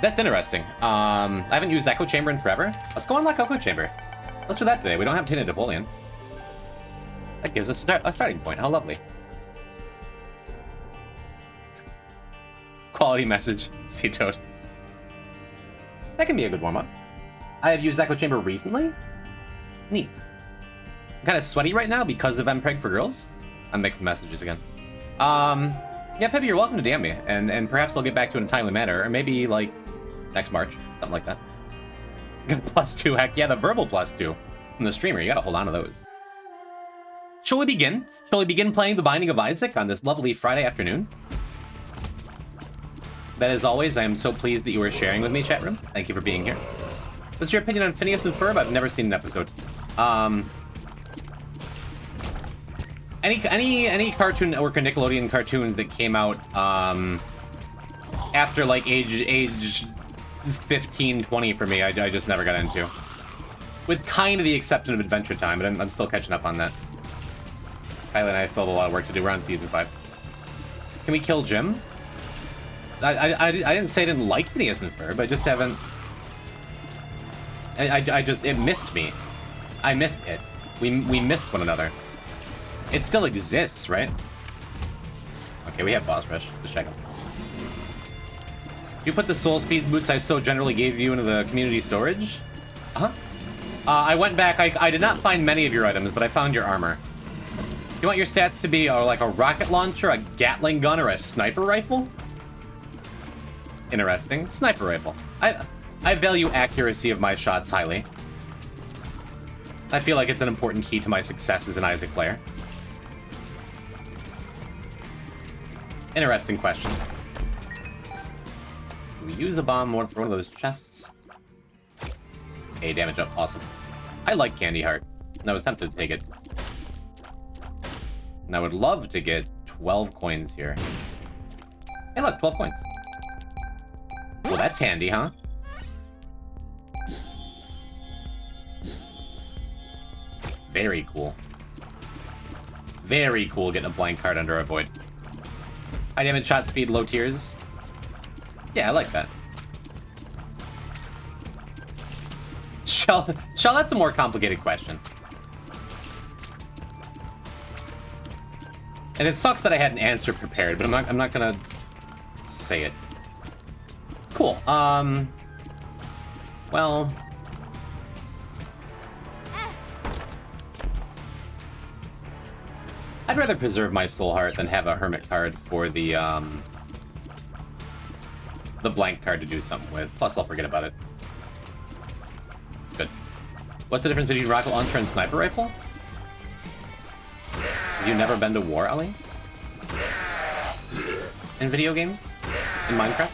That's interesting. I haven't used Echo Chamber in forever. Let's go unlock Echo Chamber. Let's do that today. We don't have t.apollyon. That gives us a starting point. How lovely. Quality message. Sea Toad. That can be a good warm-up. I have used Echo Chamber recently. Neat. I'm kind of sweaty right now because of MPreg for girls. I'm mixing messages again. Yeah, Peppy, you're welcome to DM me, and perhaps I'll get back to it in a timely manner, or maybe, like, next March, something like that. +2, heck yeah, the verbal +2 from the streamer. You gotta hold on to those. Shall we begin? Shall we begin playing The Binding of Isaac on this lovely Friday afternoon? That, as always, I am so pleased that you are sharing with me, chat room. Thank you for being here. What's your opinion on Phineas and Ferb? I've never seen an episode. Any Cartoon Network or Nickelodeon cartoons that came out after like age 15, 20 for me, I just never got into. With kind of the exception of Adventure Time, but I'm still catching up on that. Kylie and I still have a lot of work to do. We're on season 5. Can we kill Jim? I didn't say I didn't like Phineas and Ferb. I just haven't. It missed me. I missed it. We missed one another. It still exists, right? Okay, we have boss rush. Just check them. You put the soul speed boots I so generally gave you into the community storage? Uh-huh. I went back. I did not find many of your items, but I found your armor. You want your stats to be like a rocket launcher, a Gatling gun, or a sniper rifle? Interesting. Sniper rifle. I value accuracy of my shots highly. I feel like it's an important key to my success as an Isaac player. Interesting question. Do we use a bomb for one of those chests? Hey, damage up. Awesome. I like Candy Heart, and I was tempted to take it. And I would love to get 12 coins here. Hey, look, 12 coins. Well, that's handy, huh? Very cool. Very cool getting a blank card under a void. High damage, shot speed, low tiers. Yeah, I like that. Shell, that's a more complicated question. And it sucks that I had an answer prepared, but I'm not gonna say it. Cool. Well, I'd rather preserve my soul heart than have a hermit card for the blank card to do something with. Plus, I'll forget about it. Good. What's the difference between rocket launcher and sniper rifle? Have you never been to war, Ali? In video games? In Minecraft?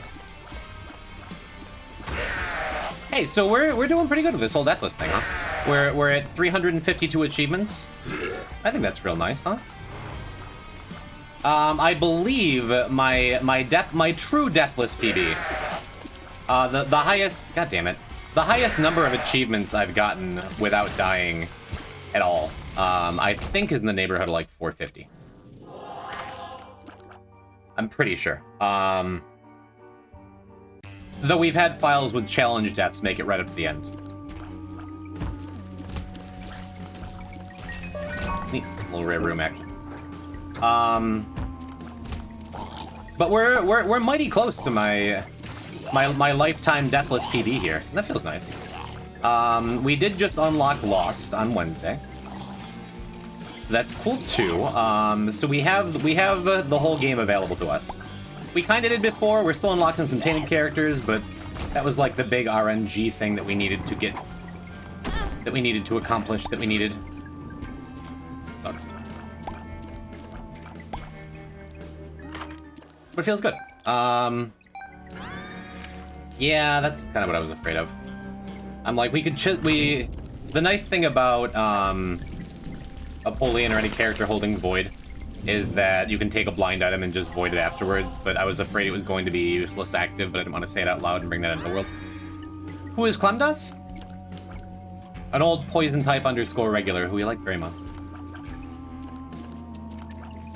Hey, so we're doing pretty good with this whole Deathless thing, huh? We're at 352 achievements. I think that's real nice, huh? I believe my true Deathless PB, the highest, god damn it, the highest number of achievements I've gotten without dying at all, I think is in the neighborhood of like 450. I'm pretty sure. Though we've had files with challenge deaths make it right up to the end. Neat. Little rare room action. But we're mighty close to my lifetime Deathless PB here. That feels nice. We did just unlock Lost on Wednesday, so that's cool too. So we have the whole game available to us. We kind of did before. We're still unlocking some tainted characters, but that was like the big RNG thing that we needed to get, that we needed to accomplish, that we needed. Sucks. But it feels good. Yeah, that's kind of what I was afraid of. I'm like, the nice thing about Apollyon or any character holding Void is that you can take a blind item and just void it afterwards, but I was afraid it was going to be useless active, but I didn't want to say it out loud and bring that into the world. Who is Clemdas? An old poison type _ regular who we like very much.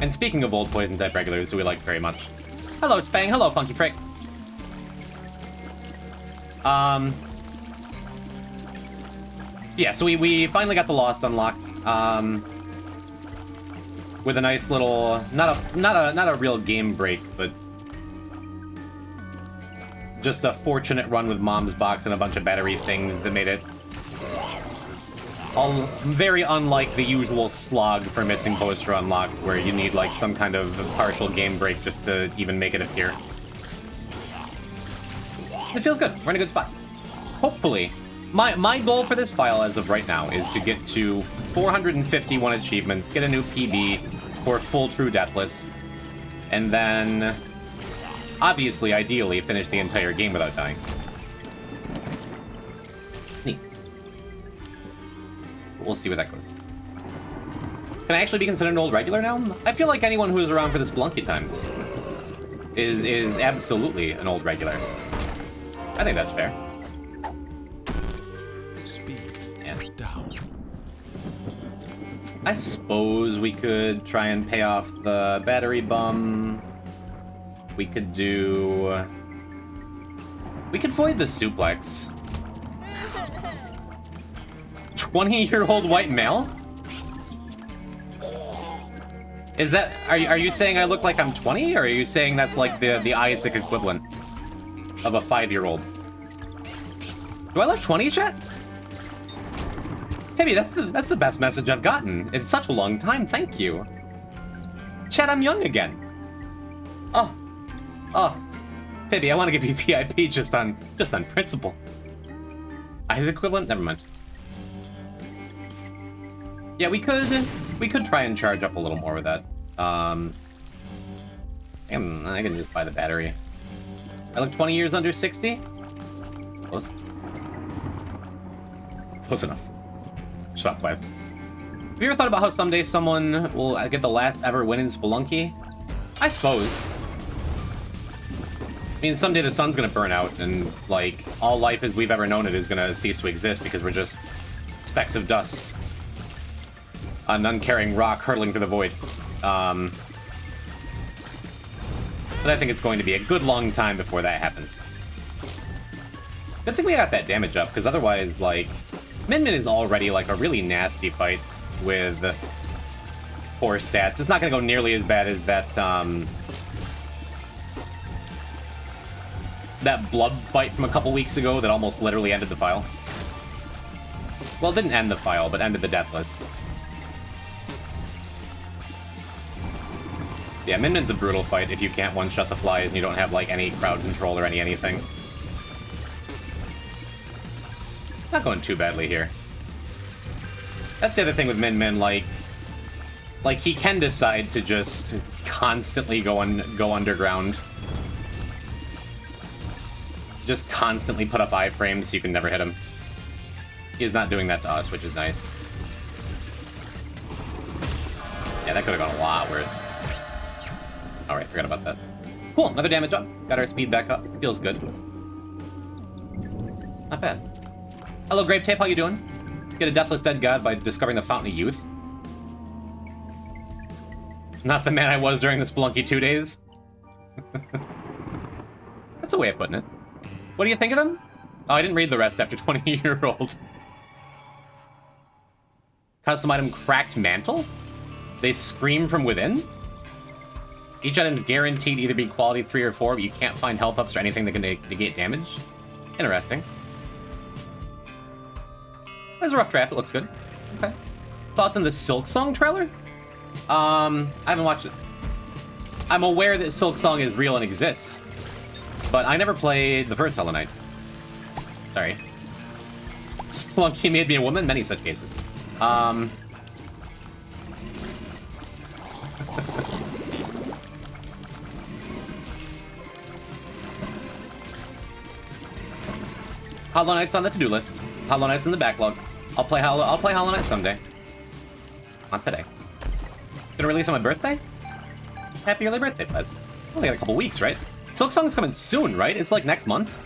And speaking of old poison type regulars who we like very much. Hello, Spang. Hello, Funky Frick. Yeah, so we finally got the Lost unlocked. With a nice little, not a real game break, but just a fortunate run with Mom's Box and a bunch of battery things that made it all very unlike the usual slog for missing poster unlocked, where you need like some kind of partial game break just to even make it appear. It feels good. We're in a good spot. Hopefully, my goal for this file as of right now is to get to 451 achievements, get a new PB for full true Deathless, and then, obviously, ideally, finish the entire game without dying. Neat. We'll see where that goes. Can I actually be considered an old regular now? I feel like anyone who was around for the Spelunky times is absolutely an old regular. I think that's fair. Yeah. Down. I suppose we could try and pay off the battery bum. We could do... We could void the suplex. 20-year-old white male? Is that... Are you saying I look like I'm 20? Or are you saying that's like the Isaac equivalent of a 5-year-old? Do I look 20, chat? Hey, that's the best message I've gotten in such a long time. Thank you. Chat, I'm young again. Oh. Pibby, I want to give you VIP just on principle. Isaac equivalent? Never mind. Yeah, we could try and charge up a little more with that. I can just buy the battery. I look 20 years under 60? Close. Close enough. Shut up, guys. Have you ever thought about how someday someone will get the last ever win in Spelunky? I suppose. I mean, someday the sun's gonna burn out, and, like, all life as we've ever known it is gonna cease to exist because we're just specks of dust. An uncaring rock hurtling through the void. But I think it's going to be a good long time before that happens. Good thing we got that damage up, because otherwise, like... Min Min is already, like, a really nasty fight with poor stats. It's not going to go nearly as bad as that, that blood fight from a couple weeks ago that almost literally ended the file. Well, it didn't end the file, but ended the Deathless. Yeah, Min Min's a brutal fight if you can't one-shot the flies and you don't have, like, any crowd control or anything. Not going too badly here. That's the other thing with Min Min, like he can decide to just constantly go underground. Just constantly put up iframes so you can never hit him. He's not doing that to us, which is nice. Yeah, that could have gone a lot worse. Alright, forgot about that. Cool, another damage up. Got our speed back up. Feels good. Not bad. Hello, Grape Tape, how you doing? Get a deathless dead god by discovering the Fountain of Youth. Not the man I was during the Spelunky 2 days. That's a way of putting it. What do you think of him? Oh, I didn't read the rest after 20-year-old. Custom item Cracked Mantle? They scream from within? Each item's guaranteed to either be quality 3 or 4, but you can't find health ups or anything that can negate damage. Interesting. That's a rough draft, it looks good. Okay. Thoughts on the Silk Song trailer? I haven't watched it. I'm aware that Silk Song is real and exists, but I never played the first Hollow Knight. Sorry. Spelunky made me a woman, many such cases. Hollow Knight's on the to-do list. Hollow Knight's in the backlog. I'll play Hollow Knight someday. Not today. Gonna release on my birthday? Happy early birthday, Fez. Only got a couple weeks, right? Silk Song's coming soon, right? It's like next month.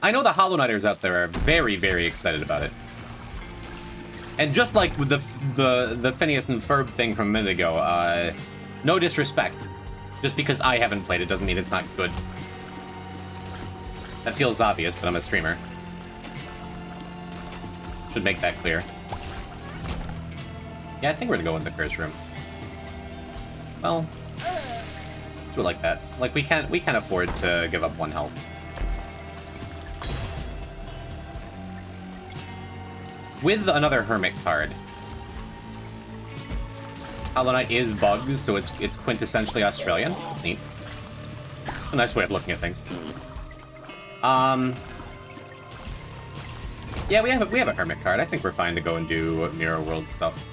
I know the Hollow Knighters out there are very, very excited about it. And just like with the Phineas and Ferb thing from a minute ago, no disrespect. Just because I haven't played it doesn't mean it's not good. That feels obvious, but I'm a streamer. Should make that clear. Yeah, I think we're gonna go in the curse room. Well, we're like that. Like we can't afford to give up 1 health. With another Hermit card. Hollow Knight is bugs, so it's quintessentially Australian. Neat. A nice way of looking at things. Yeah, we have a Hermit card. I think we're fine to go and do Mirror World stuff.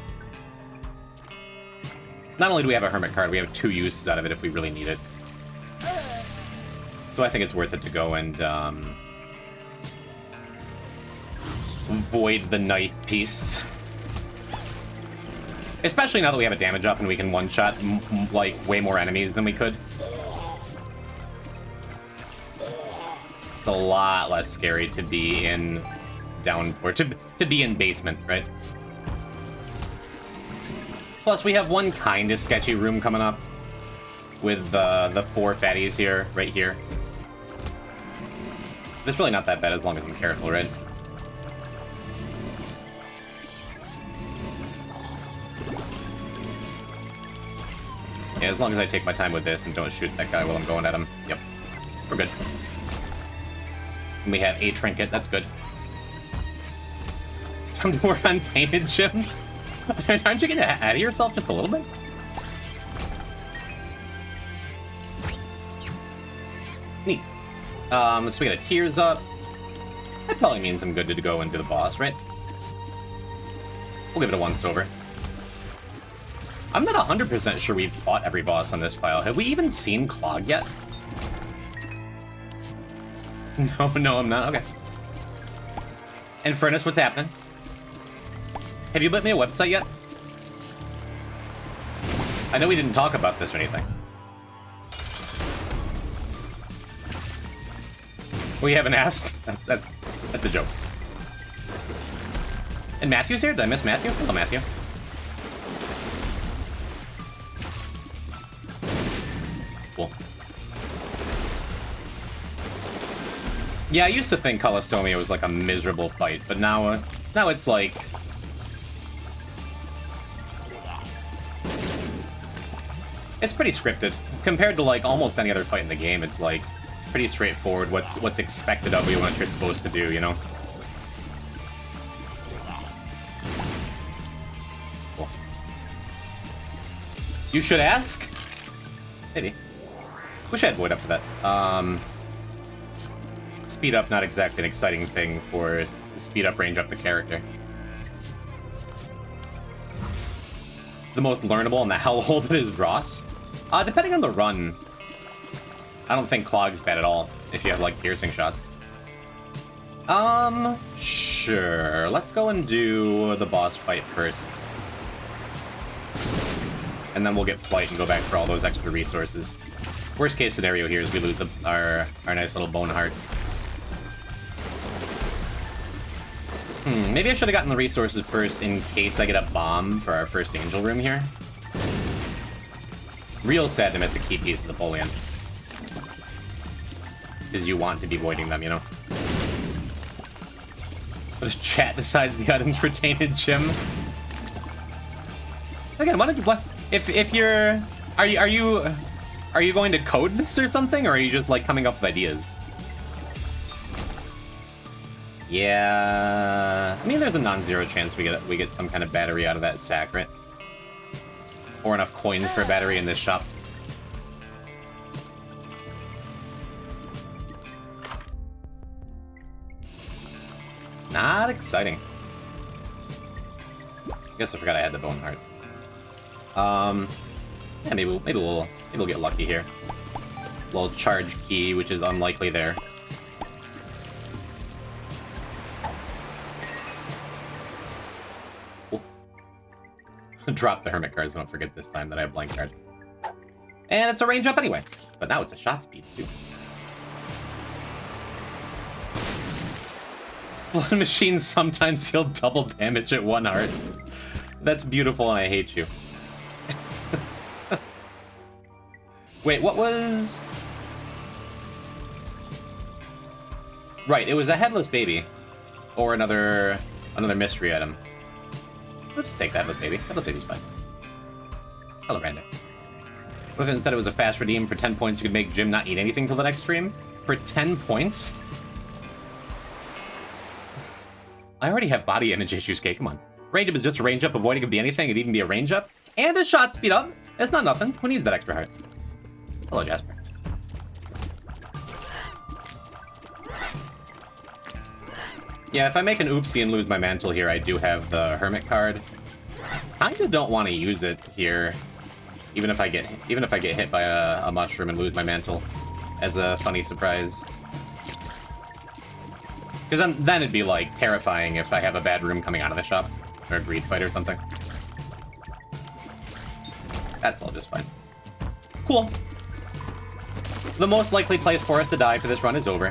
Not only do we have a Hermit card, we have 2 uses out of it if we really need it. So I think it's worth it to go and void the knife piece. Especially now that we have a damage up and we can one-shot like way more enemies than we could. It's a lot less scary to be in down or to be in basement, right? Plus, we have one kind of sketchy room coming up with the 4 fatties here, right here. It's really not that bad as long as I'm careful, right? Yeah, as long as I take my time with this and don't shoot that guy while I'm going at him. Yep. We're good. And we have a trinket, that's good. Time to work on Tainted Gym. Aren't you getting ahead of yourself just a little bit? Neat. So we got a Tears up. That probably means I'm good to go into the boss, right? We'll give it a once-over. I'm not 100% sure we've fought every boss on this file. Have we even seen Clog yet? No, I'm not. Okay. And Furnace, what's happening? Have you built me a website yet? I know we didn't talk about this or anything. We haven't asked. That's a joke. And Matthew's here? Did I miss Matthew? Hello, Matthew. Cool. Yeah, I used to think Colostomia was like a miserable fight, but now it's like... It's pretty scripted. Compared to like almost any other fight in the game, it's like pretty straightforward what's expected of you, what you're supposed to do, you know? Cool. You should ask? Maybe. Wish I had Void up for that. Speed up, not exactly an exciting thing for speed up, range up the character. The most learnable in the hellhole that is Ross. Depending on the run, I don't think Clog's bad at all if you have like piercing shots. Sure. Let's go and do the boss fight first. And then we'll get Flight and go back for all those extra resources. Worst case scenario here is we loot our nice little bone heart. Maybe I should have gotten the resources first in case I get a bomb for our first angel room here. Real sad to miss a key piece of the Apollyon. Because you want to be voiding them, you know? But if chat decides the items for Tainted Gym. Again, why don't you play? If you're... Are you going to code this or something? Or are you just like coming up with ideas? Yeah, I mean, there's a non-zero chance we get some kind of battery out of that sack, right? Or enough coins for a battery in this shop. Not exciting. Guess I forgot I had the bone heart. Yeah, maybe we'll get lucky here. Little charge key, which is unlikely there. Drop the Hermit cards, don't forget this time that I have blank card. And it's a range up anyway, but now it's a shot speed too. Blood machines sometimes deal double damage at 1 heart. That's beautiful and I hate you. Wait, what was... Right, it was a headless baby. Or another mystery item. We'll just take the headless baby. Headless baby's fine. Hello, Brandon. What if instead it was a fast redeem for 10 points, you could make Jim not eat anything till the next stream? For 10 points? I already have body image issues, Kate. Come on. Range up is just a range up. Avoiding could be anything. It'd even be a range up. And a shot speed up. It's not nothing. Who needs that extra heart? Hello, Jasper. Yeah, if I make an oopsie and lose my mantle here, I do have the Hermit card. Kinda don't want to use it here, even if I get hit by a mushroom and lose my mantle as a funny surprise. Because then it'd be like terrifying if I have a bad room coming out of the shop or a greed fight or something. That's all just fine. Cool. The most likely place for us to die for this run is over.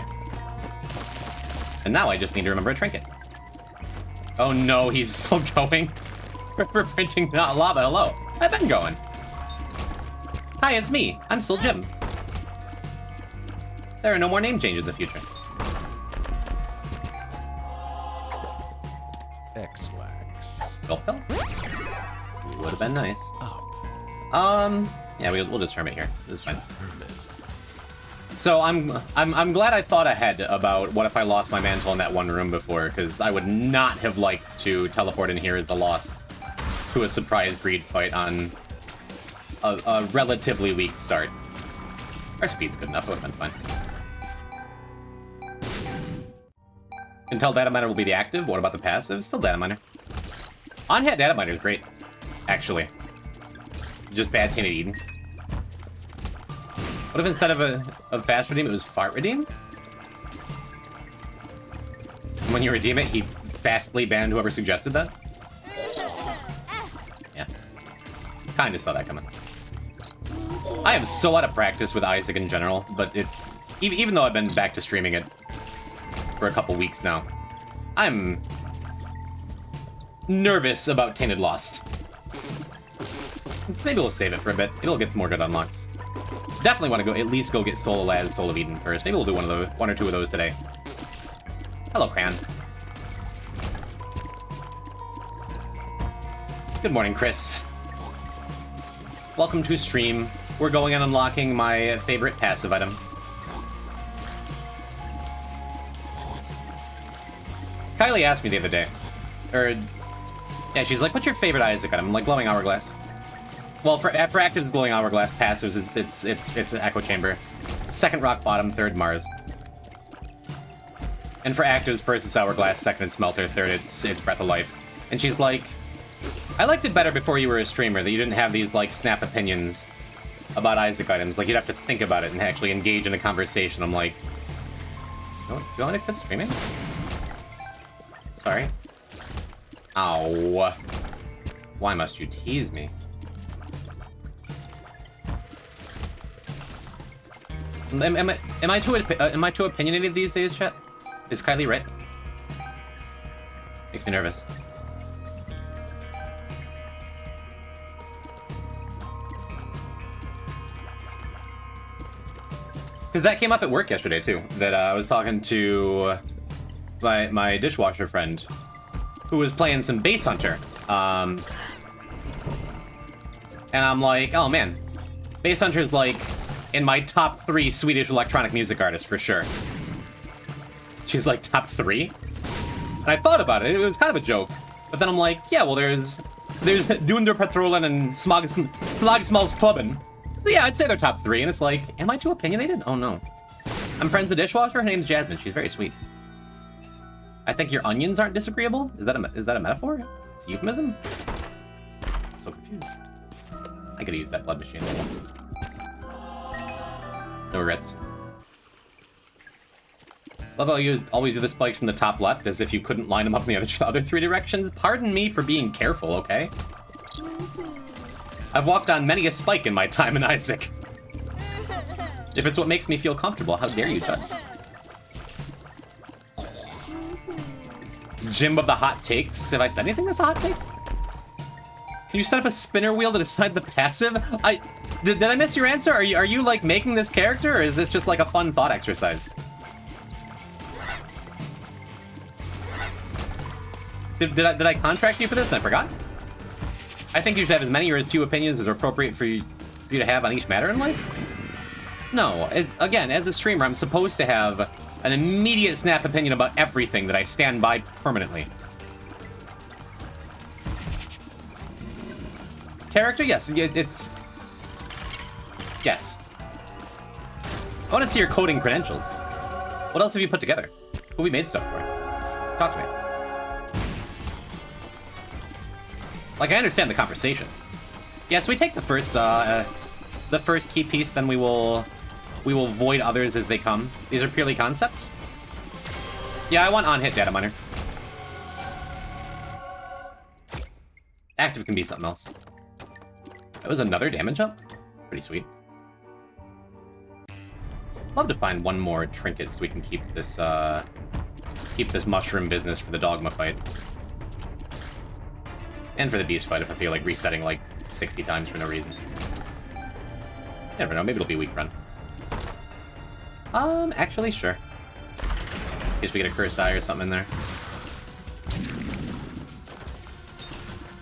And now I just need to remember a trinket. Oh no, he's still going. For printing not lava, hello. I've been going. Hi, it's me. I'm still Jim. There are no more name changes in the future. X-Lax. Gulp pill? Would have been nice. Yeah, we'll just hermit here. This is fine. So I'm glad I thought ahead about what if I lost my mantle in that one room before, because I would not have liked to teleport in here as the lost to a surprise greed fight on a relatively weak start. Our speed's good enough, it would have been fine. Until data miner will be the active. What about the passive? Still data miner. On-hit data miner is great, actually. Just bad Tainted Eden. What if instead of a fast redeem, it was fart redeem? And when you redeem it, he fastly banned whoever suggested that? Yeah. Kinda saw that coming. I am so out of practice with Isaac in general, but even though I've been back to streaming it for a couple weeks now, I'm nervous about Tainted Lost. Maybe we'll save it for a bit. It'll get some more good unlocks. Definitely want to at least go get Soul of Laz, Soul of Eden first. Maybe we'll do one or two of those today. Hello, Cran. Good morning, Chris. Welcome to stream. We're going and unlocking my favorite passive item. Kylie asked me the other day, yeah, she's like, "What's your favorite Isaac item?" I'm like, "Glowing Hourglass." Well, for actives, it's Glowing Hourglass. Passives, it's an Echo Chamber. Second Rock Bottom, third Mars. And for actives, first it's Hourglass, second it's Smelter, third it's Breath of Life. And she's like, "I liked it better before you were a streamer, that you didn't have these, like, snap opinions about Isaac items. Like, you'd have to think about it and actually engage in a conversation." I'm like, "Do you want to quit streaming?" Sorry. Ow. Why must you tease me? Am I too opinionated these days, chat? Is Kylie right? Makes me nervous. Because that came up at work yesterday too. That I was talking to my dishwasher friend, who was playing some Bass Hunter. And I'm like, oh man, Bass Hunter's like in my top 3 Swedish electronic music artists for sure. She's like, top 3? And I thought about it. It was kind of a joke. But then I'm like, yeah, well, there's Dunder Patrollen and Slagsmalsklubben. So yeah, I'd say they're top 3. And it's like, am I too opinionated? Oh no. I'm friends with the dishwasher. Her name's Jasmine. She's very sweet. I think your onions aren't disagreeable? Is that a metaphor? It's a euphemism? I'm so confused. I could use that blood machine a little. No regrets. Love how you always do the spikes from the top left, as if you couldn't line them up in the other 3 directions. Pardon me for being careful, okay? I've walked on many a spike in my time in Isaac. If it's what makes me feel comfortable, how dare you judge? Jim of the hot takes. Have I said anything that's a hot take? Can you set up a spinner wheel to decide the passive? Did I miss your answer? Are you like making this character, or is this just like a fun thought exercise? Did I contract you for this and I forgot? I think you should have as many or as few opinions as are appropriate for you to have on each matter in life? No. Again, as a streamer, I'm supposed to have an immediate snap opinion about everything that I stand by permanently. Character? Yes. It's... Yes. I want to see your coding credentials. What else have you put together? Who have we made stuff for? Talk to me. Like, I understand the conversation. Yes, we take the first key piece, then we will void others as they come. These are purely concepts. Yeah, I want on-hit data miner. Active can be something else. That was another damage up? Pretty sweet. Love to find one more trinket so we can keep this mushroom business for the dogma fight. And for the beast fight if I feel like resetting like 60 times for no reason. Never know, maybe it'll be a weak run. Actually, sure. In case we get a cursed eye or something in there.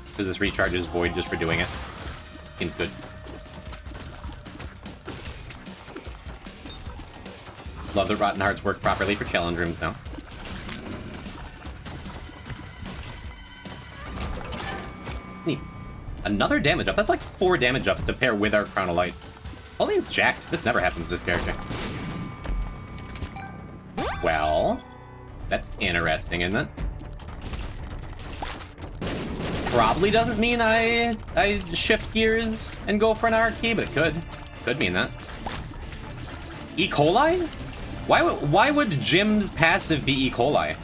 Because this recharges void just for doing it. Seems good. Love that Rotten Hearts work properly for challenge rooms now. Neat. Another damage up. That's like 4 damage ups to pair with our Crown of Light. Apollyon's jacked. This never happens to this character. Well, that's interesting, isn't it? Probably doesn't mean I shift gears and go for an R key, but it could. Could mean that. E. coli? Why would Jim's passive be E. coli?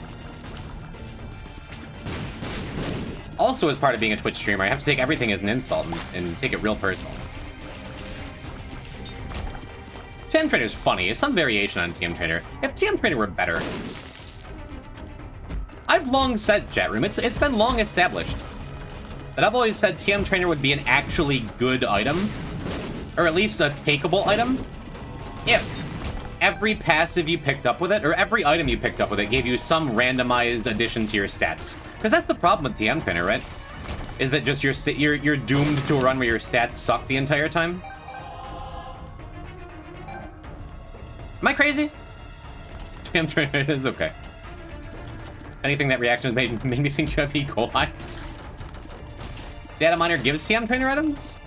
Also, as part of being a Twitch streamer, I have to take everything as an insult and take it real personal. TM Trainer is funny. It's some variation on TM Trainer. If TM Trainer were better... I've long said, chat room, it's been long established that I've always said TM Trainer would be an actually good item, or at least a takeable item, if every passive you picked up with it, or every item you picked up with it, gave you some randomized addition to your stats. Because that's the problem with TM Trainer, right? Is that just you're doomed to a run where your stats suck the entire time? Am I crazy? TM Trainer is okay. Anything that reaction has made me think you have E. coli. Data miner gives TM Trainer items?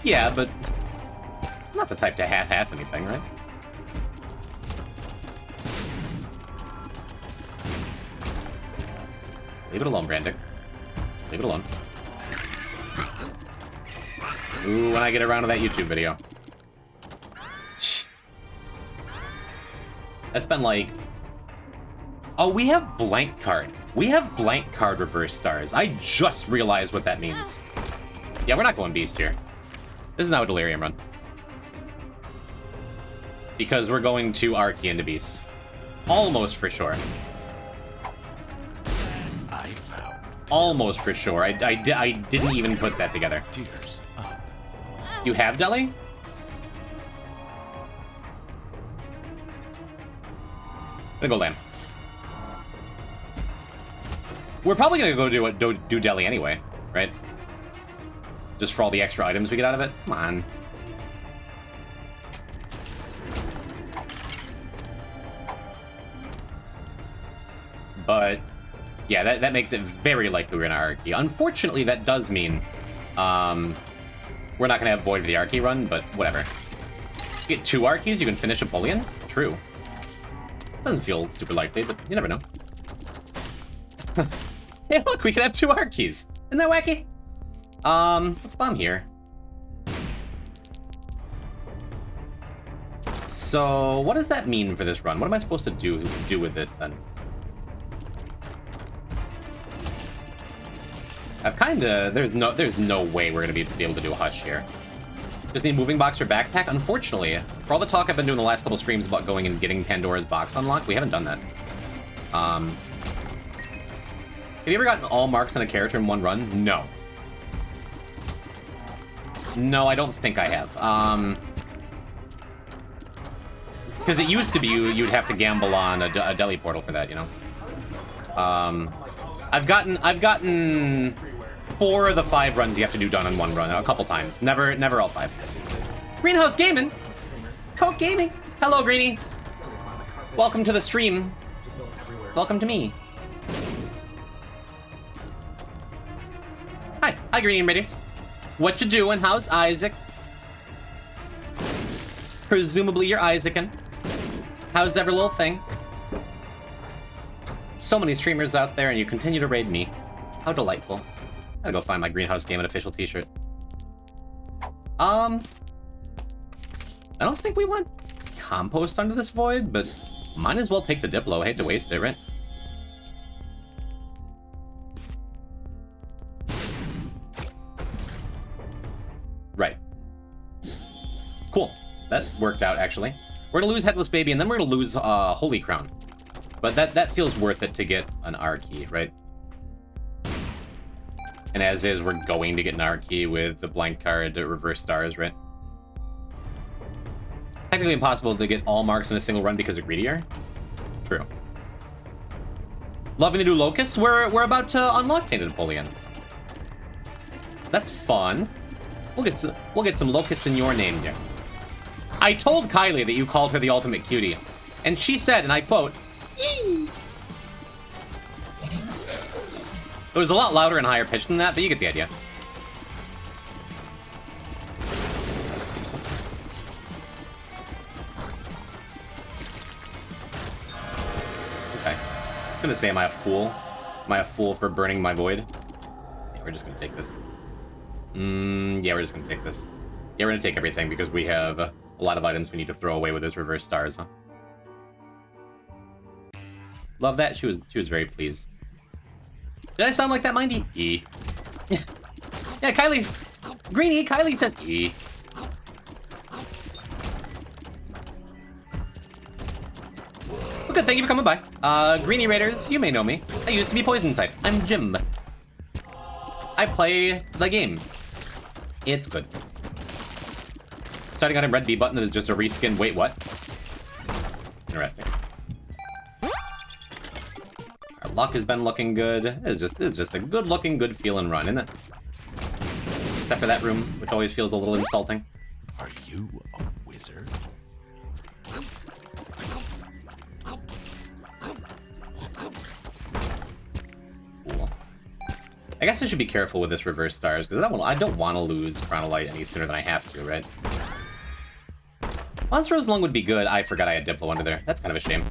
Yeah, but I'm not the type to half-ass anything, right? Leave it alone, Brandick. Leave it alone. Ooh, when I get around to that YouTube video. That's been like... Oh, we have blank card. We have blank card reverse stars. I just realized what that means. Yeah, we're not going beast here. This is now a delirium run. Because we're going to Archie into beast. Almost for sure. Almost for sure. I didn't even put that together. You have Deli? I'm gonna go Lamb. We're probably gonna go do Deli anyway, right? Just for all the extra items we get out of it. Come on. But yeah, that makes it very likely we're gonna Archie. Unfortunately, that does mean we're not gonna have Void for the Archie run, but whatever. You get 2 Archies, you can finish Apollyon. True. Doesn't feel super likely, but you never know. Hey, look, we can have 2 Archies. Isn't that wacky? Let's bomb here. So, what does that mean for this run? What am I supposed to do with this then? I've kinda... There's no way we're gonna be able to do a Hush here. Just need moving box or backpack? Unfortunately, for all the talk I've been doing the last couple streams about going and getting Pandora's box unlocked, we haven't done that. Have you ever gotten all marks on a character in one run? No. No, I don't think I have. Because it used to be you'd have to gamble on a Deli portal for that, you know? I've gotten 4 of the 5 runs you have to do done in one run a couple times. Never all 5. Greenhouse Gaming, Coke Gaming. Hello, Greenie. Welcome to the stream. Welcome to me. Hi, Greenie and Raiders. What you doing? How's Isaac? Presumably you're Isaacin. How's every little thing? So many streamers out there, and you continue to raid me. How delightful. Gotta go find my Greenhouse Gaming official t-shirt. I don't think we want compost under this void, but might as well take the Diplo. Hate to waste it, right? Right. Cool. That worked out, actually. We're gonna lose Headless Baby, and then we're gonna lose Holy Crown. But that feels worth it to get an R key, right? And as is, we're going to get an R key with the blank card to reverse stars, right? Technically impossible to get all marks in a single run because of Greedier. True. Loving the new Locusts? We're about to unlock t.apollyon. That's fun. We'll get some Locusts in your name, dear. I told Kylie that you called her the ultimate cutie, and she said, and I quote, "Eee." It was a lot louder and higher pitched than that, but you get the idea. Okay. I was gonna say, am I a fool? Am I a fool for burning my void? Yeah, we're just gonna take this. Yeah, we're just gonna take this. Yeah, we're gonna take everything because we have a lot of items we need to throw away with those reverse stars, huh? Love that. She was very pleased. Did I sound like that, Mindy? E. Yeah, Kylie's... Greenie, Kylie says E. Well, good, thank you for coming by. Greenie Raiders, you may know me. I used to be Poison type. I'm Jim. I play the game. It's good. Starting on a red B button is just a reskin. Wait, what? Interesting. Our luck has been looking good. It's just a good looking, good feeling run, isn't it? Except for that room, which always feels a little insulting. Are you a wizard? Cool. I guess I should be careful with this reverse stars, because I don't want to lose Chronolite any sooner than I have to, right? Monstrous Lung would be good. I forgot I had Diplo under there. That's kind of a shame.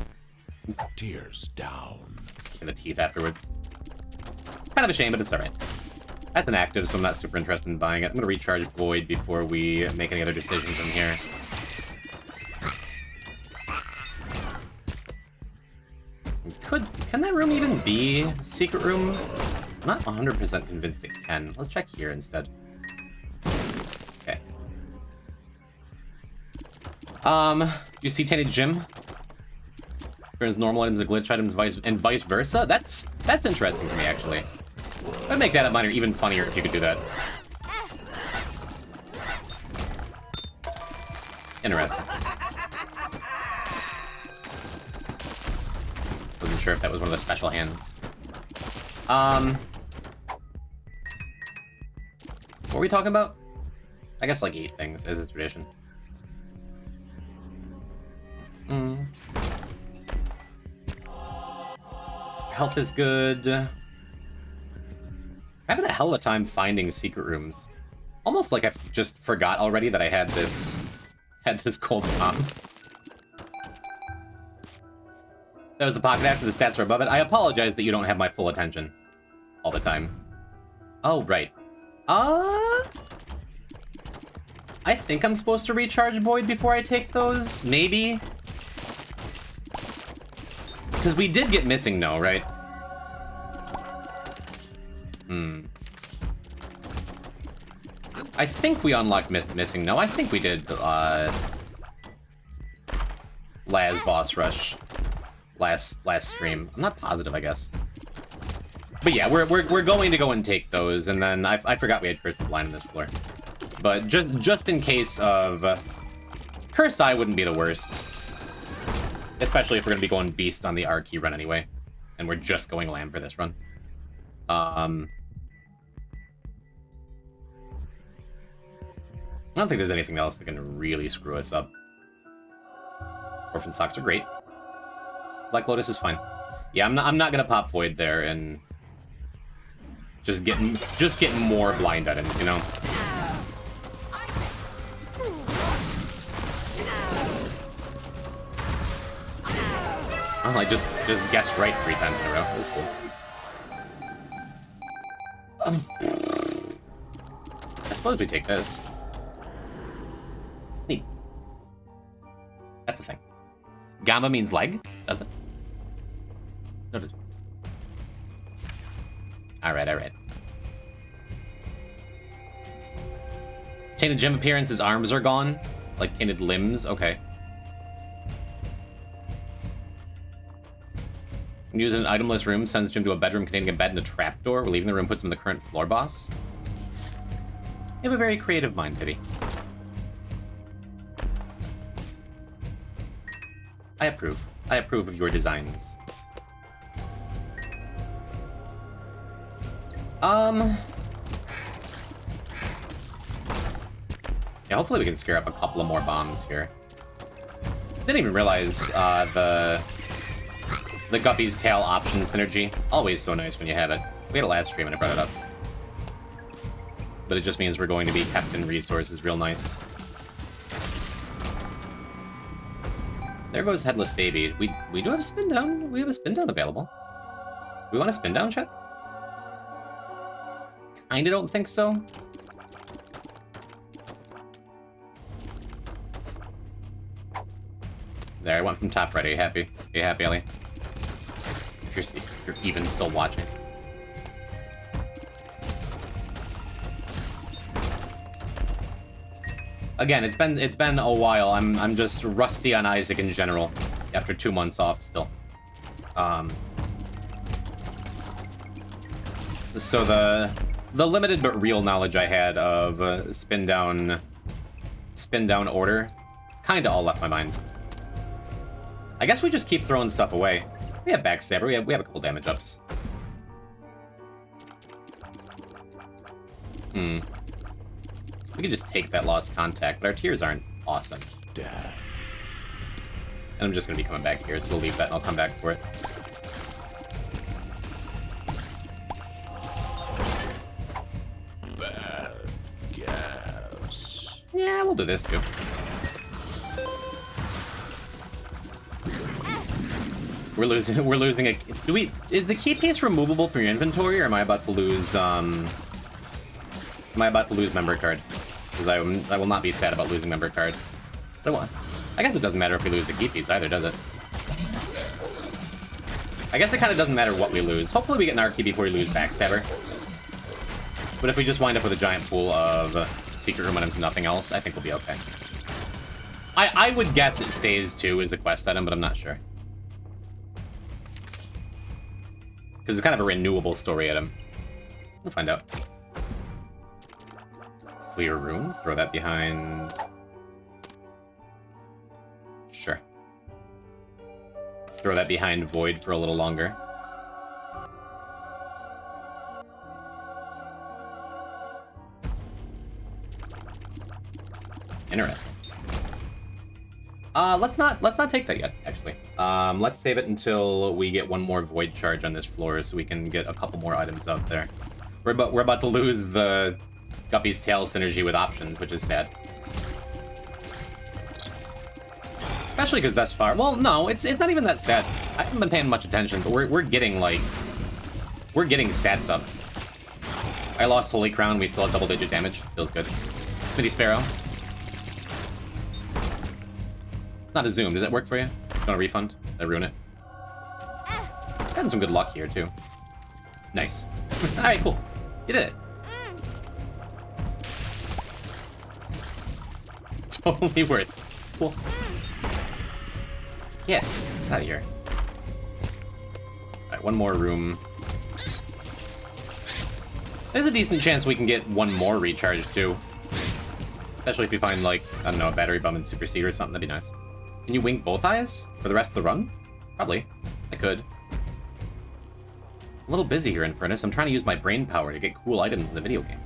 Tears down. And the teeth afterwards. Kind of a shame, but it's alright. That's an active, so I'm not super interested in buying it. I'm going to recharge Void before we make any other decisions in here. Can that room even be Secret Room? I'm not 100% convinced it can. Let's check here instead. Okay. You see Tainted Gym? Turns normal items into glitch items and vice versa? That's interesting to me, actually. I'd make that a minor even funnier if you could do that. Interesting. Wasn't sure if that was one of the special hands. What were we talking about? I guess like 8 things, as a tradition. Health is good. I'm having a hell of a time finding secret rooms. Almost like I just forgot already that I had this cold bomb. That was the pocket after the stats were above it. I apologize that you don't have my full attention all the time. Oh, right. I think I'm supposed to recharge Void before I take those, maybe? Because we did get Missing No, right? I think we unlocked Missing No. I think we did, Laz Boss Rush last stream. I'm not positive, I guess. But yeah, we're going to go and take those, and then I forgot we had Cursed Blind on this floor. But just in case of... Cursed Eye wouldn't be the worst. Especially if we're going to be going Beast on the R key run anyway. And we're just going Lamb for this run. I don't think there's anything else that can really screw us up. Orphan Socks are great. Black Lotus is fine. Yeah, I'm not gonna pop Void there and just get more blind items, you know? Oh, I just guessed right 3 times in a row. That was cool. I suppose we take this. Neat. That's a thing. Gamma means leg, does it? Noted. Alright. Tainted gem appearance, his arms are gone. Like tainted limbs, okay. Use an itemless room, sends Jim to a bedroom containing a bed and a trapdoor. Leaving the room puts him in the current floor boss. You have a very creative mind, Pity. I approve. I approve of your designs. Yeah, hopefully we can scare up a couple of more bombs here. Didn't even realize the Guppy's Tail option synergy. Always so nice when you have it. We had a last stream and I brought it up. But it just means we're going to be kept in resources real nice. There goes Headless Baby. We do have a spin down. We have a spin down available. We want a spin down, chat? Kinda don't think so. There, I went from top right. Are you happy? Are you happy, Ellie? If you're even still watching. Again, it's been a while. I'm just rusty on Isaac in general after 2 months off still. So the limited but real knowledge I had of spin down order, it's kind of all left my mind. I guess we just keep throwing stuff away. We have Backstabber. We have a couple damage ups. We could just take that lost contact, but our tiers aren't awesome. Death. And I'm just gonna be coming back here, so we'll leave that and I'll come back for it. Bad guess. Yeah, we'll do this too. We're losing a... Is the key piece removable from your inventory, or am I about to lose, member card? Because I will not be sad about losing member card. I guess it doesn't matter if we lose the key piece either, does it? I guess it kind of doesn't matter what we lose. Hopefully we get an key before we lose Backstabber. But if we just wind up with a giant pool of secret room items and nothing else, I think we'll be okay. I would guess it stays too as a quest item, but I'm not sure. Because it's kind of a renewable story item. We'll find out. Clear room. Throw that behind... Sure. Throw that behind Void for a little longer. Interesting. Let's not take that yet, actually. Let's save it until we get one more Void charge on this floor so we can get a couple more items out there. We're about to lose the Guppy's Tail synergy with options, which is sad. Especially because thus far... Well, no, it's not even that sad. I haven't been paying much attention, but we're getting, like... We're getting stats up. I lost Holy Crown, we still have double-digit damage. Feels good. Smitty Sparrow. Not a zoom. Does that work for you? You want a refund? Did I ruin it? Gotten some good luck here, too. Nice. Alright, cool. You did it. Totally worth it. Cool. Yeah, get out of here. Alright, one more room. There's a decent chance we can get one more recharge, too. Especially if we find, like, I don't know, a battery bomb and super seed or something. That'd be nice. Can you wink both eyes for the rest of the run? Probably. I could. A little busy here in Furnace. I'm trying to use my brain power to get cool items in the video game.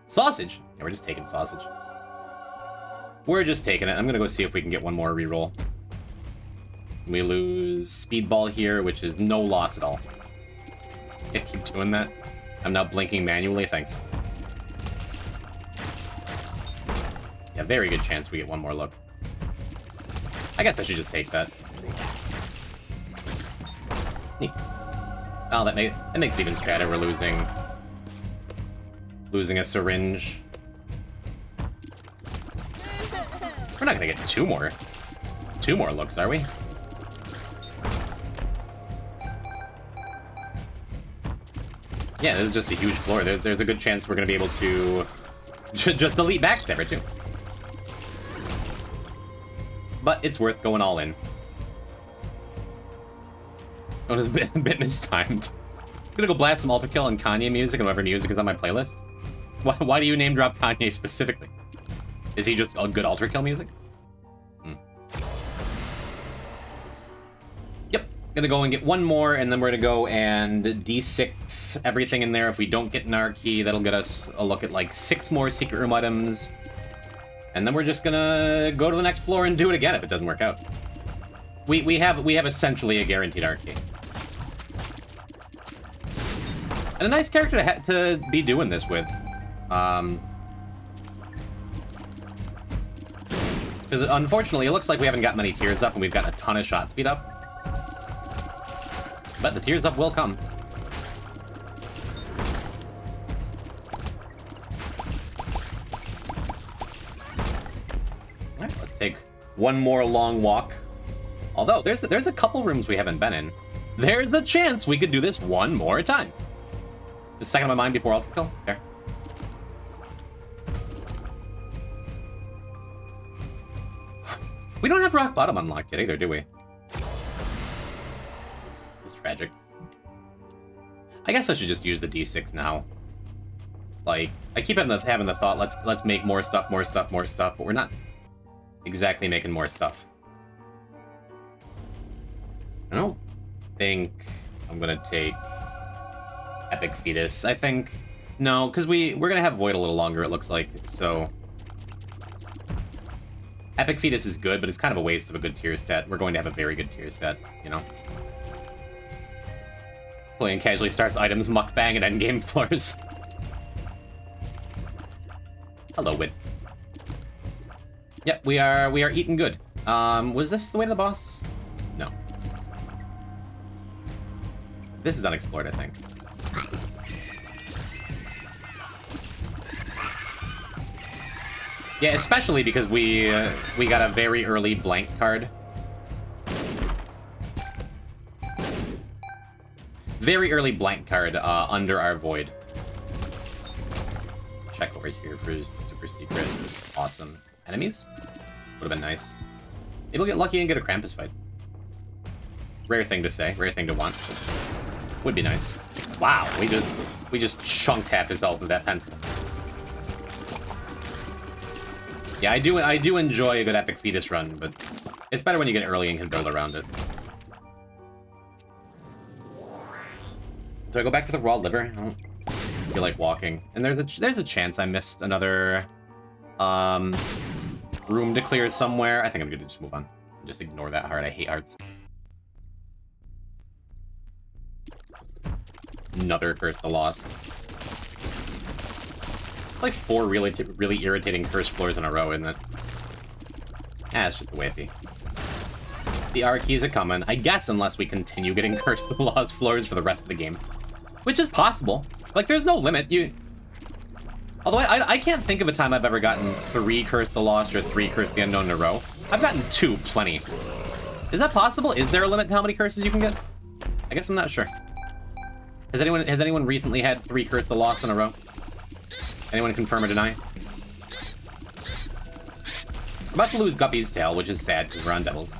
Sausage! Yeah, we're just taking sausage. We're just taking it. I'm gonna go see if we can get one more reroll. We lose Speedball here, which is no loss at all. Can't keep doing that. I'm now blinking manually, thanks. Yeah, very good chance we get one more look. I guess I should just take that. Neat. Oh, that makes it even sadder. We're losing a syringe. We're not gonna get two more looks, are we? Yeah, this is just a huge floor. There's a good chance we're gonna be able to just delete Backstabber too. But it's worth going all in. Oh, it's a bit mistimed. I'm gonna go blast some Ultra Kill and Kanye music and whatever music is on my playlist. Why do you name drop Kanye specifically? Is he just a good Ultra Kill music? Yep, gonna go and get one more, and then we're gonna go and D6 everything in there. If we don't get an R key, that'll get us a look at like 6 more secret room items. And then we're just gonna go to the next floor and do it again if it doesn't work out. We have essentially a guaranteed R key. And a nice character to be doing this with. Because unfortunately, it looks like we haven't got many tears up, and we've got a ton of shot speed up. But the tears up will come. Alright, let's take one more long walk. Although, there's a couple rooms we haven't been in. There's a chance we could do this one more time. Just second on my mind before Ultra Kill. There. We don't have Rock Bottom unlocked yet either, do we? It's tragic. I guess I should just use the D6 now. Like, I keep having the thought, let's make more stuff, but we're not exactly making more stuff. I don't think I'm gonna take Epic Fetus. I think no, because we're gonna have Void a little longer, it looks like, so Epic Fetus is good, but it's kind of a waste of a good tier stat. We're going to have a very good tier stat, you know? Playing casually starts items mukbang at endgame floors. Hello, Wit. Yep, we are eating good. Was this the way to the boss? No. This is unexplored, I think. Yeah, especially because we got a very early blank card. Very early blank card under our void. Check over here for super secret. Awesome. Enemies? Would have been nice. Maybe we'll get lucky and get a Krampus fight. Rare thing to say, rare thing to want. Would be nice. Wow, we just chunked half his health with that pencil. Yeah, I do enjoy a good Epic Fetus run, but it's better when you get it early and can build around it. Do I go back to the raw liver? I don't feel like walking. And there's a chance I missed another room to clear somewhere. I think I'm gonna just move on. Just ignore that heart. I hate hearts. Another Curse the Lost. Like 4 really irritating curse floors in a row, isn't it? Ah, it's just the way it be. The R keys are coming, I guess, unless we continue getting Curse the Lost floors for the rest of the game. Which is possible. Like, there's no limit. Although I can't think of a time I've ever gotten 3 Curse the Lost or 3 Curse the Unknown in a row. I've gotten 2 plenty. Is that possible? Is there a limit to how many curses you can get? I guess I'm not sure. Has anyone recently had 3 Curse the Lost in a row? Anyone confirm or deny? I'm about to lose Guppy's tail, which is sad because we're on Devils.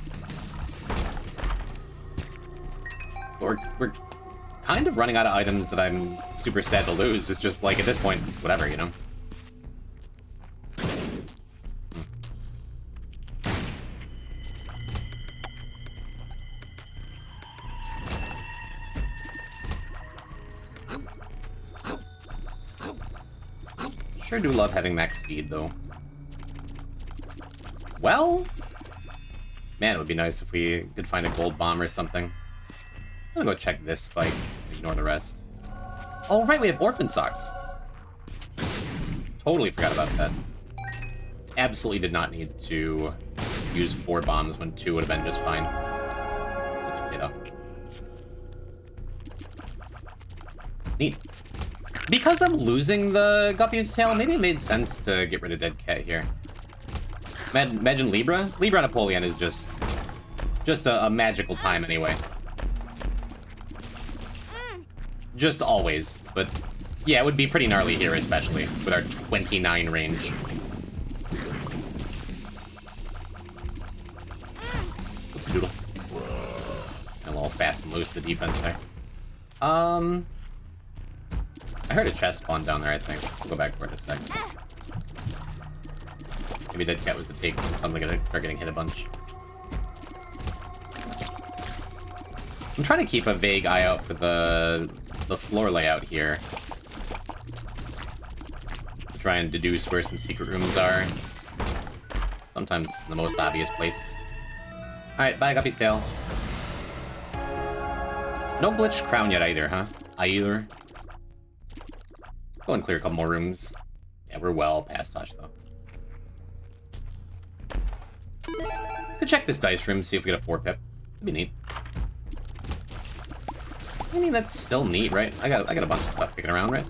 But we're kind of running out of items that I'm super sad to lose. It's just like, at this point, whatever, you know? Sure do love having max speed, though. Well... Man, it would be nice if we could find a gold bomb or something. I'm gonna go check this spike, ignore the rest. Oh, right, we have orphan socks. Totally forgot about that. Absolutely did not need to use 4 bombs when 2 would have been just fine. Let's pick it up. Neat. Because I'm losing the Guppy's tail, maybe it made sense to get rid of Dead Cat here. Imagine Libra? Libra on Apollyon is just a magical time anyway. Just always, but yeah, it would be pretty gnarly here, especially with our 29 range. Let's doodle. A little fast and loose, the defense there. I heard a chest spawn down there, I think. We'll go back for it in a sec. Maybe Dead Cat was the take, and suddenly gonna start getting hit a bunch. I'm trying to keep a vague eye out for the floor layout here. Try and deduce where some secret rooms are. Sometimes the most obvious place. Alright, bye, Guppy's tail. No glitched crown yet either, huh? Either. Go and clear a couple more rooms. Yeah, we're well past touch, though. Could check this dice room, see if we get a 4-pip. That'd be neat. I mean, that's still neat, right? I got a bunch of stuff kicking around, right?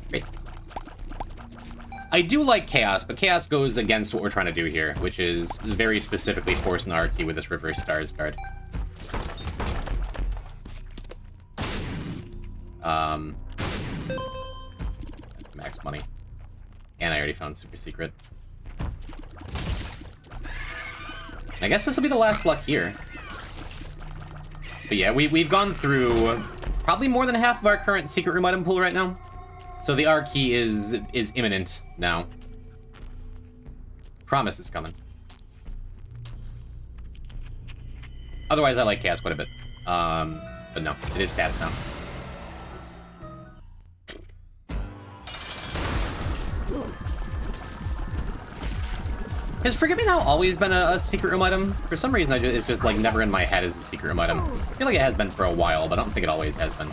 Great. I do like Chaos, but Chaos goes against what we're trying to do here, which is very specifically forcing the RT with this Reverse Stars card. Max money. And I already found Super Secret. I guess this will be the last luck here. But yeah, we've gone through probably more than half of our current secret room item pool right now. So the R key is imminent now. Promise is coming. Otherwise, I like Chaos quite a bit. But no, it is stats now. Has Forgive Me Now always been a secret room item? For some reason, it's just like never in my head as a secret room item. I feel like it has been for a while, but I don't think it always has been.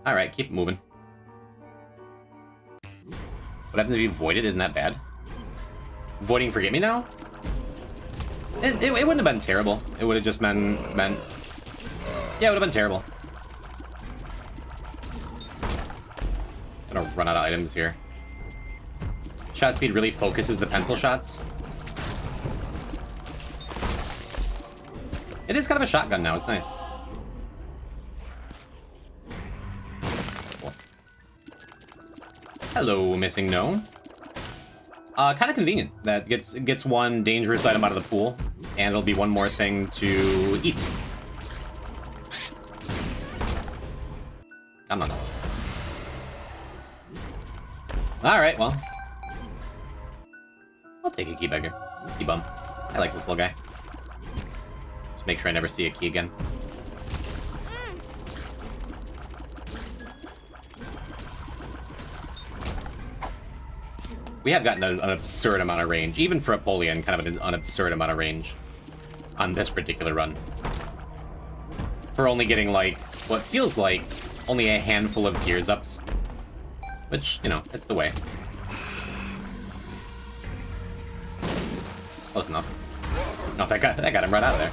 Alright, keep moving. What happens if you void it? Isn't that bad? Voiding Forgive Me Now? It wouldn't have been terrible. It would have just meant... Yeah, it would have been terrible. Gonna run out of items here. Shot speed really focuses the pencil shots. It is kind of a shotgun now, it's nice. Cool. Hello, missing gnome. Kind of convenient. That gets one dangerous item out of the pool, and it'll be one more thing to eat. Come on. Alright, well. I'll take a key beggar. Key bum. I like this little guy. Just make sure I never see a key again. We have gotten an absurd amount of range, even for Apollyon, kind of an absurd amount of range on this particular run. For only getting, like, what feels like only a handful of gears ups. Which, you know, it's the way. Close enough. No, that got him right out of there.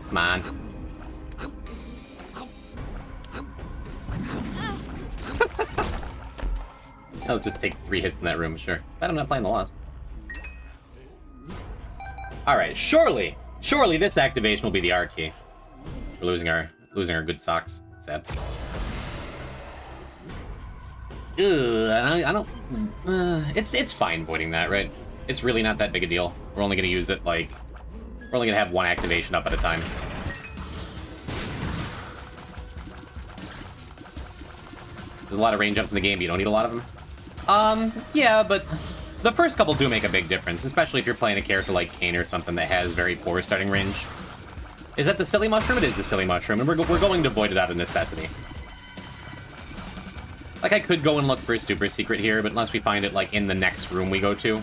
Come on. I'll just take 3 hits in that room, sure. But I'm not playing the Lost. Alright, surely this activation will be the R key. We're losing our good socks. Sad. Ugh, I don't... it's fine voiding that, right? It's really not that big a deal. We're only gonna use it, like... We're only gonna have one activation up at a time. There's a lot of range jumps in the game, but you don't need a lot of them. Yeah, but the first couple do make a big difference, especially if you're playing a character like Kane or something that has very poor starting range. Is that the silly mushroom? It is the silly mushroom, and we're going to avoid it out of necessity. Like, I could go and look for a super secret here, but unless we find it, like, in the next room we go to.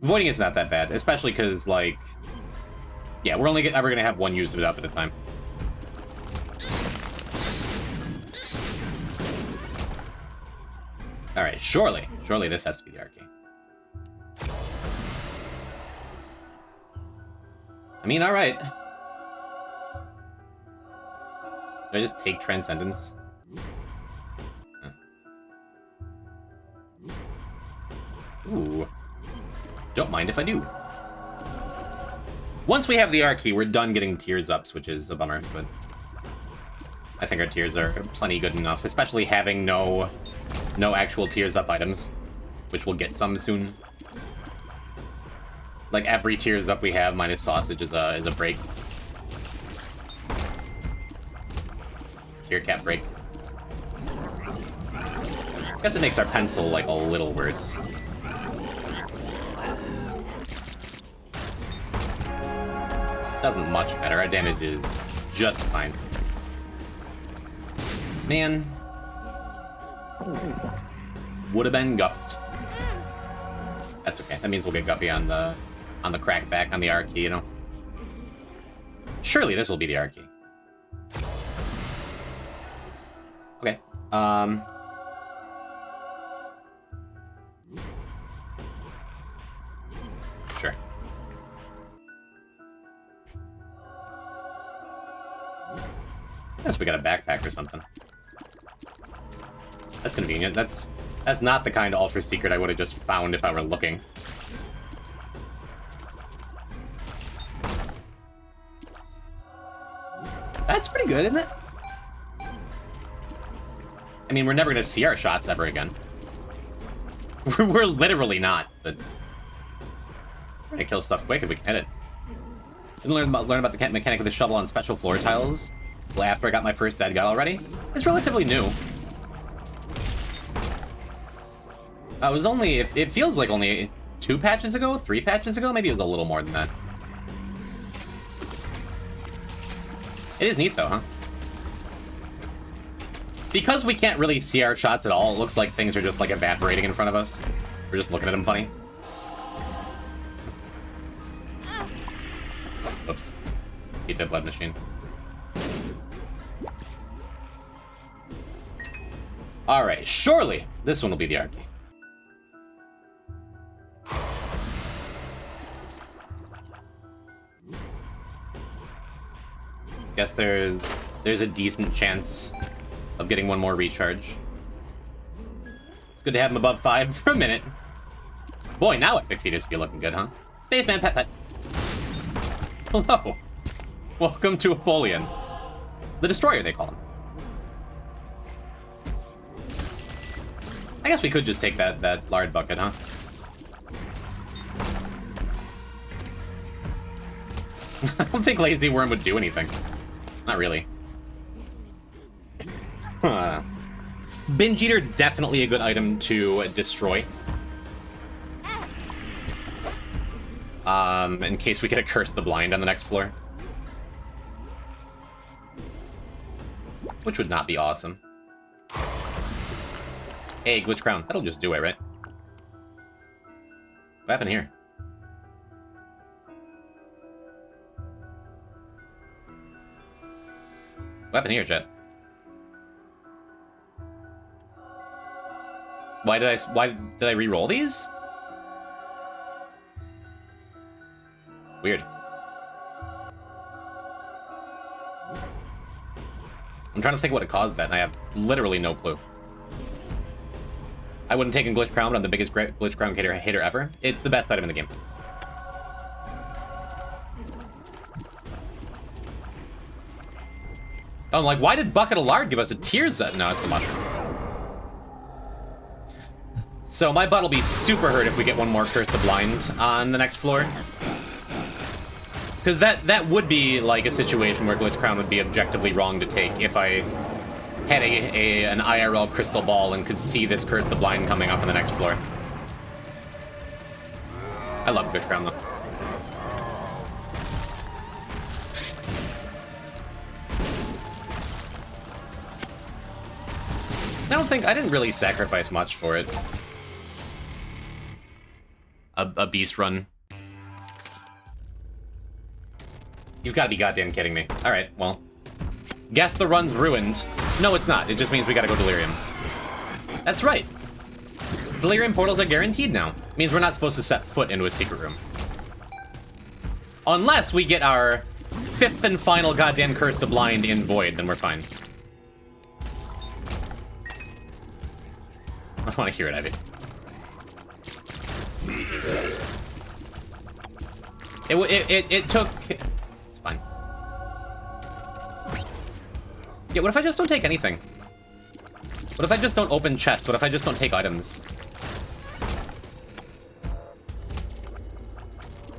Avoiding is not that bad, especially because, like... Yeah, we're only ever going to have one use of it up at a time. Alright, surely this has to be the arcade. I mean, alright. Did I just take Transcendence? Ooh. Don't mind if I do. Once we have the R key, we're done getting tears ups, which is a bummer, but I think our tears are plenty good enough, especially having no actual tears up items, which we'll get some soon. Like, every tears up we have minus sausage is a break. Tear cap break. Guess it makes our pencil, like, a little worse. Doesn't much better. Our damage is just fine. Man. Would have been gupped. That's okay. That means we'll get guppy on the crackback, on the R key, you know? Surely this will be the R key. Okay. Sure. Guess we got a backpack or something. That's convenient. That's not the kind of ultra secret I would have just found if I were looking. That's pretty good, isn't it? I mean, we're never going to see our shots ever again. We're literally not, but we're going to kill stuff quick if we can hit it. Didn't learn about the mechanic of the shovel on special floor tiles after I got my first dead guy already. It's relatively new. It was only, it feels like only 2 patches ago, 3 patches ago, maybe it was a little more than that. It is neat though, huh? Because we can't really see our shots at all, it looks like things are just like evaporating in front of us. We're just looking at them funny. Oops. Pizza blood machine. Alright, surely this one will be the R key. Guess there's a decent chance of getting one more recharge. It's good to have him above 5 for a minute. Boy, now Epic Fetus be looking good, huh? Spaceman Pet Pet. Hello. Welcome to Apollyon. The Destroyer, they call him. I guess we could just take that lard bucket, huh? I don't think Lazy Worm would do anything. Not really. Binge Eater, definitely a good item to destroy. In case we get a Curse the Blind on the next floor. Which would not be awesome. Hey, Glitch Crown. That'll just do it, right? What happened here? What happened here, chat? Why did I re-roll these? Weird. I'm trying to think what it caused that, and I have literally no clue. I wouldn't take a Glitch Crown, but I'm the biggest Glitch Crown hater ever. It's the best item in the game. Oh, I'm like, why did Bucket of Lard give us a tears? No, it's a mushroom. So my butt will be super hurt if we get one more Curse the Blind on the next floor. Because that would be like a situation where Glitch Crown would be objectively wrong to take if I had an IRL crystal ball and could see this Curse the Blind coming up on the next floor. I love Fish Ground, though. I didn't really sacrifice much for it. A beast run. You've got to be goddamn kidding me. Alright, well. Guess the run's ruined. No, it's not. It just means we gotta go Delirium. That's right. Delirium portals are guaranteed now. It means we're not supposed to set foot into a secret room. Unless we get our 5th and final goddamn Curse the Blind in Void, then we're fine. I don't want to hear it, Ivy. It took... It's fine. Yeah, what if I just don't take anything? What if I just don't open chests? What if I just don't take items?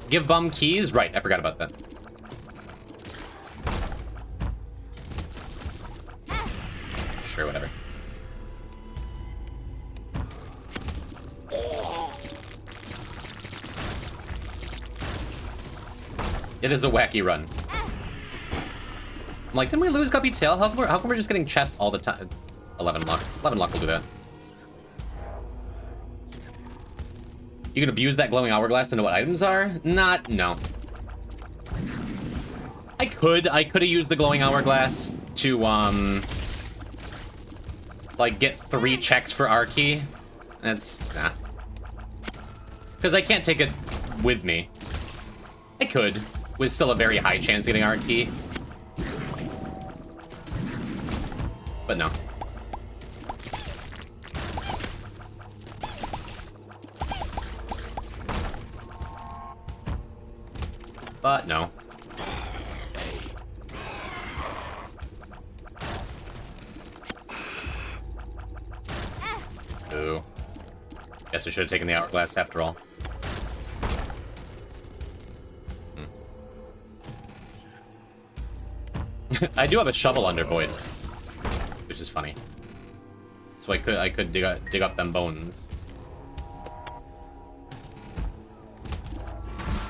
Give bum keys? Right, I forgot about that. Sure, whatever. It is a wacky run. I'm like, didn't we lose Guppy Tail? How come we're just getting chests all the time? 11 luck. 11 luck will do that. You can abuse that glowing hourglass to know what items are? No. I could have used the glowing hourglass to, like, get 3 checks for our key. That's, nah. Because I can't take it with me. I could, with still a very high chance of getting our key. But no. But no. Ooh. Guess I should have taken the hourglass after all. I do have a shovel under Void, which is funny. So I could dig up them bones.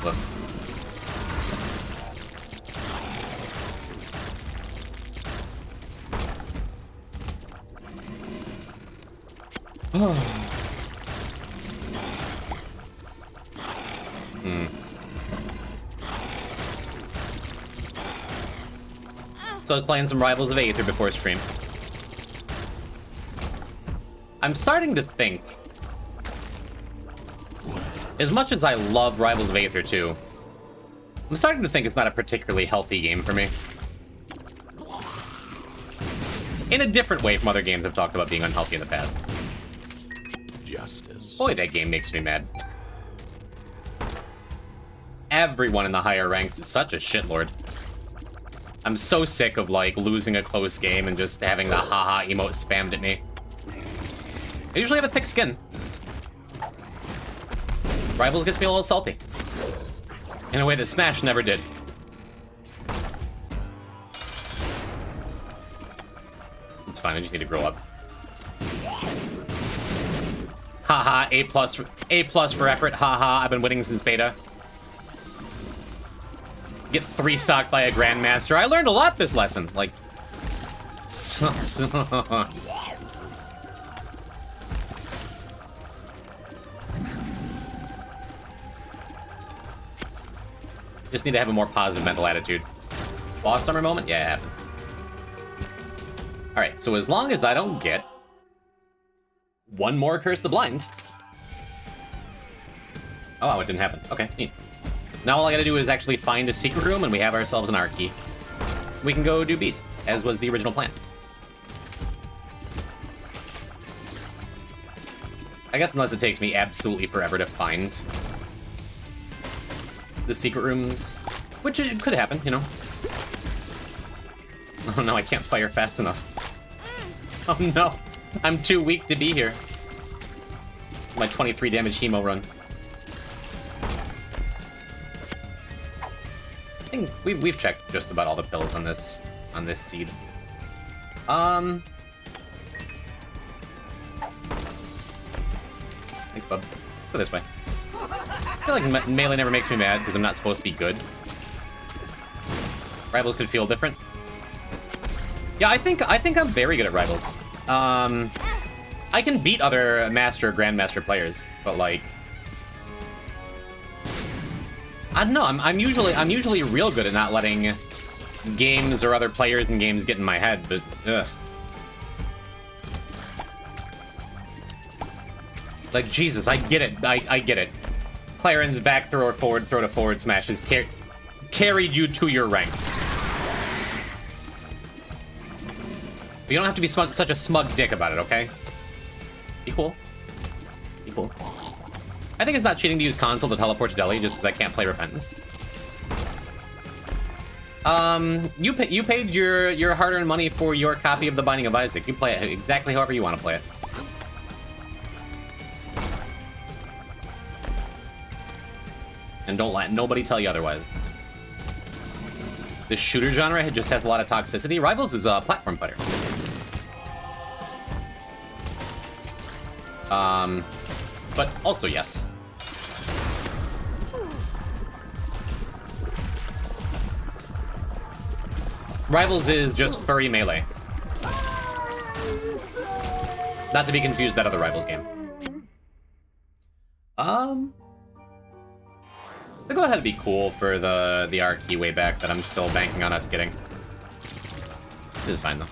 Look. So I was playing some Rivals of Aether before stream. I'm starting to think, as much as I love Rivals of Aether 2, I'm starting to think it's not a particularly healthy game for me. In a different way from other games I've talked about being unhealthy in the past. Justice. Boy, that game makes me mad. Everyone in the higher ranks is such a shitlord. I'm so sick of, like, losing a close game and just having the haha emote spammed at me. I usually have a thick skin. Rivals gets me a little salty. In a way that Smash never did. It's fine, I just need to grow up. Haha, A+ for effort, haha, I've been winning since beta. Get 3-stocked by a Grandmaster. I learned a lot this lesson. Like, just need to have a more positive mental attitude. Boss summer moment? Yeah, it happens. Alright, so as long as I don't get one more Curse the Blind. Oh, wow, it didn't happen. Okay, neat. Now all I gotta do is actually find a secret room, and we have ourselves an art key. We can go do Beast, as was the original plan. I guess unless it takes me absolutely forever to find the secret rooms, which it could happen, you know. Oh no, I can't fire fast enough. Oh no, I'm too weak to be here. My 23 damage hemo run. I think we've checked just about all the pills on this seed. Thanks, bub. Let's go this way. I feel like melee never makes me mad because I'm not supposed to be good. Rivals could feel different. Yeah, I think I'm very good at Rivals. I can beat other Master or Grandmaster players, but like, I don't know. I'm usually real good at not letting games or other players in games get in my head. But like, Jesus, I get it. I get it. Claren's back throw or forward throw to forward smash has carried you to your rank. But you don't have to be such a smug dick about it, okay? Be cool. Be cool. I think it's not cheating to use console to teleport to Delhi just because I can't play Repentance. You paid your hard-earned money for your copy of The Binding of Isaac. You play it exactly however you want to play it. And don't let nobody tell you otherwise. This shooter genre just has a lot of toxicity. Rivals is a platform fighter. But also yes. Rivals is just furry melee. Not to be confused with that other Rivals game. So go ahead and be cool for the R key way back that I'm still banking on us getting. This is fine though.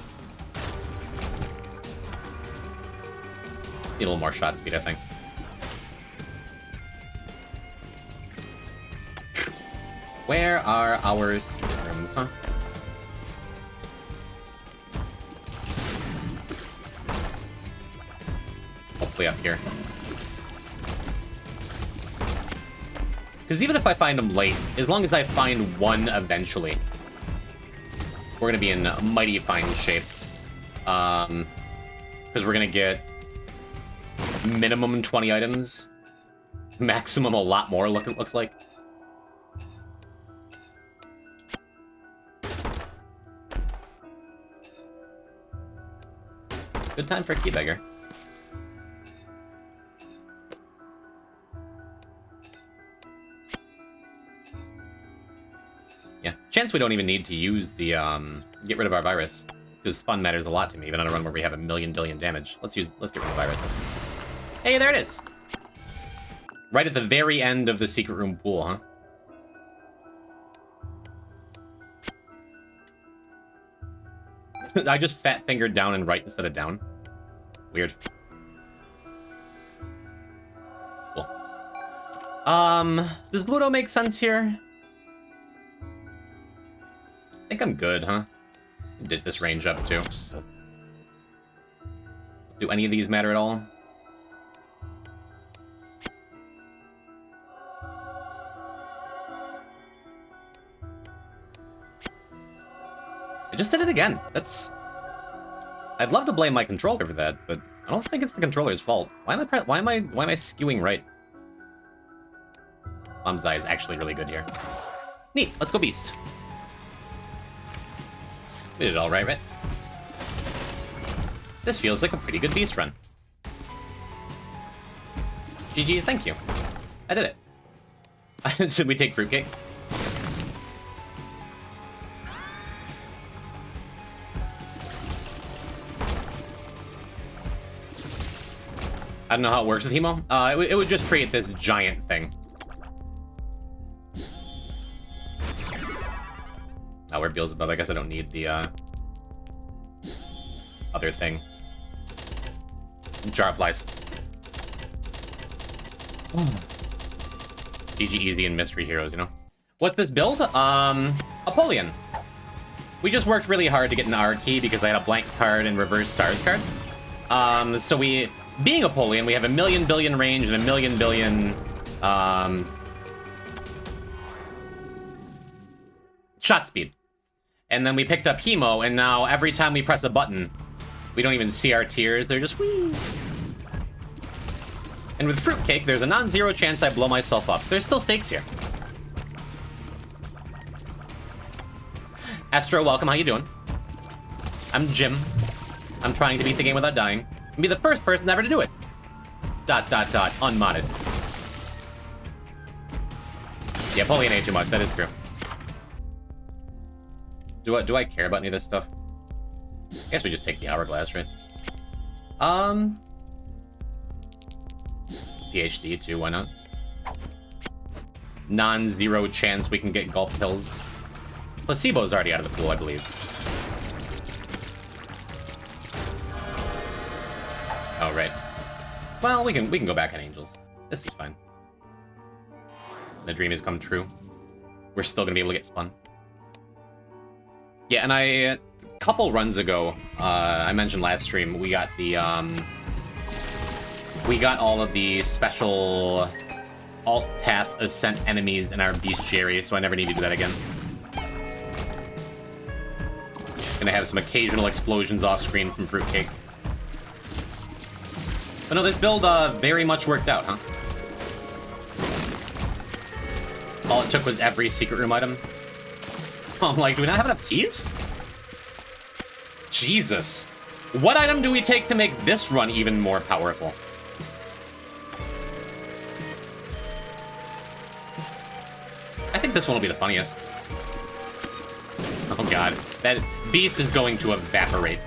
Need a little more shot speed, I think. Where are our secret rooms, huh? Hopefully up here. Because even if I find them late, as long as I find one eventually, we're going to be in mighty fine shape. Because we're going to get minimum 20 items. Maximum a lot more, looks like. Good time for a Keybagger. Yeah, chance we don't even need to use the, get rid of our virus. Because Spun matters a lot to me, even on a run where we have a million billion damage. Let's get rid of the virus. Hey, there it is! Right at the very end of the secret room pool, huh? I just fat fingered down and right instead of down. Weird. Cool. Does Ludo make sense here? I think I'm good, huh? Did this range up too. Do any of these matter at all? I just did it again. That's... I'd love to blame my controller for that, but I don't think it's the controller's fault. Why am I skewing right? Mom's Eye is actually really good here. Neat. Let's go Beast. We did it all right, right? This feels like a pretty good Beast run. GG's, thank you. I did it. Should we take Fruitcake? I don't know how it works with Hemo. It would just create this giant thing. Oh, we're Beelzebub. I guess I don't need the other thing. Jar of Flies. GG Easy and Mystery Heroes, you know? What's this build? Apollyon. We just worked really hard to get an R key because I had a blank card and reverse stars card. So we... Being Apollyon, we have a million billion range and a million billion shot speed. And then we picked up Hemo, and now every time we press a button, we don't even see our tears, they're just whee. And with Fruitcake, there's a non-zero chance I blow myself up. So there's still stakes here. Astro, welcome, how you doing? I'm Jim. I'm trying to beat the game without dying. And be the first person ever to do it. unmodded. Yeah, Apollyon ain't too much. That is true. Do I care about any of this stuff? I guess we just take the hourglass, right? PhD too. Why not? Non-zero chance we can get gulp pills. Placebo's already out of the pool, I believe. Oh right. Well, we can go back on angels. This is fine. The dream has come true. We're still gonna be able to get spun. Yeah, and a couple runs ago, I mentioned last stream, we got the we got all of the special alt path ascent enemies in our bestiary, so I never need to do that again. Gonna have some occasional explosions off screen from Fruitcake. But no, this build very much worked out, huh? All it took was every secret room item. I'm like, do we not have enough keys? Jesus. What item do we take to make this run even more powerful? I think this one will be the funniest. Oh god, that beast is going to evaporate.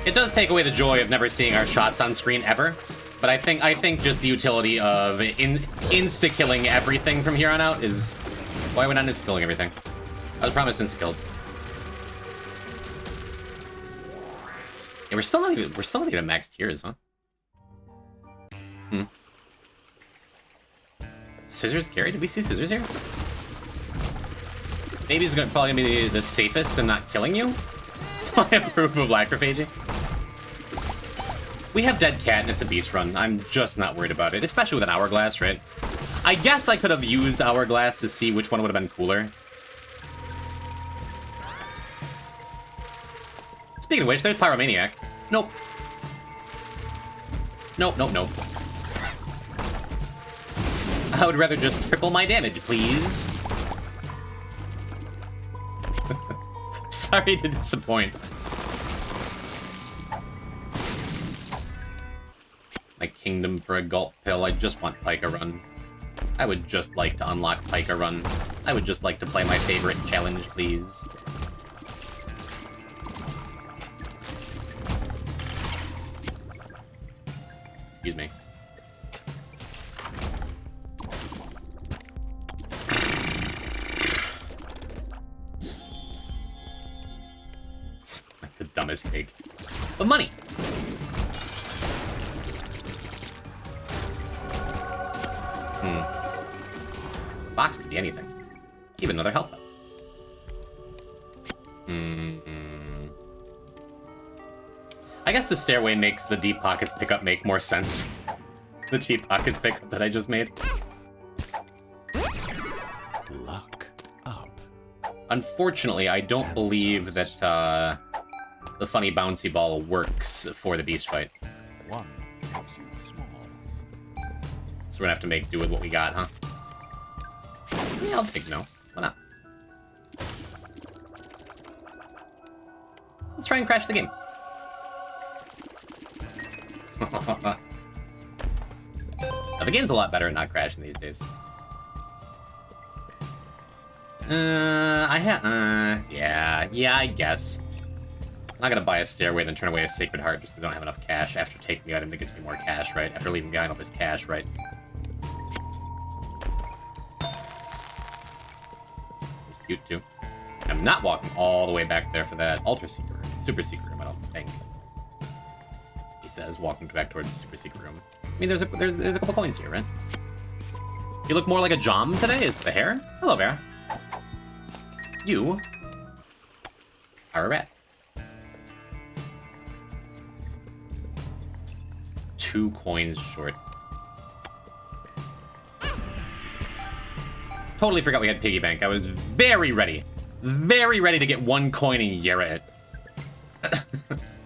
It does take away the joy of never seeing our shots on screen ever, but I think just the utility of insta-killing everything from here on out is... Why are we not insta-killing everything? I was promised insta-kills. Yeah, we're still not even at max tiers, huh? Scissors carry? Did we see scissors here? Maybe it's probably gonna be the safest and not killing you. So I approve of lacrophagy. We have Dead Cat and it's a beast run. I'm just not worried about it, especially with an hourglass, right? I guess I could have used hourglass to see which one would have been cooler. Speaking of which, there's Pyromaniac. Nope. Nope, nope, nope. I would rather just triple my damage, please. Sorry to disappoint. My kingdom for a gulp pill. I just want Pika Run. I would just like to unlock Pika Run. I would just like to play my favorite challenge, please. Excuse me. Like the dumbest take. But money! Box could be anything. Even another health up. I guess the stairway makes the deep pockets pickup make more sense. The deep pockets pickup that I just made. Luck up. Unfortunately, I don't believe that the funny bouncy ball works for the beast fight. One makes you small. So we're gonna have to make do with what we got, huh? Yeah, I'll take no. Why not? Let's try and crash the game. Now, the game's a lot better at not crashing these days. Yeah, I guess. I'm not gonna buy a stairway then turn away a sacred heart just because I don't have enough cash after taking the item that gets me more cash, right? After leaving the item as cash, right? It's cute too. I'm not walking all the way back there for that ultra secret room, super secret room, I don't think. He says, walking back towards the super secret room. I mean, there's a couple coins here, right? You look more like a Jom today. Is the hair? Hello, Vera. You are a rat. 2 coins short. Totally forgot we had piggy bank. I was very ready to get 1 coin and Yera it.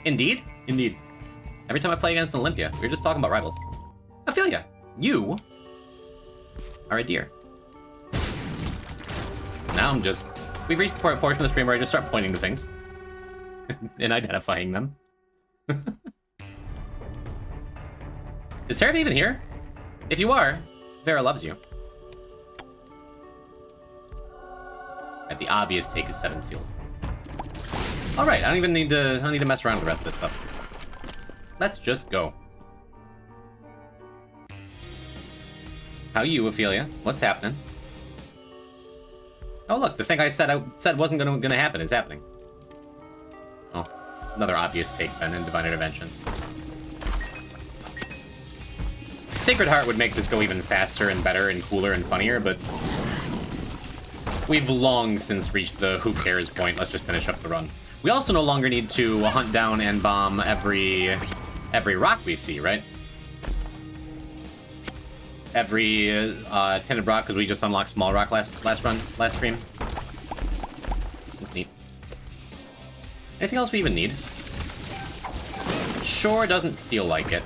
Indeed. Every time I play against Olympia, we were just talking about rivals. I feel ya. You are a deer. Now we've reached the portion of the stream where I just start pointing to things. in identifying them. Is Terra even here? If you are, Vera loves you. Right, the obvious take is 7 seals. All right, I don't need to mess around with the rest of this stuff. Let's just go. How you, Ophelia? What's happening? Oh look, the thing I said wasn't gonna happen is happening. Oh, another obvious take then in Divine Intervention. Sacred Heart would make this go even faster and better and cooler and funnier, but we've long since reached the who cares point. Let's just finish up the run. We also no longer need to hunt down and bomb every rock we see, right? Every tinted rock, because we just unlocked small rock last stream. That's neat. Anything else we even need? Sure doesn't feel like it.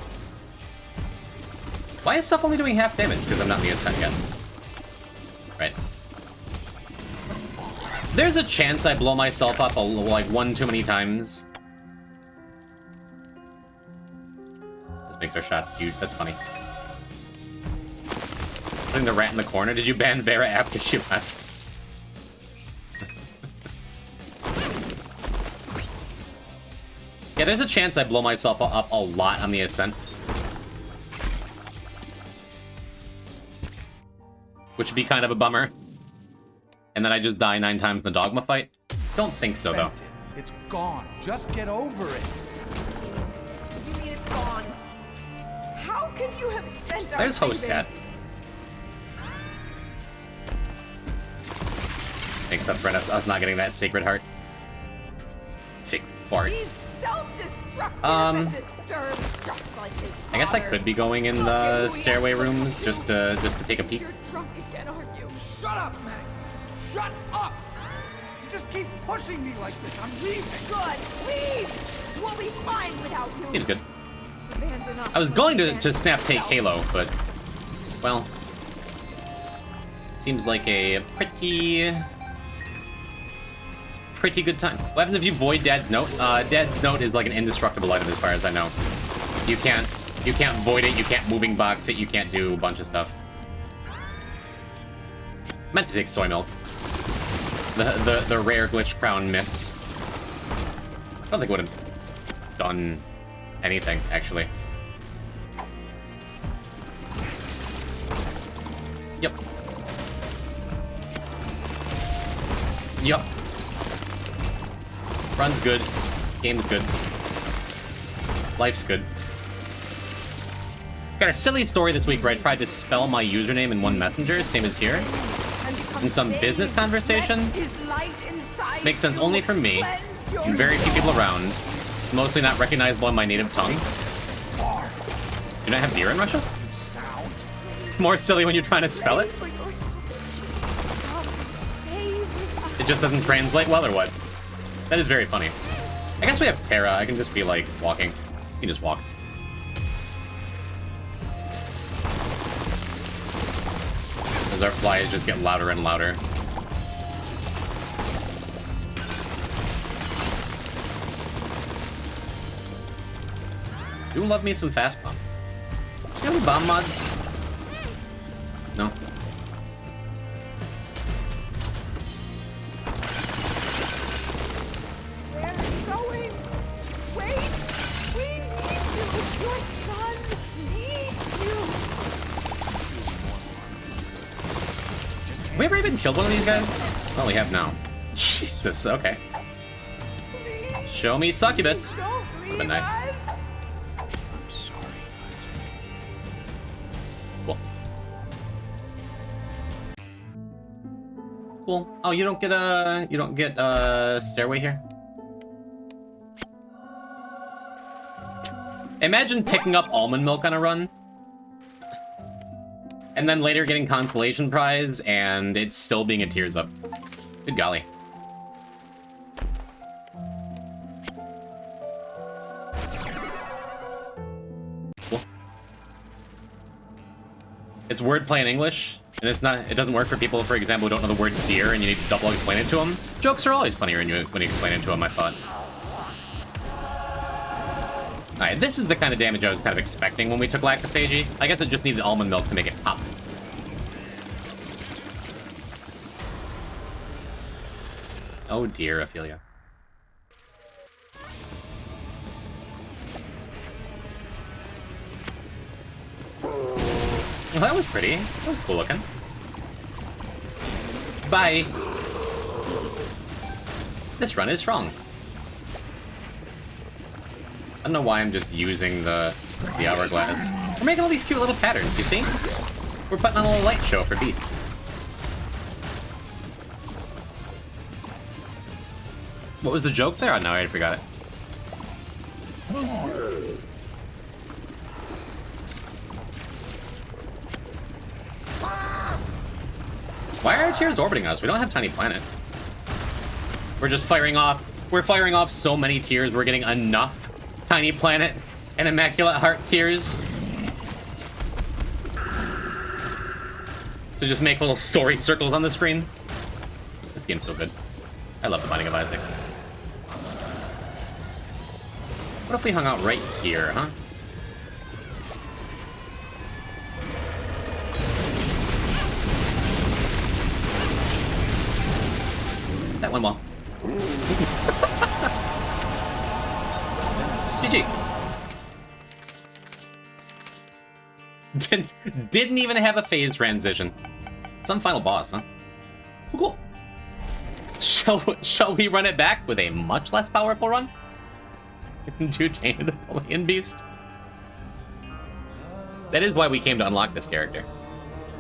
Why is stuff only doing half damage? Because I'm not in the Ascent yet. Right. There's a chance I blow myself up like one too many times. This makes our shots huge. That's funny. Putting the rat in the corner. Did you ban Vera after she left? Yeah, there's a chance I blow myself up a lot on the Ascent. Which would be kind of a bummer. And then I just die 9 times in the dogma fight? Don't think so, though. It's gone. Just get over it. You mean it's gone? How can you have spent our There's host savings? hat. Makes up for us not getting that Sacred Heart. Sacred Fart. He's self-destructive Um, and disturbed, just like his I guess I father. could be going in Look at the who he stairway has to rooms just to take a peek. You're drunk again, aren't you? Shut up, Maggie. Shut up. You just keep pushing me like this. I'm leaving. Good, leave! We'll be fine without you. Seems good. The band's enough. I was going to snap take Halo, but well, seems like a pretty good time. What happens if you void Dad's note? Dad's note is like an indestructible item as far as I know. You can't void it, you can't moving box it, you can't do a bunch of stuff. Meant to take soy milk. The rare glitch crown miss. I don't think it would have done anything, actually. Yep. Yep. Run's good. Game's good. Life's good. Got a silly story this week where I tried to spell my username in one messenger, same as here. In some business conversation. Makes sense only for me, and very few people around. Mostly not recognizable in my native tongue. Do you not have beer in Russia? More silly when you're trying to spell it? It just doesn't translate well, or what? That is very funny. I guess we have Terra. I can just be, like, walking. You can just walk. As our flies just get louder and louder. Do love me some fast bombs. You have any bomb mods? No? Where are you going? Wait! We need you! Your son needs you! Have we ever even killed one of these guys? Well, we have now. Jesus, okay. Please, Show me succubus. don't Would've leave been nice. us! Cool. Cool. Oh, you don't get a stairway here? Imagine picking up almond milk on a run. And then later getting consolation prize and it's still being a tears up. Good golly. Cool. It's wordplay in English, and it doesn't work for people, for example, who don't know the word deer and you need to double explain it to them. Jokes are always funnier when you explain it to them, I thought. Alright, this is the kind of damage I was kind of expecting when we took Lactophagy. I guess it just needed almond milk to make it pop. Oh dear, Ophelia. Well, that was pretty. That was cool looking. Bye! This run is strong. I don't know why I'm just using the hourglass. We're making all these cute little patterns, you see? We're putting on a little light show for Beast. What was the joke there? Oh, no, I already forgot it. Why are our tiers orbiting us? We don't have Tiny Planet. We're just firing off. We're firing off so many tiers. We're getting enough Tiny Planet and Immaculate Heart tiers to just make little story circles on the screen. This game's so good. I love the Binding of Isaac. What if we hung out right here, huh? That went well. GG. Didn't even have a phase transition. Some final boss, huh? Cool. Shall we run it back with a much less powerful run? Do Tainted Apollyon Beast? That is why we came to unlock this character.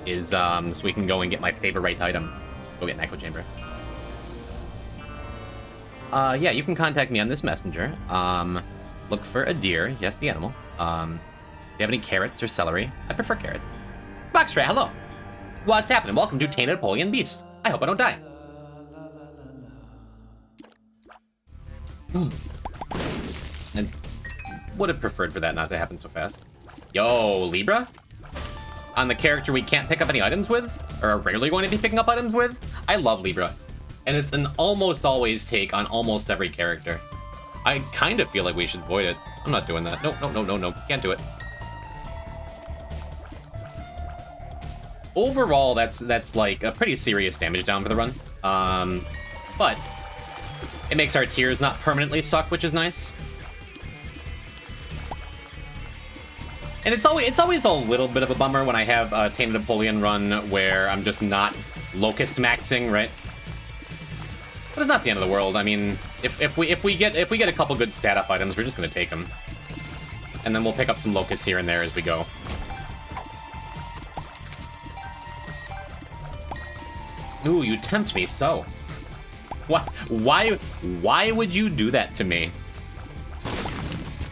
Is so we can go and get my favorite item. Go get an Echo Chamber. Yeah, you can contact me on this messenger. Look for a deer. Yes, the animal. Do you have any carrots or celery? I prefer carrots. Boxray, hello. What's happening? Welcome to Tainted Apollyon Beast. I hope I don't die. And would have preferred for that not to happen so fast. Yo, Libra? On the character we can't pick up any items with? Or are rarely going to be picking up items with? I love Libra. And it's an almost always take on almost every character. I kind of feel like we should void it. I'm not doing that. No, no, no, no, no. Can't do it. Overall, that's like a pretty serious damage down for the run. But it makes our tiers not permanently suck, which is nice. And it's always a little bit of a bummer when I have a Tainted Apollyon run where I'm just not Locust maxing, right? But it's not the end of the world. I mean, if we get a couple good stat up items, we're just gonna take them, and then we'll pick up some Locusts here and there as we go. Ooh, you tempt me so. What? Why would you do that to me?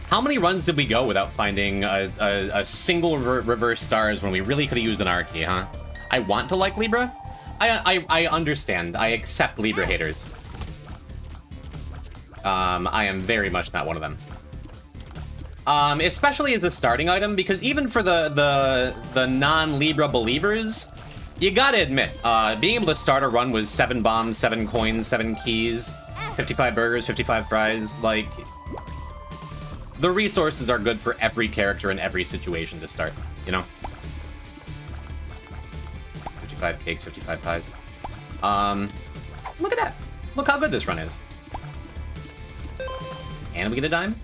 How many runs did we go without finding a single reverse stars when we really could have used an Archie, huh? I want to like Libra. I understand. I accept Libra haters. I am very much not one of them. Especially as a starting item, because even for the non-Libra believers, you gotta admit, being able to start a run with 7 bombs, 7 coins, 7 keys, 55 burgers, 55 fries, like, the resources are good for every character in every situation to start, you know? 55 cakes, 55 pies. Look at that. Look how good this run is. And we get a dime.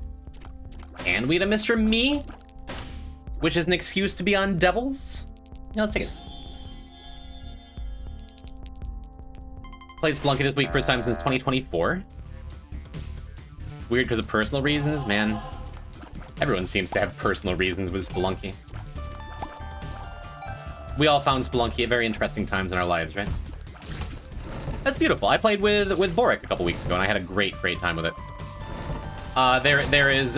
And we get a Mr. Me, which is an excuse to be on Devils. Yeah, let's take it. Played Spelunky this week, first time since 2024. Weird because of personal reasons, man. Everyone seems to have personal reasons with Spelunky. We all found Spelunky at very interesting times in our lives, right? That's beautiful. I played with Boric a couple weeks ago, and I had a great time with it. There is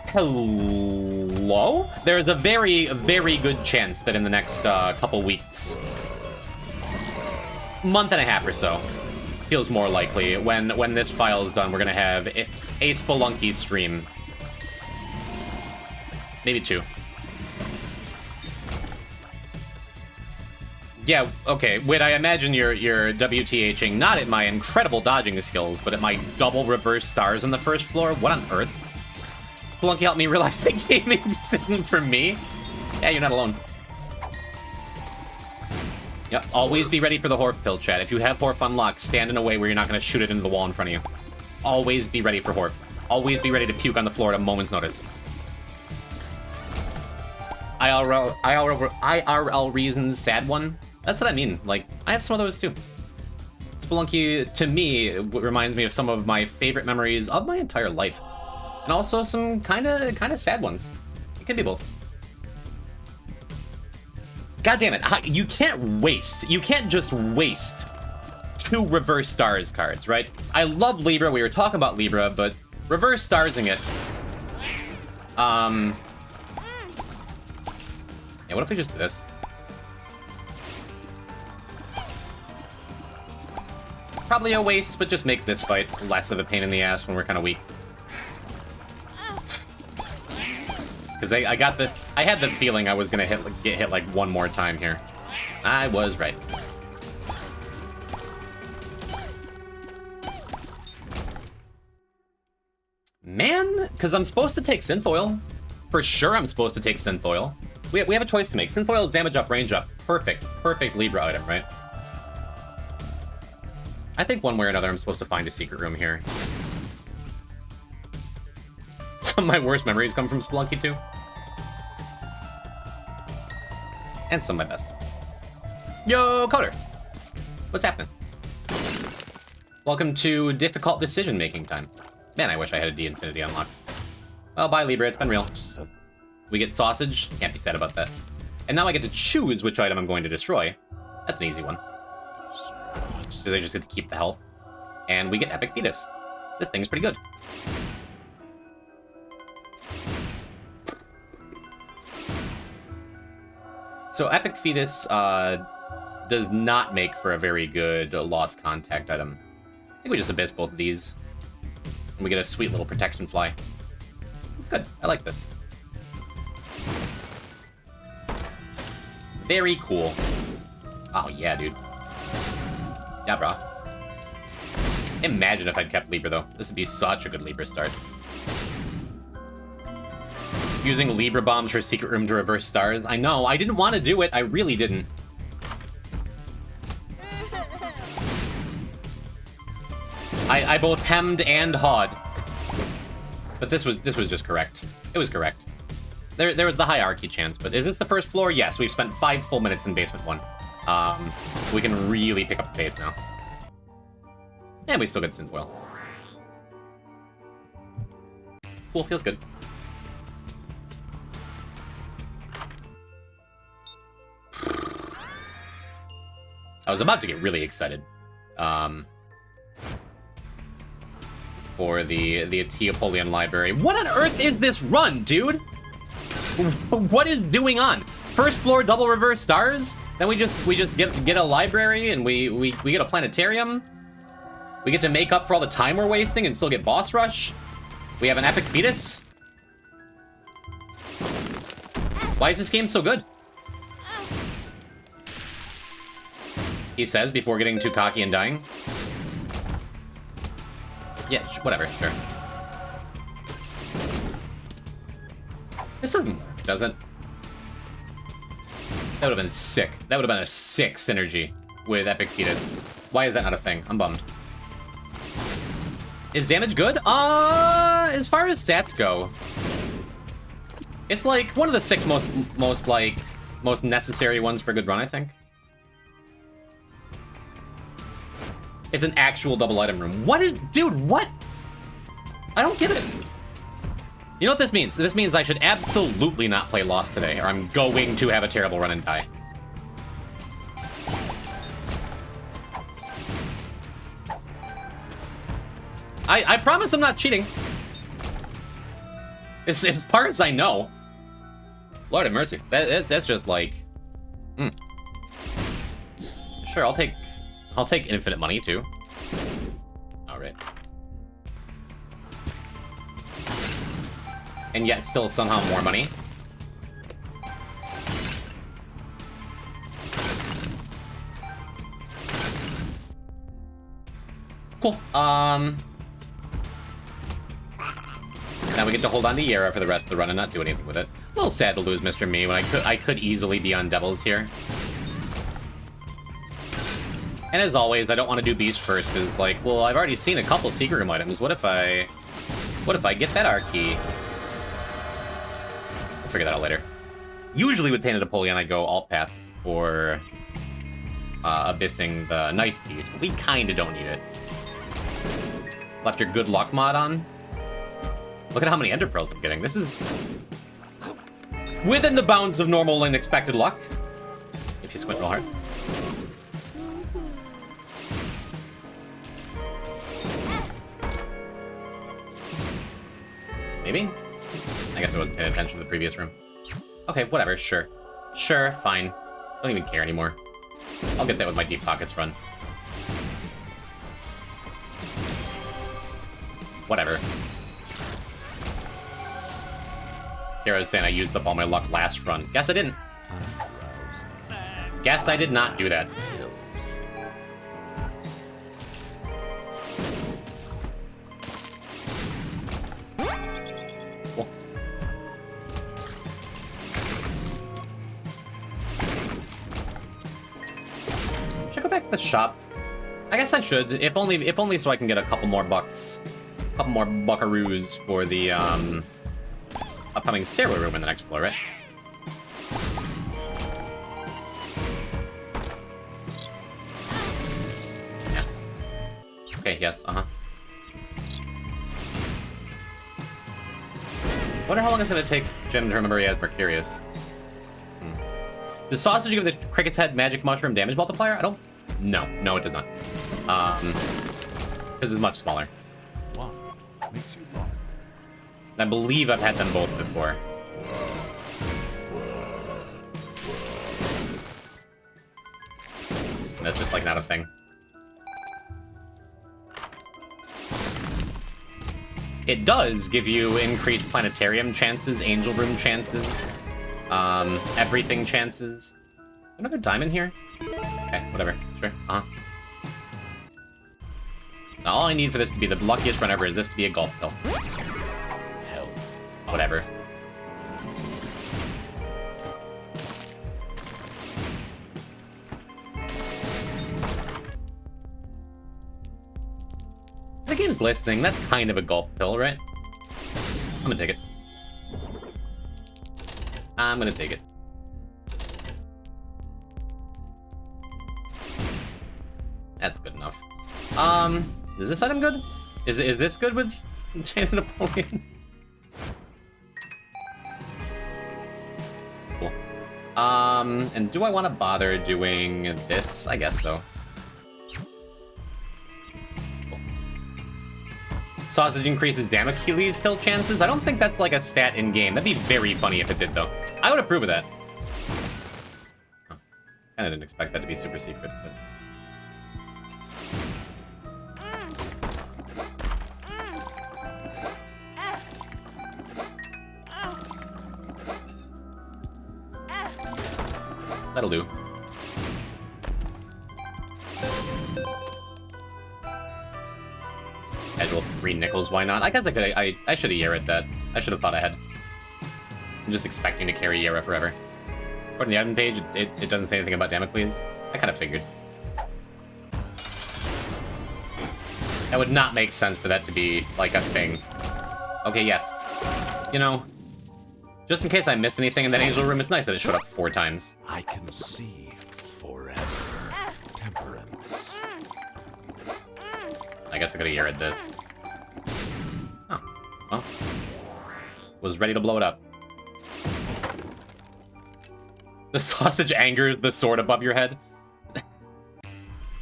hello? There is a very good chance that in the next couple weeks, month and a half or so, feels more likely. When this file is done, we're gonna have a Spelunky stream. Maybe 2. Yeah, okay. Wait, I imagine you're WTHing not at my incredible dodging skills, but at my double reverse stars on the first floor. What on earth? Spelunky helped me realize that gaming this isn't for me. Yeah, you're not alone. Yep, always be ready for the Horf pill, chat. If you have Horf unlocked, stand in a way where you're not going to shoot it into the wall in front of you. Always be ready for Horf. Always be ready to puke on the floor at a moment's notice. IRL reasons, sad one. That's what I mean. Like, I have some of those too. Spelunky, to me, reminds me of some of my favorite memories of my entire life. And also some kind of sad ones. It can be both. God damn it. You can't just waste 2 reverse stars cards, right? I love Libra. We were talking about Libra, but reverse starsing it. Yeah, what if we just do this? Probably a waste, but just makes this fight less of a pain in the ass when we're kind of weak. Because I had the feeling I was gonna get hit like one more time here. I was right. Man, because I'm supposed to take Synfoil. For sure I'm supposed to take Synfoil. We have a choice to make. Synfoil is damage up, range up. Perfect Libra item, right? I think one way or another I'm supposed to find a secret room here. Some of my worst memories come from Spelunky too. And some of my best. Yo, Coder! What's happening? Welcome to difficult decision-making time. Man, I wish I had a D-Infinity unlocked. Well, bye, Libra. It's been real. We get sausage. Can't be sad about that. And now I get to choose which item I'm going to destroy. That's an easy one. Because I just get to keep the health. And we get Epic Fetus. This thing's pretty good. So Epic Fetus does not make for a very good Lost Contact item. I think we just Abyss both of these. And we get a sweet little Protection Fly. It's good. I like this. Very cool. Oh, yeah, dude. Yeah, bro. Imagine if I'd kept Libra, though. This would be such a good Libra start. Using Libra bombs for Secret Room to reverse stars. I know, I didn't want to do it. I really didn't. I both hemmed and hawed. But this was just correct. It was correct. There was the hierarchy chance, but is this the first floor? Yes, we've spent 5 full minutes in basement 1. We can really pick up the pace now. And we still get Synfoil. Cool, feels good. I was about to get really excited. For the t.apollyon library. What on earth is this run, dude? What is doing on? First floor double reverse stars? Then we just get a library and we get a planetarium. We get to make up for all the time we're wasting and still get boss rush. We have an Epic Fetus. Why is this game so good? He says before getting too cocky and dying. Yeah, whatever, sure. This doesn't work, does it? That would have been sick. That would have been a sick synergy with Epic Fetus. Why is that not a thing? I'm bummed. Is damage good? As far as stats go, it's like one of the 6 most necessary ones for a good run, I think. It's an actual double item room. What is... Dude, what? I don't get it. You know what this means? This means I should absolutely not play Lost today, or I'm going to have a terrible run and die. I promise I'm not cheating. As far as I know. Lord have mercy. That's just like... Sure, I'll take infinite money, too. Alright. And yet still somehow more money. Cool. Now we get to hold on to Yara for the rest of the run and not do anything with it. A little sad to lose Mr. Me when I could easily be on Devils here. And as always, I don't want to do Beast first, because, like, well, I've already seen a couple Secret Room items. What if I get that art key? We'll figure that out later. Usually with t.apollyon, I go alt path for abyssing the knife piece, but we kinda don't need it. Left your good luck mod on. Look at how many ender pearls I'm getting. This is within the bounds of normal and expected luck. If you squint real hard. Maybe? I guess I wasn't paying attention to the previous room. Okay, whatever, sure. Sure, fine. Don't even care anymore. I'll get that with my Deep Pockets run. Whatever. Kara's saying I used up all my luck last run. Guess I didn't. Guess I did not do that. Cool. Should I go back to the shop? I guess I should, if only so I can get a couple more bucks. A couple more buckaroos for the upcoming stairway room in the next floor, right? Yeah. Okay, yes, Wonder how long it's gonna take Jim to remember he has Mercurius. Does sausage give the cricket's head magic mushroom damage multiplier? I don't... No, it does not. Because it's much smaller. One makes you one. I believe I've had them both before. And that's just, like, not a thing. It does give you increased planetarium chances, angel room chances, everything chances. Another diamond here? Okay, whatever. Sure. Now, all I need for this to be the luckiest run ever is this to be a golf pill. Health. Whatever. The game's listening. That's kind of a golf pill, right? I'm gonna take it. I'm gonna take it. That's good enough. Is this item good? Is this good with t.apollyon? Cool. And do I want to bother doing this? I guess so. Cool. Sausage increases Damocles kill chances? I don't think that's like a stat in-game. That'd be very funny if it did, though. I would approve of that. Huh. Kinda didn't expect that to be super secret, but... That'll do. Casual 3 nickels, why not? I guess I could. I should have Yara'd that. I should have thought ahead. I'm just expecting to carry Yara forever. According to the item page, it doesn't say anything about Damocles. I kind of figured. That would not make sense for that to be, like, a thing. Okay, yes. You know, just in case I missed anything in that angel room, it's nice that it showed up 4 times. I can see forever. Temperance. I guess I could have Yara'd this. Oh, well. Was ready to blow it up. The sausage angers the sword above your head.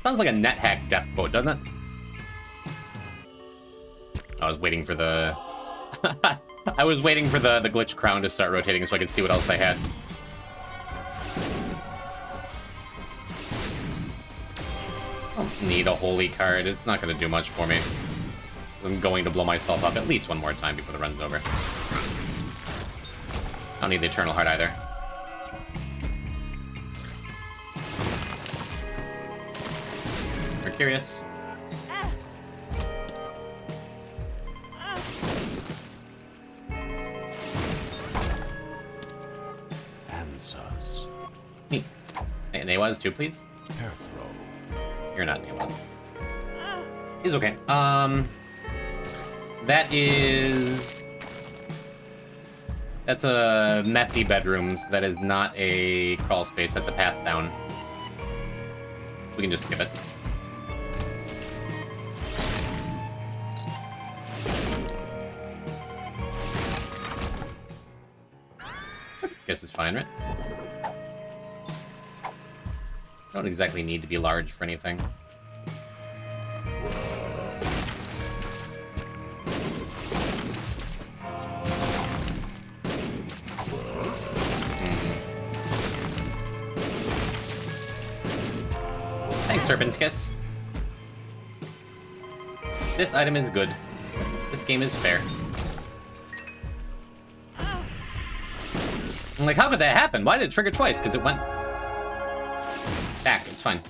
Sounds like a NetHack death quote, doesn't it? I was waiting for the... I was waiting for the glitch crown to start rotating so I could see what else I had. I don't need a holy card. It's not going to do much for me. I'm going to blow myself up at least one more time before the run's over. I don't need the Eternal Heart either. Mercurius. Okay, Nawaz too, please. Hair throw. You're not Nawaz. He's okay. That is... That's a messy bedrooms. That is not a crawl space. That's a path down. We can just skip it. Guess it's fine, right? Don't exactly need to be large for anything. Thanks, Serpent's Kiss. This item is good. This game is fair. I'm like, how could that happen? Why did it trigger twice? Because it went back. It's fine.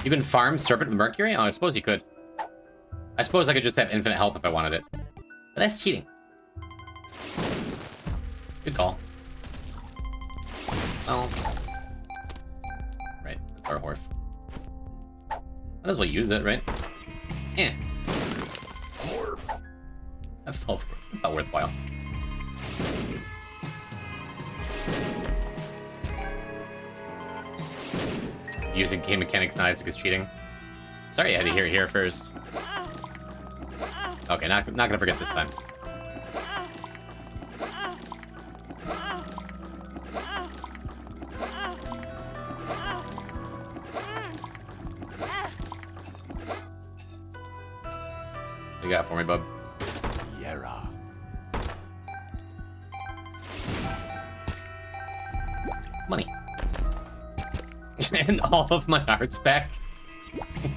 You can farm Serpent with Mercury? Oh, I suppose you could. I suppose I could just have infinite health if I wanted it. But that's cheating. Good call. Oh. Right, that's our Horf. Might as well use it, right? Yeah. Horf. That felt worthwhile. Using game mechanics not is cheating. Sorry I had to hear it here first. Okay, not gonna forget this time. What you got for me, bub? Yera. Money. And all of my hearts back?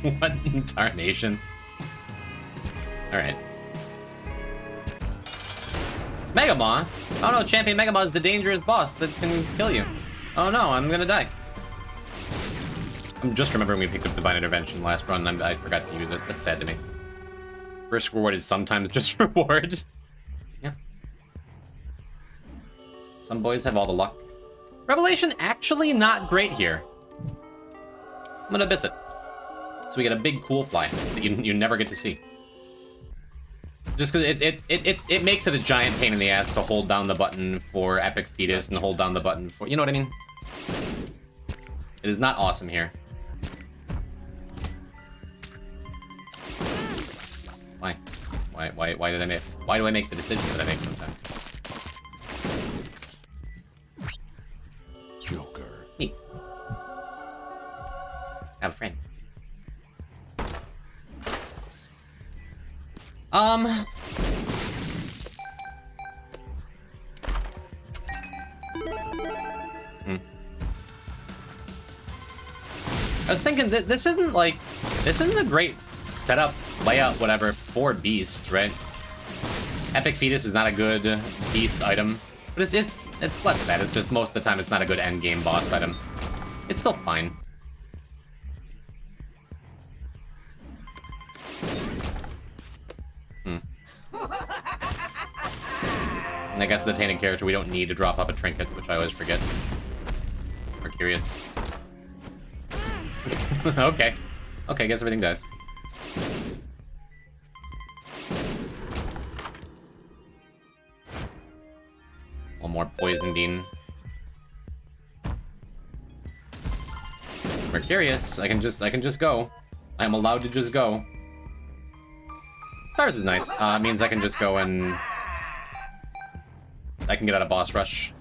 What in tarnation? Alright. Megamaw? Oh no, Champion Megamaw is the dangerous boss that can kill you. Oh no, I'm gonna die. I'm just remembering we picked up Divine Intervention last run and I forgot to use it. That's sad to me. Risk reward is sometimes just reward. Yeah. Some boys have all the luck. Revelation actually not great here. I'm gonna miss it. So we get a big cool fly that you never get to see. Just because it makes it a giant pain in the ass to hold down the button for Epic Fetus and hold down the button for... You know what I mean? It is not awesome here. Why? Why did I make... Why do I make the decisions that I make sometimes? Joker. Me. Have a friend. I was thinking that this isn't a great setup, layout, whatever for Beast, right? Epic Fetus is not a good Beast item, but it's less that. It's just most of the time it's not a good end game boss item. It's still fine. And I guess as a tainted character, we don't need to drop off a trinket, which I always forget. We're curious. Okay. Okay, I guess everything dies. One more Poison Bean. Mercurius, I can just go. I am allowed to just go. Stars is nice. It means I can just go and... I can get out of boss rush.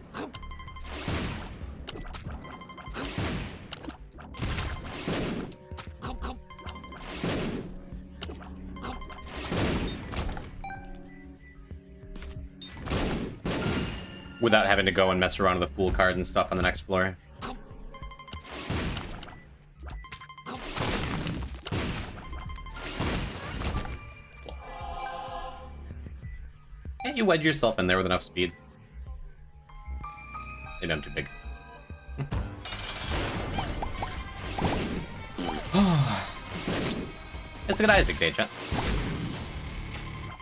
Without having to go and mess around with the Fool card and stuff on the next floor. Yeah, you wedge yourself in there with enough speed. Maybe I'm too big. It's a good Isaac day, chat.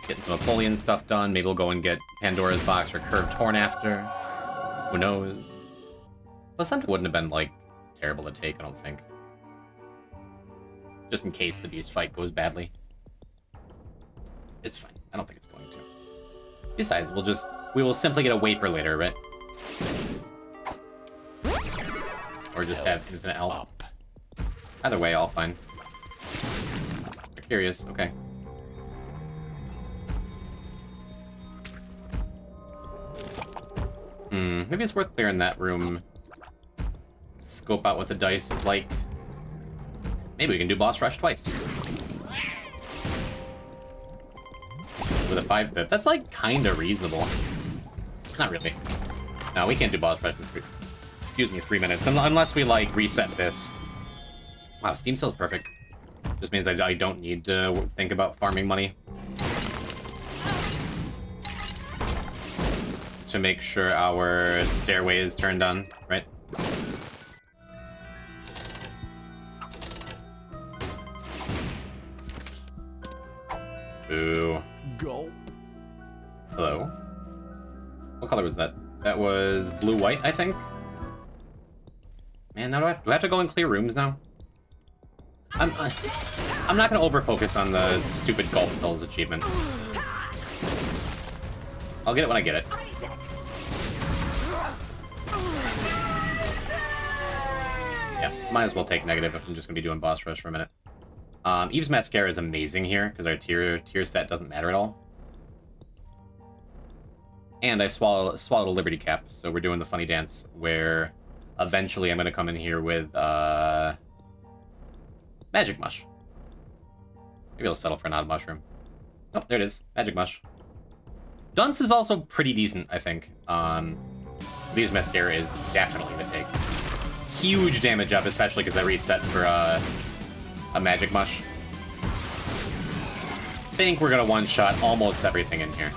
Getting some Apollyon stuff done. Maybe we'll go and get Pandora's Box or Curved Horn after. Who knows? Placenta wouldn't have been, like, terrible to take, I don't think. Just in case the beast fight goes badly. It's fine. I don't think it's going to. Besides, we will simply get a wafer later, right? Or just have infinite health. Either way, all fine. You're curious, okay. Maybe it's worth clearing that room. Scope out what the dice is like. Maybe we can do boss rush twice. With a 5-pip. That's like kinda reasonable. Not really. No, we can't do boss rush in 3 minutes. Unless we like reset this. Wow, Steam Sale's perfect. Just means I don't need to think about farming money. To make sure our stairway is turned on, right? Ooh. Go. Hello. What color was that? That was blue-white, I think? Man, now do I have to go and clear rooms now? I'm not gonna over-focus on the stupid Gulp Pills achievement. I'll get it when I get it. Yeah, might as well take negative if I'm just gonna be doing boss rush for a minute. Eve's Mascara is amazing here, because our tier set doesn't matter at all. And I swallowed a Liberty Cap, so we're doing the funny dance, where eventually I'm going to come in here with Magic Mush. Maybe I'll settle for an odd mushroom. Oh, there it is. Magic Mush. Dunce is also pretty decent, I think. Eve's Mascara is definitely the take. Huge damage up, especially because I reset for a Magic Mush. I think we're going to one-shot almost everything in here.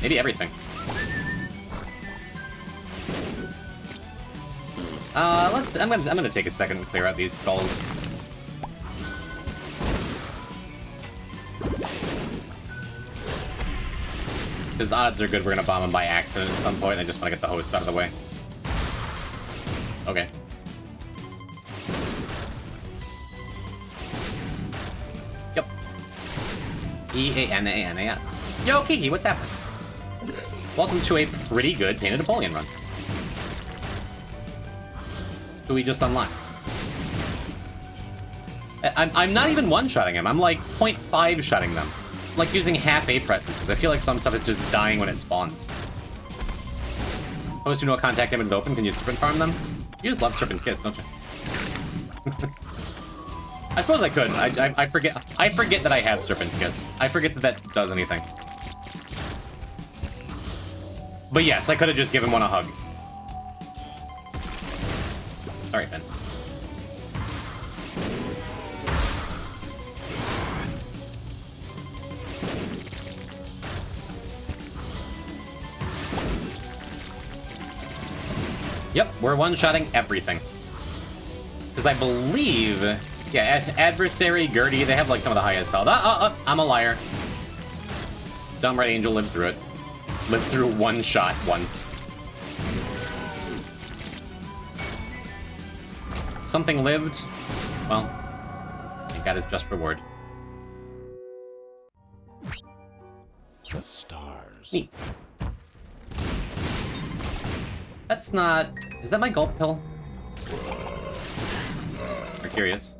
Maybe everything. I'm gonna take a second and clear out these skulls. Because odds are good we're gonna bomb them by accident at some point, and I just want to get the host out of the way. Okay. Yep. E-A-N-A-N-A-S. Yo, Kiki, what's happening? Welcome to a pretty good t.apollyon run. Who we just unlocked. I'm not even one-shotting him. I'm like 0.5-shotting them. I'm like using half A presses, because I feel like some stuff is just dying when it spawns. Opposed to no contact damage open, can you serpent farm them? You just love Serpent's Kiss, don't you? I suppose I could. I forget that I have Serpent's Kiss. I forget that that does anything. But yes, I could have just given one a hug. Sorry, Ben. Yep, we're one-shotting everything. Because I believe... Yeah, Adversary, Gertie, they have like some of the highest health. I'm a liar. Dumb Red Angel lived through it. Lived through one shot once. Something lived. Well, he got his just reward. The stars. Neat. That's not... Is that my Gulp Pill? We're curious.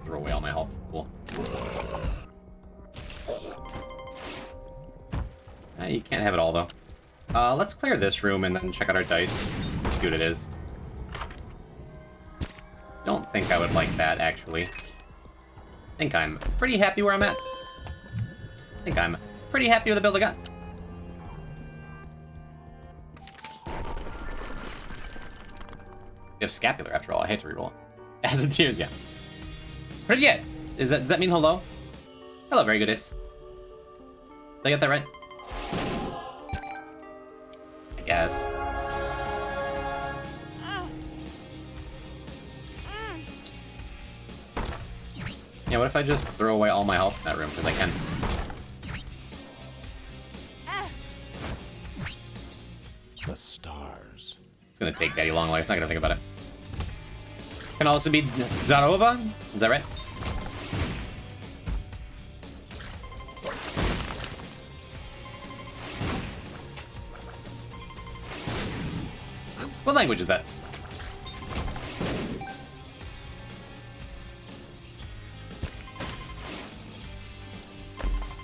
Throw away all my health. Cool. You can't have it all, though. Let's clear this room and then check out our dice. See what it is. Don't think I would like that, actually. I think I'm pretty happy where I'm at. I think I'm pretty happy with the build I got. We have Scapular, after all. I hate to reroll. As in tears, yeah. What did you get? Does that mean hello? Hello, very good, Ace. Did I get that right? I guess. Yeah, what if I just throw away all my health in that room? Because I can. The stars. It's gonna take Daddy long life. Not gonna think about it. Can also be Zarova. Is that right? What language is that?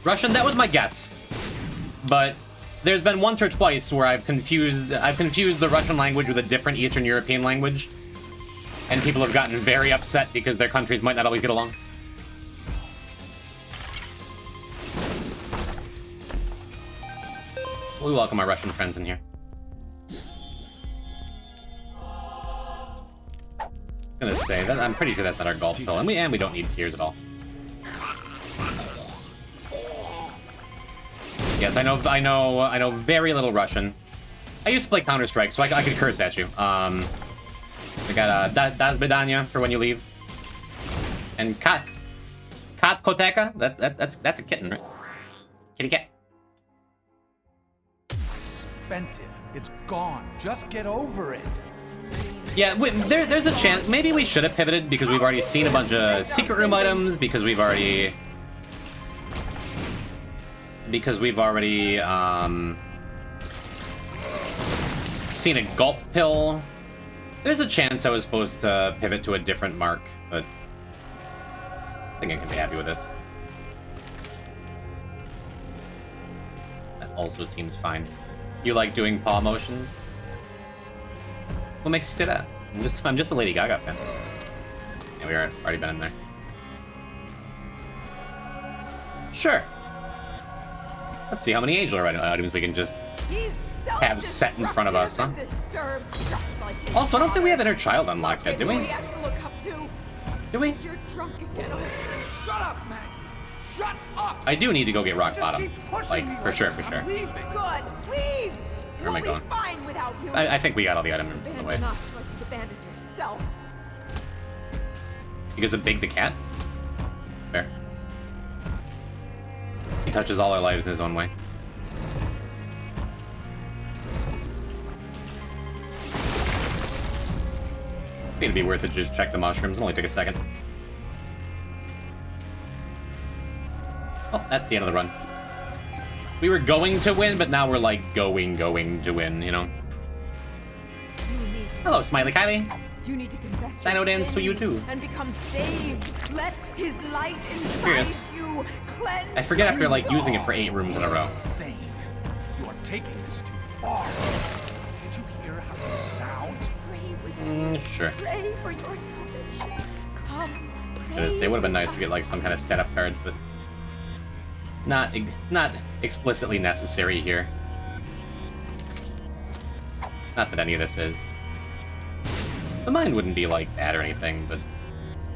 Russian? That was my guess. But there's been once or twice where I've confused the Russian language with a different Eastern European language. And people have gotten very upset because their countries might not always get along. We welcome our Russian friends in here. Gonna say that I'm pretty sure that's not our golf pill, and we don't need tears at all. Yes, I know very little Russian. I used to play Counter-Strike, so I could curse at you. We got Das Bedanya for when you leave, and Kat Koteka. That's a kitten, right? Kitty cat. Spent it. It's gone. Just get over it. Yeah, there's a chance. Maybe we should have pivoted because we've already seen a bunch of secret room items. Because we've already seen a gulp pill. There's a chance I was supposed to pivot to a different mark, but I think I can be happy with this. That also seems fine. You like doing paw motions? What makes you say that? I'm just a Lady Gaga fan. Yeah, we already been in there. Sure. Let's see how many angel items we can just have set in front of us, huh? Also, I don't think we have Inner Child unlocked yet, do we? Do we? You're drunk again. Shut up, Maggie. Shut up. I do need to go get Rock Just Bottom. keep pushing Like, me for like sure, this. for sure. I'm leaving. Good. Leave. Where am I going? We'll be fine without you. I think we got all the items in the way. Abandon us like you abandoned yourself. Because of Big the Cat? Fair. He touches all our lives in his own way. I think it'd be worth it to just check the mushrooms. It'll only take a second. Oh, that's the end of the run. We were going to win, but now we're like going to win, you know? Hello, Smiley Kylie. You need to confess Dino your dance to you sins too. and become saved. Let his light inside Curious. you cleanse. I forget after like your using it for 8 rooms in a row. Insane. You are taking this too far. Did you hear how you sound? Pray with me. Sure. Pray for your salvation. Come, I pray. was gonna say, it would have been nice to get like some kind of setup card, but not explicitly necessary here. Not that any of this is. The mine wouldn't be like bad or anything, but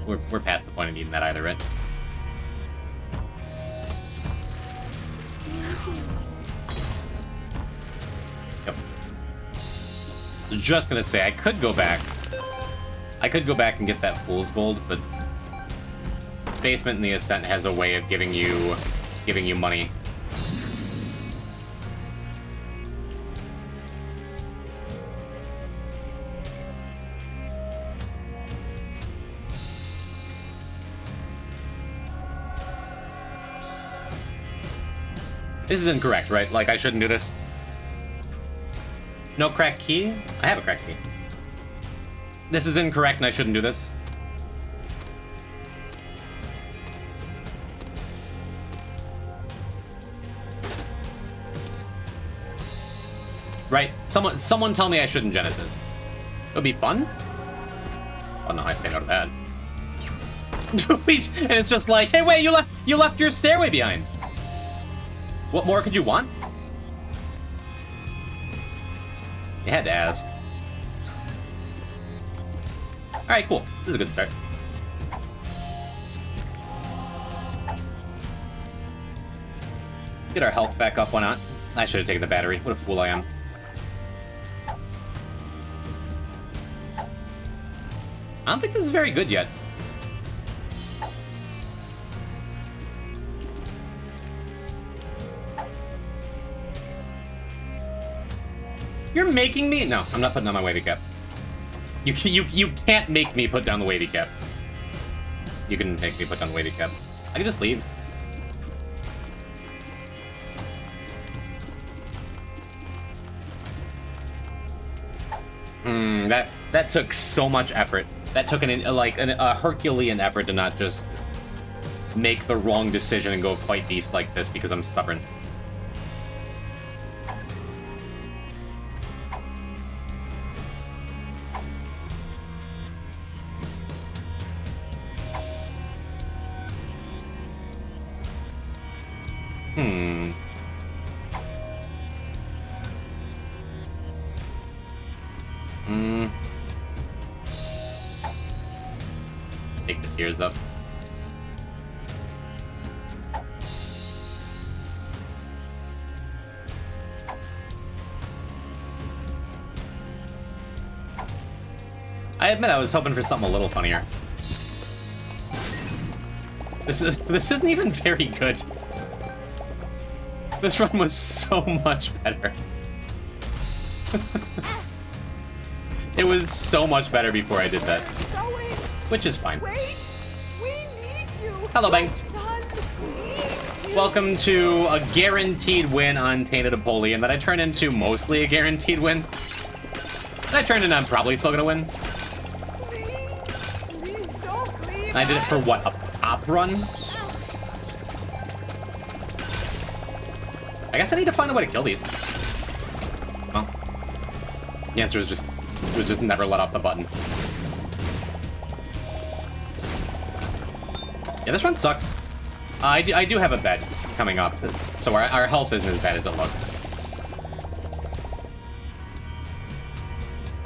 we're past the point of needing that either, right? Yep. Just gonna say I could go back and get that fool's gold, but Basement in the Ascent has a way of giving you money. This is incorrect, right? Like, I shouldn't do this. No cracked key? I have a cracked key. This is incorrect and I shouldn't do this. Right? Someone tell me I shouldn't Genesis. It would be fun? Oh no, I say no to that. And it's just like, hey wait, you left your stairway behind. What more could you want? You had to ask. Alright, cool. This is a good start. Get our health back up, why not? I should have taken the battery. What a fool I am. I don't think this is very good yet. You're making me? No, I'm not putting down my wavy cap. You can't make me put down the wavy cap. You can make me put down the wavy cap. I can just leave. That took so much effort. That took a Herculean effort to not just make the wrong decision and go fight beast like this because I'm stubborn. Take the tears up. I admit I was hoping for something a little funnier. This isn't even very good. This run was so much better. It was so much better before I did that. Which is fine. Wait, we need you. Hello, Your Bang. son needs you. Welcome to a guaranteed win on t.apollyon that I turned into mostly a guaranteed win. And I turned into I'm probably still gonna win. Please don't leave. And I did it for what, a pop run? I guess I need to find a way to kill these. Well, the answer is just never let off the button. Yeah, this run sucks. I do have a bed coming up, so our health isn't as bad as it looks.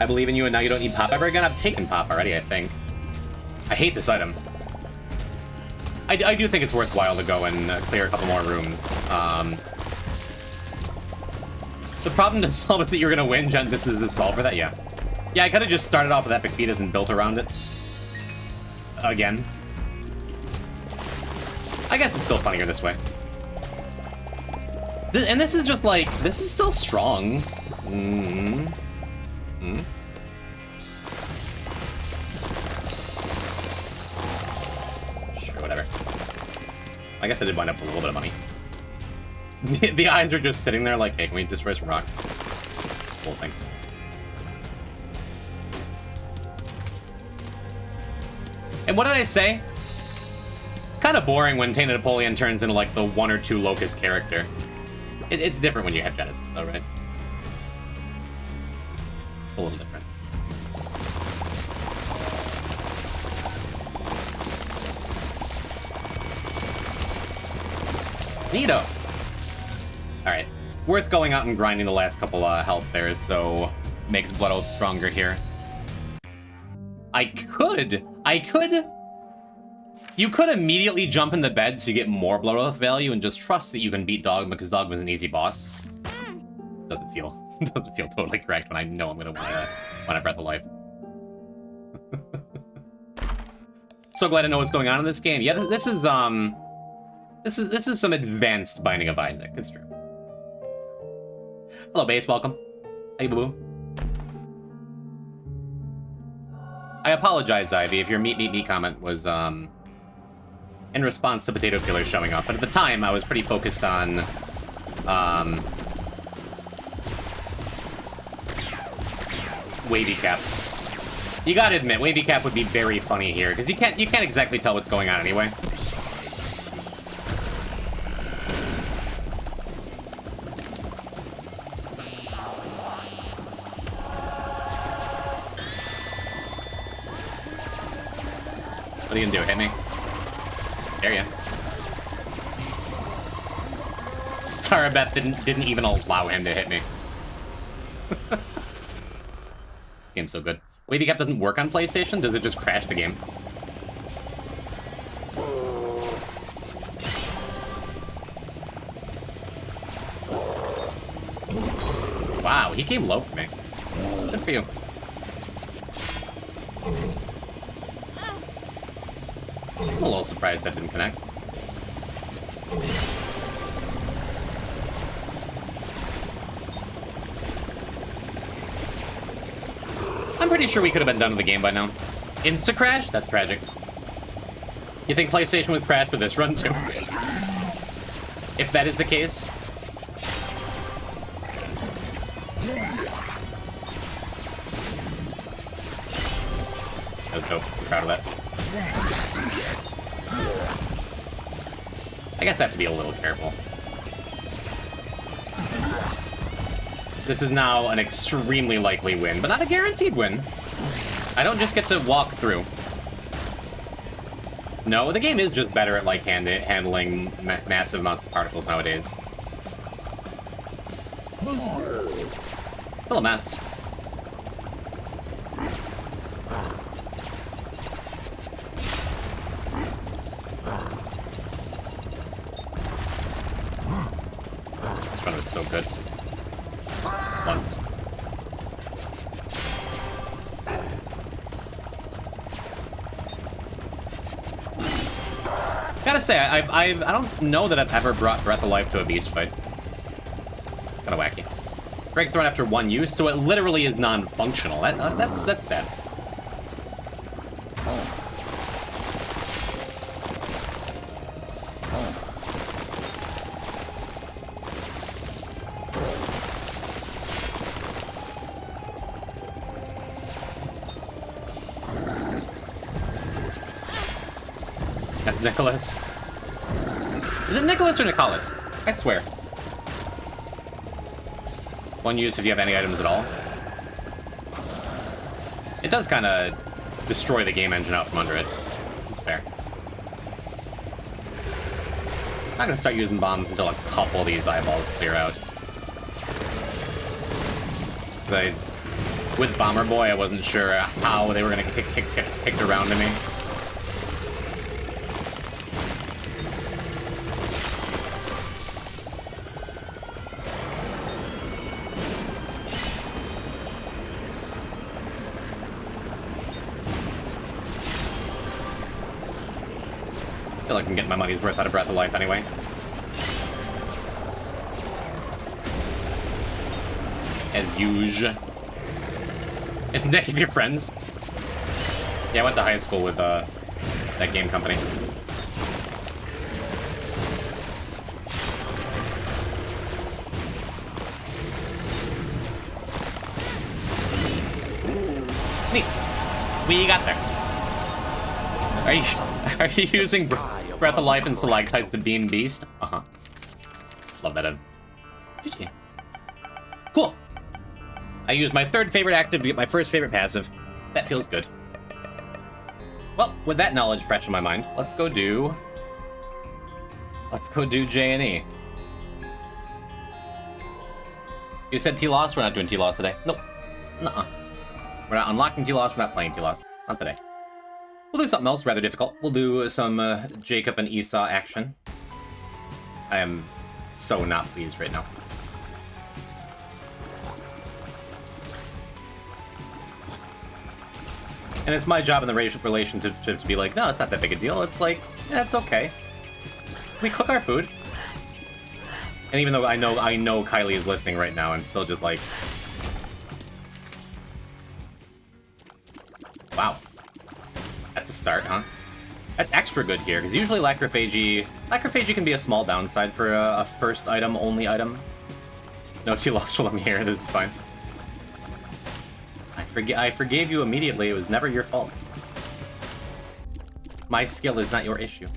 I believe in you, and now you don't need pop ever again? I've taken pop already, I think. I hate this item. I do think it's worthwhile to go and clear a couple more rooms. The problem to solve is that you're gonna win, Jen. This is the solve for that? Yeah. Yeah, I could've just started off with Epic Fetus and built around it. Again. I guess it's still funnier this way. And this is just like, this is still strong. Sure, whatever. I guess I did wind up with a little bit of money. The eyes are just sitting there like, hey, can we destroy some rocks? Cool, thanks. And what did I say? It's kind of boring when t.apollyon turns into like the 1 or 2 Locust character. It's different when you have Genesis though, right? A little different. Neato! Alright. Worth going out and grinding the last couple health there, so makes Blood Oath stronger here. I could... You could immediately jump in the bed so you get more Blood Oath value and just trust that you can beat Dogma because Dogma's an easy boss. Doesn't feel totally correct when I know I'm gonna win a Breath of Life. So glad to know what's going on in this game. Yeah, this is some advanced Binding of Isaac. It's true. Hello, Base. Welcome. Hey, boo-boo. I apologize, Ivy, if your meet comment was in response to Potato Killer showing up, but at the time I was pretty focused on Wavy Cap. You gotta admit, Wavy Cap would be very funny here, because you can't exactly tell what's going on anyway. What are you gonna do? Hit me? Dare ya? Starabeth didn't even allow him to hit me. Game's so good. Wavy Cap doesn't work on PlayStation? Does it just crash the game? Wow, he came low for me. Good for you. I'm a little surprised that didn't connect. I'm pretty sure we could have been done with the game by now. Insta-crash? That's tragic. You think PlayStation would crash for this run, too? If that is the case. That was dope. I'm proud of that. I guess I have to be a little careful. This is now an extremely likely win, but not a guaranteed win. I don't just get to walk through. No, the game is just better at, like, handling massive amounts of particles nowadays. Still a mess. This run was so good. Once. Gotta say, I don't know that I've ever brought Breath of Life to a beast fight. Kinda wacky. Breaks thrown after one use, so it literally is non-functional. That's sad. That's Nicholas. Is it Nicholas or Nicholas? I swear. One use if you have any items at all. It does kind of destroy the game engine out from under it. It's fair. I'm not going to start using bombs until a couple of these eyeballs clear out. With Bomber Boy, I wasn't sure how they were going to get kicked around to me. I feel like I'm getting my money's worth out of Breath of Life anyway. As usual. Is Nick of your friends? Yeah, I went to high school with that game company. Neat. What you got there? Are you using Breath of Life and Stalactites to beam Beast? Uh-huh. Love that. GG. Cool. I used my third favorite active to get my first favorite passive. That feels good. Well, with that knowledge fresh in my mind, let's go do J&E. You said T-Lost? We're not doing T-Lost today. Nope. Nuh-uh. We're not unlocking T-Lost, we're not playing T-Lost. Not today. We'll do something else rather difficult. We'll do some Jacob and Esau action. I am so not pleased right now. And it's my job in the relationship to be like, no, it's not that big a deal. It's like, yeah, it's okay. We cook our food. And even though I know Kylie is listening right now, I'm still just like, wow. That's a start, huh? That's extra good here, because usually Lacrophagy can be a small downside for a first item, only item. No, she lost while I'm here, this is fine. I forgave you immediately, it was never your fault. My skill is not your issue.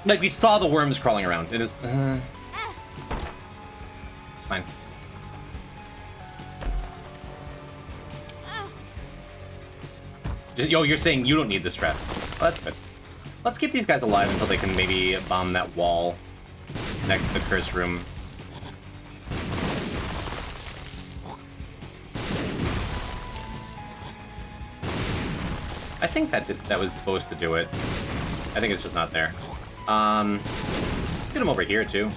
Like, we saw the worms crawling around. It is... it's fine. Yo, you're saying you don't need the stress. Well, that's good. Let's keep these guys alive until they can maybe bomb that wall next to the curse room. I think that was supposed to do it. I think it's just not there. Get him over here too.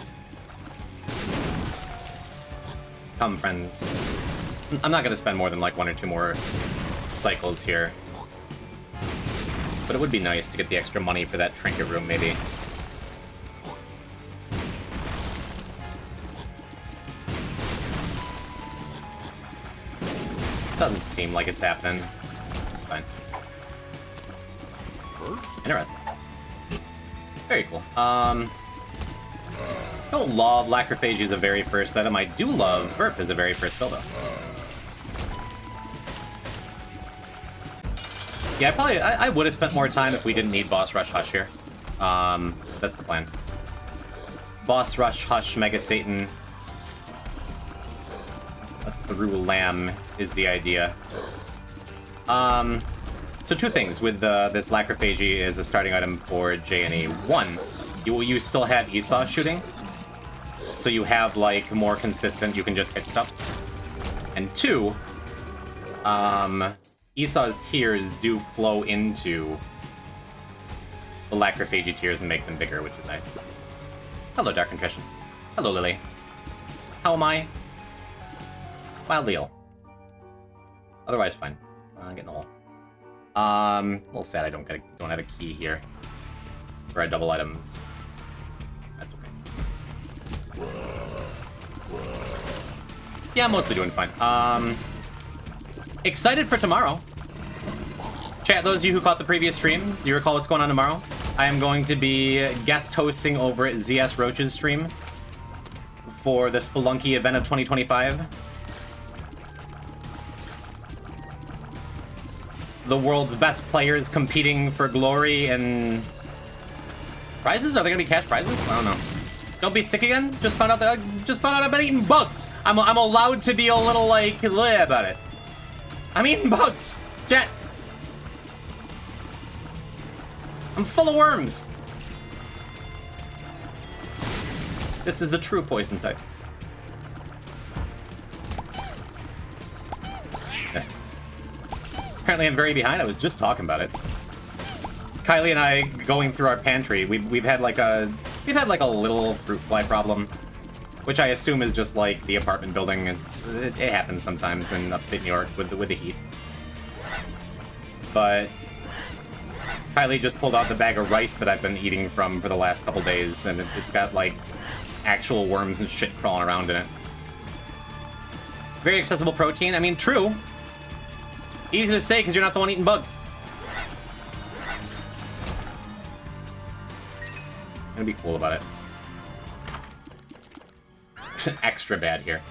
Come, friends. I'm not gonna spend more than like 1 or 2 more cycles here. But it would be nice to get the extra money for that trinket room, maybe. Doesn't seem like it's happening. It's fine. Interesting. Very cool. Don't love Lacrophagy as the very first item. I do love Burp as the very first build up. Yeah, I would have spent more time if we didn't need Boss Rush Hush here. That's the plan. Boss Rush Hush Mega Satan through Lamb is the idea. So two things with this Lacrophagy is a starting item for JNE. One, you still have Esau shooting, so you have like more consistent, you can just hit stuff. And two, Esau's tears do flow into the Lacrophagy tears and make them bigger, which is nice. Hello, Dark Contrition. Hello, Lily. How am I? Wildly ill. Otherwise, fine. Get in the hole. A little sad I don't have a key here for our double items. That's okay. Yeah, I'm mostly doing fine. Excited for tomorrow. Chat, those of you who caught the previous stream, do you recall what's going on tomorrow? I am going to be guest hosting over at ZS Roach's stream for the Spelunky event of 2025. The world's best players competing for glory and prizes? Are they gonna be cash prizes? I don't know. Don't be sick again? Just found out I've been eating bugs. I'm allowed to be a little like bleh about it. I'm eating bugs. Chat. I'm full of worms. This is the true poison type. Apparently I'm very behind. I was just talking about it. Kylie and I going through our pantry. We've had like a little fruit fly problem, which I assume is just like the apartment building. It happens sometimes in upstate New York with the heat. But Kylie just pulled out the bag of rice that I've been eating from for the last couple days, and it's got like actual worms and shit crawling around in it. Very accessible protein. I mean, true. Easy to say because you're not the one eating bugs. I'm gonna be cool about it. Extra bad here.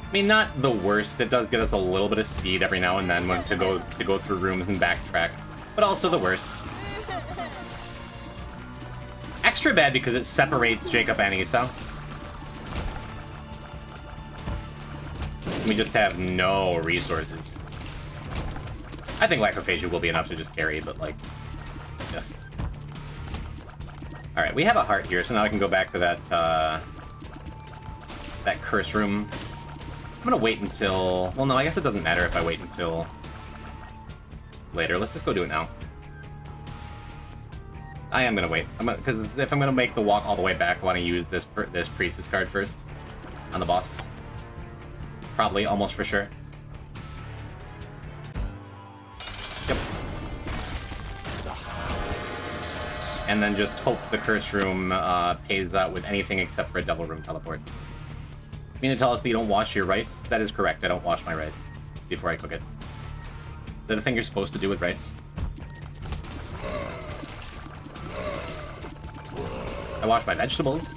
I mean, not the worst. It does get us a little bit of speed every now and then when to go through rooms and backtrack, but also the worst. Extra bad because it separates Jacob and Esau. We just have no resources. I think Lacrophagy will be enough to just carry, but like, yeah. All right, we have a heart here, so now I can go back to that curse room. I'm gonna wait until... Well, no, I guess it doesn't matter if I wait until later. Let's just go do it now. I am gonna wait, because if I'm gonna make the walk all the way back, I want to use this Priestess card first on the boss. Probably, almost for sure. Yep. And then just hope the curse room pays out with anything except for a devil room teleport. You mean to tell us that you don't wash your rice? That is correct. I don't wash my rice before I cook it. Is that a thing you're supposed to do with rice? I wash my vegetables.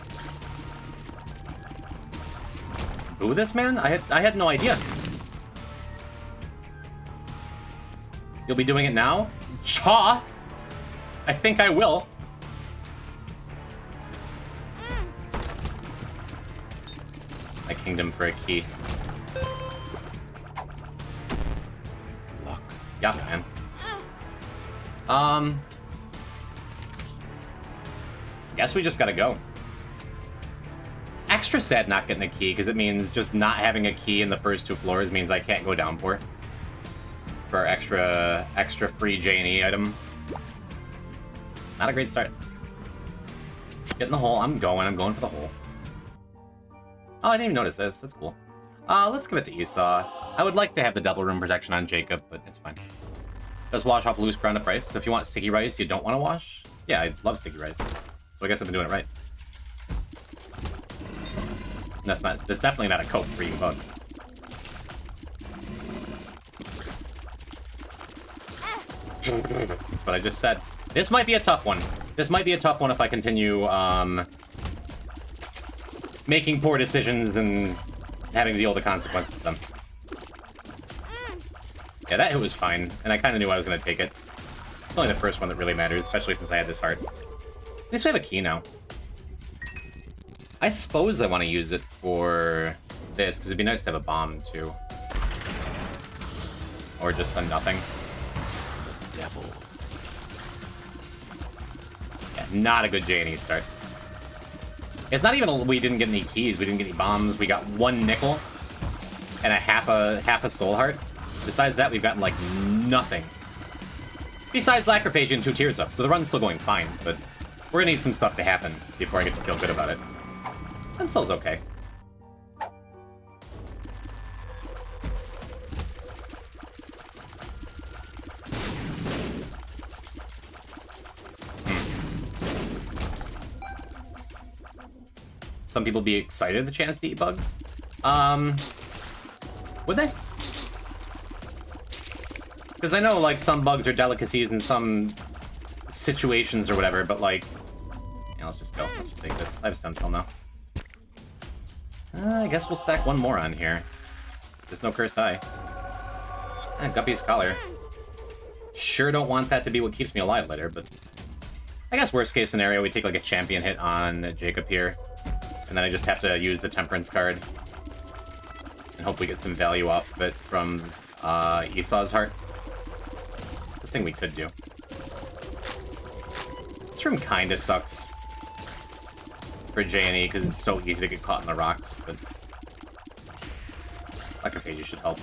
Who this man? I had no idea. You'll be doing it now? Cha! I think I will. My kingdom for a key. Luck. Yeah, man. Guess we just gotta go. Extra sad not getting a key, because it means just not having a key in the first two floors means I can't go down for our extra free J&E item. Not a great start. Get in the hole. I'm going for the hole. Oh, I didn't even notice this. That's cool. Let's give it to Esau. I would like to have the Devil Room protection on Jacob, but it's fine. Just wash off loose ground up rice. So if you want sticky rice you don't want to wash, yeah, I love sticky rice. So I guess I've been doing it right. That's definitely not a cope for eating bugs. But I just said, this might be a tough one. This might be a tough one if I continue, making poor decisions and having to deal with the consequences of them. Yeah, that hit was fine, and I kind of knew I was going to take it. It's only the first one that really matters, especially since I had this heart. At least we have a key now. I suppose I want to use it for this, because it'd be nice to have a bomb, too. Or just a nothing. Devil. Yeah, not a good J&E start. It's not even we didn't get any keys, we didn't get any bombs, we got 1 nickel and a half a soul heart. Besides that, we've gotten, like, nothing. Besides Lacrophagia and 2 Tears Up, so the run's still going fine, but we're gonna need some stuff to happen before I get to feel good about it. Stem Cell's okay. Some people be excited at the chance to eat bugs. Would they? Because I know, like, some bugs are delicacies in some situations or whatever, but, like... Yeah, let's just go. Let's just take this. I have a Stem Cell now. I guess we'll stack 1 more on here. Just no Cursed Eye. Guppy's Collar. Sure don't want that to be what keeps me alive later, but... I guess worst case scenario, we take, like, a champion hit on Jacob here. And then I just have to use the Temperance card. And hope we get some value off of it from Esau's Heart. The thing we could do. This room kinda sucks. For J&E, because it's so easy to get caught in the rocks, but... Lacrophagia should help.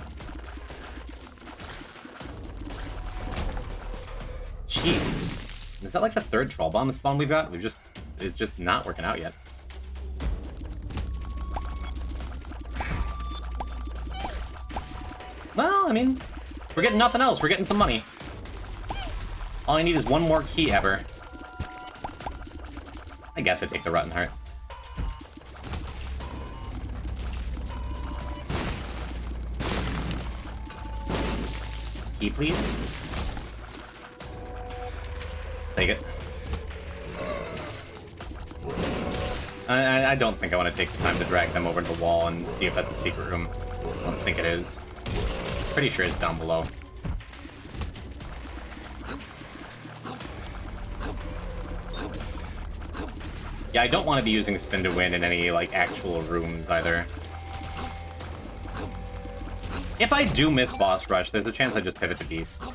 Jeez. Is that like the 3rd Troll Bomb spawn we've got? It's just not working out yet. Well, I mean, we're getting nothing else. We're getting some money. All I need is 1 more key ever. I guess I take the Rotten Heart. Key, please. Take it. I don't think I want to take the time to drag them over to the wall and see if that's a secret room. I don't think it is. Pretty sure it's down below. Yeah, I don't want to be using Spin to Win in any, like, actual rooms, either. If I do miss Boss Rush, there's a chance I just pivot to Beast.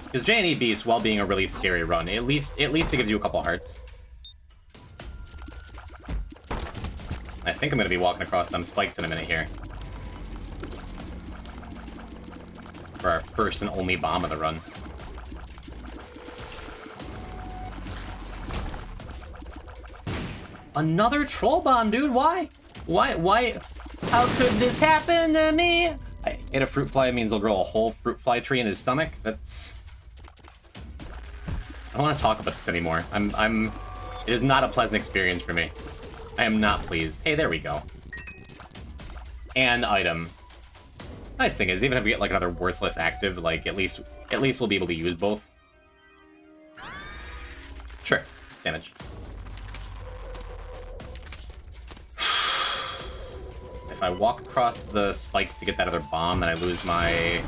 Because J&E Beast, while being a really scary run, at least it gives you a couple hearts. I think I'm going to be walking across them spikes in a minute here. For our first and only bomb of the run. Another Troll Bomb, dude, why? Why? How could this happen to me? I ate a fruit fly, it means he'll grow a whole fruit fly tree in his stomach. That's... I don't want to talk about this anymore. It is not a pleasant experience for me. I am not pleased. Hey, there we go. And item. Nice thing is, even if we get like another worthless active, like at least we'll be able to use both. Sure, damage. If I walk across the spikes to get that other bomb, then I lose my...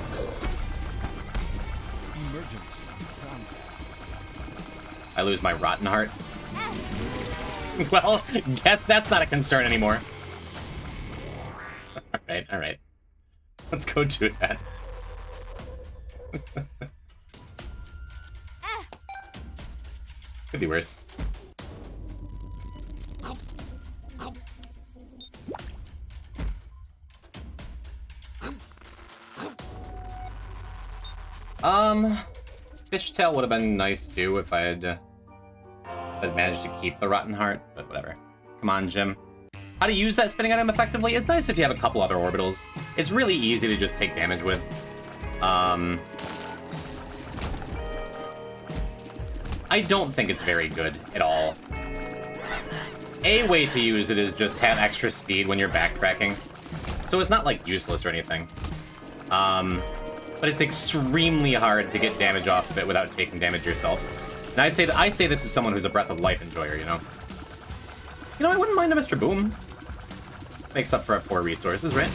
Emergency. I lose my Rotten Heart. Well, guess that's not a concern anymore. Alright. Let's go do that. Could be worse. Fishtail would have been nice too if I had managed to keep the Rotten Heart, but whatever. Come on, Jim. How to use that spinning item effectively? It's nice if you have a couple other orbitals. It's really easy to just take damage with. I don't think it's very good at all. A way to use it is just have extra speed when you're backtracking. So it's not, like, useless or anything. But but it's extremely hard to get damage off of it without taking damage yourself. And I say this as someone who's a Breath of Life enjoyer, you know? You know, I wouldn't mind a Mr. Boom. Makes up for our poor resources, right?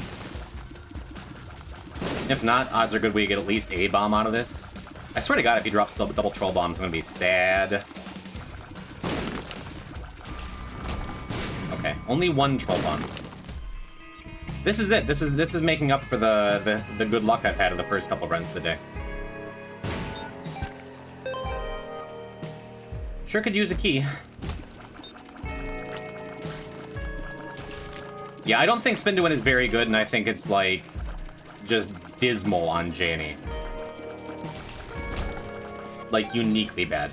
If not, odds are good we get at least a bomb out of this. I swear to God, if he drops double troll bombs, I'm gonna be sad. Okay, only one troll bomb. This is it. This is making up for the good luck I've had in the first couple runs of the day. Sure could use a key. Yeah, I don't think Spin to Win is very good, and I think it's like just dismal on J&E. Like uniquely bad.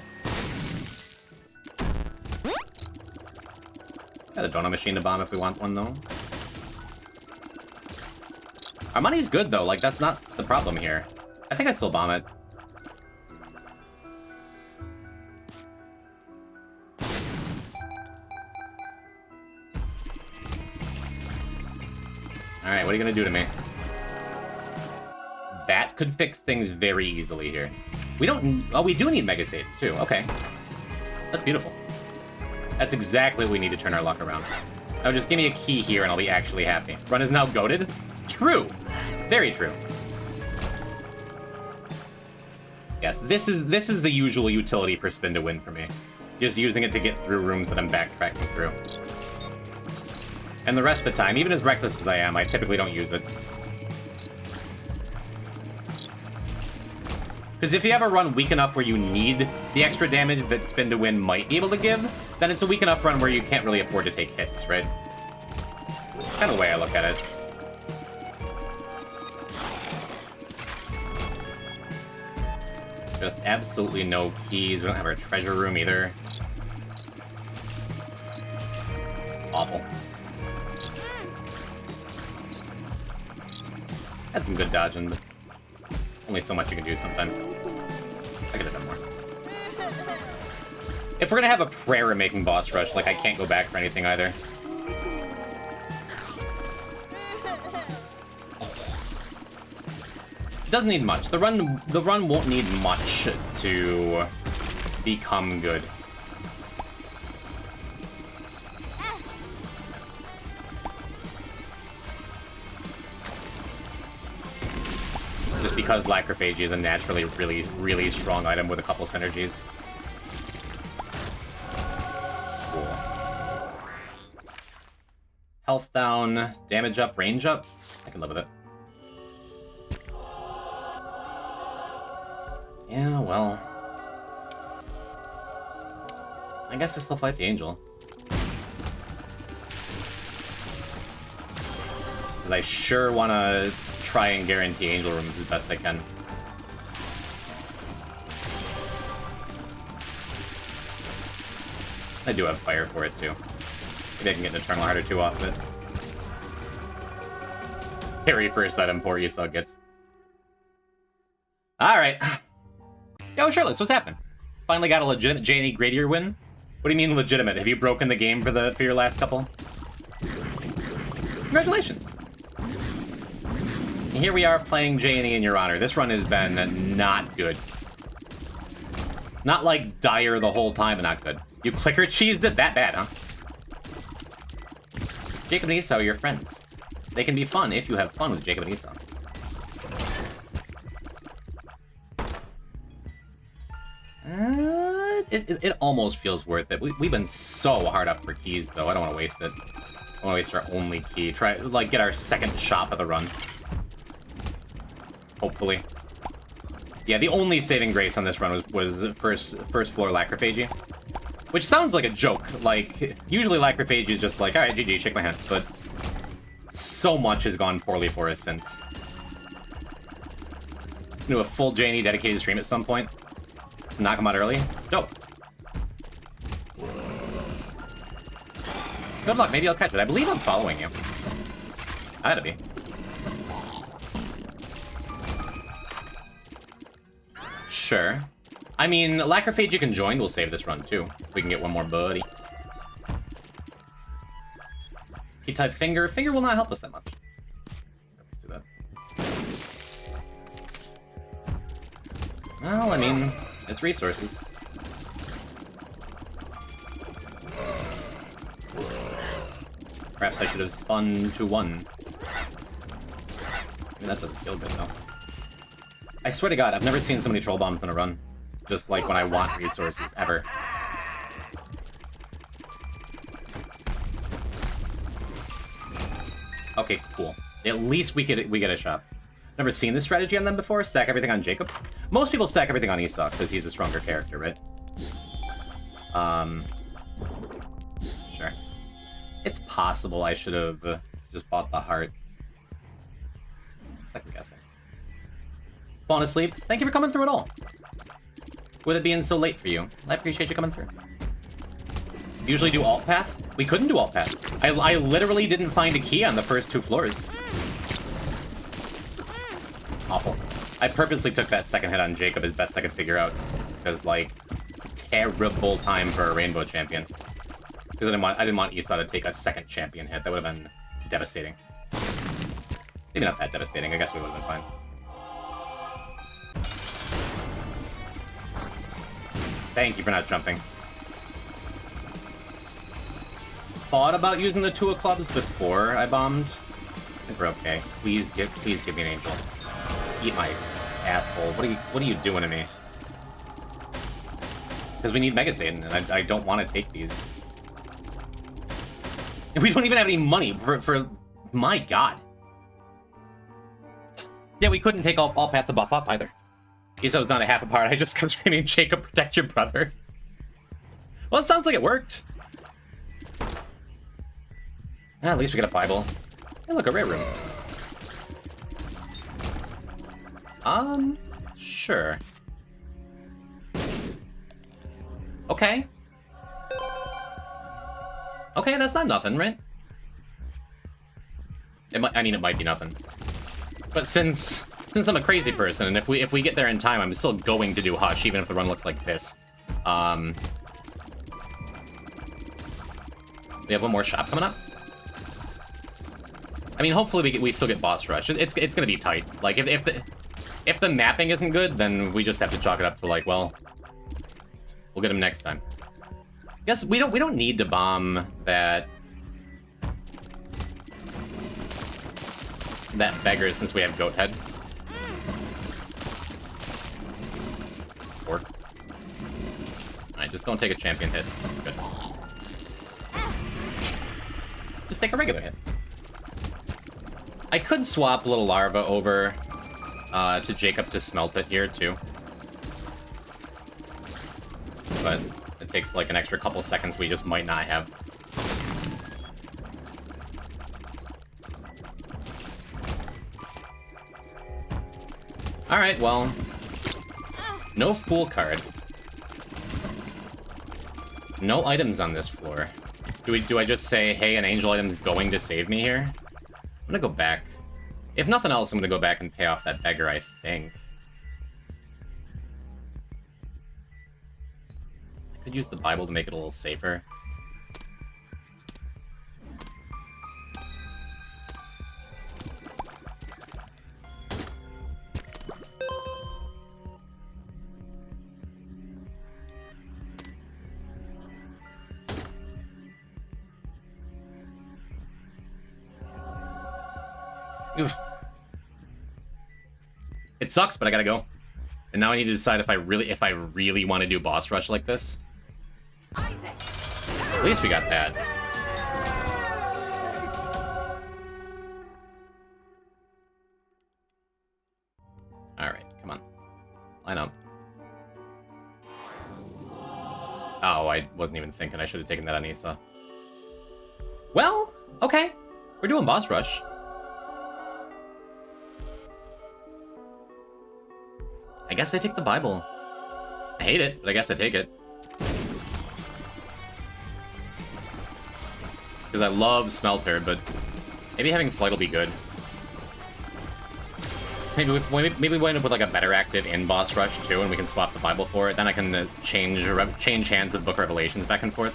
Got a donut machine to bomb if we want one though. Our money's good, though. Like, that's not the problem here. I think I still bomb it. Alright, what are you gonna do to me? That could fix things very easily here. We don't... Oh, we do need Mega Save, too. Okay. That's beautiful. That's exactly what we need to turn our luck around. Now, just give me a key here and I'll be actually happy. Run is now goated? True! Very true. Yes, this is the usual utility for Spin to Win for me. Just using it to get through rooms that I'm backtracking through. And the rest of the time, even as reckless as I am, I typically don't use it. Because if you have a run weak enough where you need the extra damage that Spin to Win might be able to give, then it's a weak enough run where you can't really afford to take hits, right? Kind of the way I look at it. Just absolutely no keys. We don't have our treasure room either. Awful. Had some good dodging, but only so much you can do sometimes. I could have done more. If we're gonna have a prayer making boss rush, like I can't go back for anything either. It doesn't need much. The run won't need much to become good. Just because Lacrophagy is a naturally really strong item with a couple synergies. Cool. Health down, damage up, range up. I can live with it. Yeah, well... I guess I still fight the Angel. Because I sure want to try and guarantee Angel rooms as best I can. I do have fire for it, too. Maybe I can get an Eternal Heart or two off of it. Very first item poor Esau gets. Alright. Yo, Shirtless, what's happening? Finally got a legitimate J&E Gradier win? What do you mean legitimate? Have you broken the game for your last couple? Congratulations! And here we are playing J&E in your honor. This run has been not good. Not like dire the whole time, but not good. You clicker cheesed it that bad, huh? Jacob and Esau are your friends. They can be fun if you have fun with Jacob and Esau. It almost feels worth it. We've been so hard up for keys, though. I don't want to waste it. I want to waste our only key. Try, like, get our second shot of the run. Hopefully. Yeah, the only saving grace on this run was first floor Lacrophagy. Which sounds like a joke. Like, usually Lacrophagy is just like, alright, GG, shake my hand. But so much has gone poorly for us since. Do a full J&E dedicated stream at some point. Knock him out early. Dope. Good luck, maybe I'll catch it. I believe I'm following you. I gotta be. Sure. I mean, Lacrophagy can join. We'll save this run, too. We can get one more buddy. P-type Finger. Finger will not help us that much. Let's do that. Well, I mean, it's resources. Perhaps I should have spun to 1. I mean, that doesn't feel good, though. I swear to God, I've never seen so many troll bombs in a run. Just like when I want resources, ever. Okay, cool. At least we get a shot. Never seen this strategy on them before. Stack everything on Jacob. Most people stack everything on Esau because he's a stronger character, right? Sure. It's possible I should have just bought the heart. Second guessing. Falling asleep. Thank you for coming through it all. With it being so late for you, I appreciate you coming through. Usually do alt path. We couldn't do alt path. I literally didn't find a key on the first 2 floors. Awful. I purposely took that second hit on Jacob as best I could figure out. Because, like, terrible time for a rainbow champion. Because I didn't want Esau to take a second champion hit. That would have been devastating. Maybe not that devastating. I guess we would have been fine. Thank you for not jumping. Thought about using the 2 of clubs before I bombed. I think we're okay. Please give me an angel. Eat my asshole. What are you doing to me? Because we need Mega Satan, and I don't want to take these. And we don't even have any money for my God. Yeah, we couldn't take all path to buff up either. Esau's not a half apart. I just kept screaming, Jacob, protect your brother. Well, it sounds like it worked. At least we get a Bible. Hey, look, a rare room. Sure. Okay. Okay, that's not nothing, right? It might be nothing. But since I'm a crazy person, and if we get there in time, I'm still going to do Hush, even if the run looks like this. We have one more shop coming up. I mean, hopefully we still get boss rush. It's gonna be tight. Like if the mapping isn't good, then we just have to chalk it up to like, well, we'll get him next time. Yes, we don't need to bomb that beggar since we have goat head. Or alright, just don't take a champion hit. Good. Just take a regular hit. I could swap Little Larva over to Jacob to smelt it here, too. But it takes, like, an extra couple seconds we just might not have. Alright, well... no Fool card. No items on this floor. Do I just say, hey, an angel item's going to save me here? I'm gonna go back. If nothing else, I'm gonna go back and pay off that beggar, I think. I could use the Bible to make it a little safer. Oof. It sucks, but I gotta go. And now I need to decide if I really want to do boss rush like this. At least we got that. Alright, come on. Line up. Oh, I wasn't even thinking. I should have taken that on Esau. Well, okay. We're doing boss rush. I guess I take the Bible. I hate it, but I guess I take it. Because I love Smelter, but maybe having Flight will be good. Maybe we wind up with like a better active in boss rush too, and we can swap the Bible for it. Then I can change hands with Book of Revelations back and forth.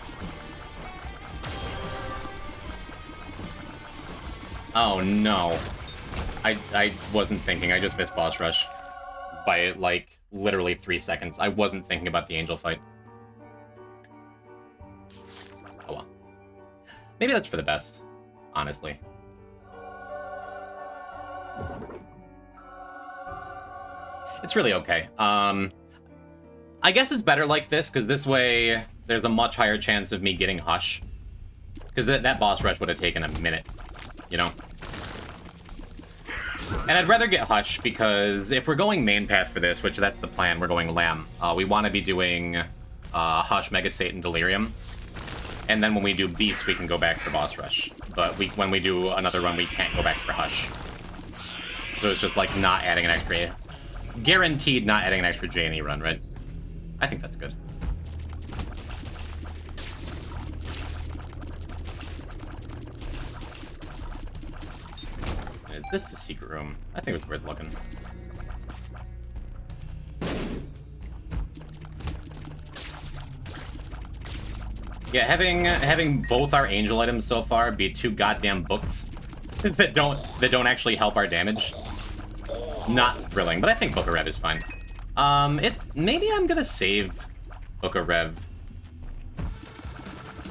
Oh no. I wasn't thinking, I just missed boss rush. By like literally 3 seconds. I wasn't thinking about the angel fight. Oh well. Maybe that's for the best, honestly. It's really okay. I guess it's better like this, because this way there's a much higher chance of me getting Hush. Because that boss rush would have taken a minute, you know? And I'd rather get Hush, because if we're going main path for this, which that's the plan, we're going Lamb, we want to be doing Hush, Mega Satan, Delirium. And then when we do Beast, we can go back for boss rush. But when we do another run, we can't go back for Hush. So it's just like not adding an extra... Guaranteed not adding an extra J&E run, right? I think that's good. Is this a secret room? I think it's worth looking. Yeah, having both our angel items so far be 2 goddamn books that don't actually help our damage. Not thrilling, but I think Book of Rev is fine. Maybe I'm gonna save Book of Rev.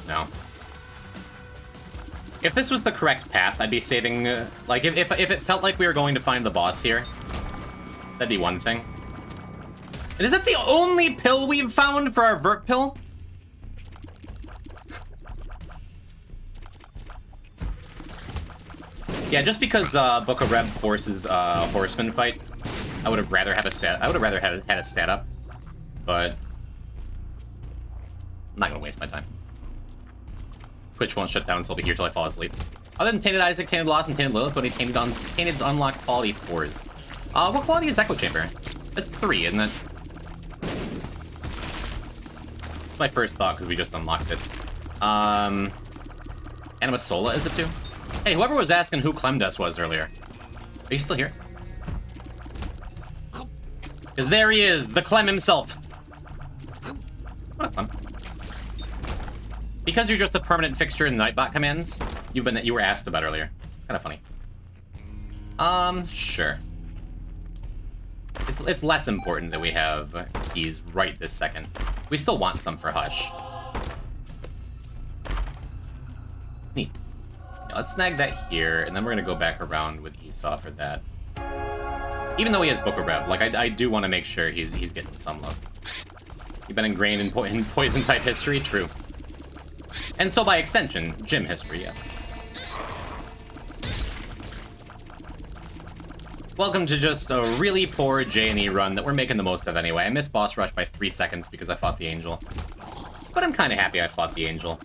No. If this was the correct path, I'd be saving, like, if it felt like we were going to find the boss here, that'd be one thing. And is that the only pill we've found for our Vert pill? Yeah, just because Book of Rev forces a Horseman fight, I would have rather had a stat up, but I'm not gonna waste my time. Twitch won't shut down, so I'll be here till I fall asleep. Other than Tainted Isaac, Tainted Lost, and Tainted Lilith, but Tainted's unlocked quality 4s. What quality is Echo Chamber? That's 3, isn't it? That's my first thought, because we just unlocked it. Anima Sola, is it 2? Hey, whoever was asking who Clemdes was earlier, are you still here? Because there he is, the Clem himself. What a Clem. Because you're just a permanent fixture in Nightbot commands, you were asked about earlier. Kind of funny. Sure. It's less important that we have keys right this second. We still want some for Hush. Neat. Yeah, let's snag that here, and then we're gonna go back around with Esau for that. Even though he has Book of Rev, like I do want to make sure he's getting some love. You've been ingrained in poison type history, true. And so by extension, gym history, yes. Welcome to just a really poor J&E run that we're making the most of anyway. I missed boss rush by 3 seconds because I fought the angel. But I'm kind of happy I fought the angel.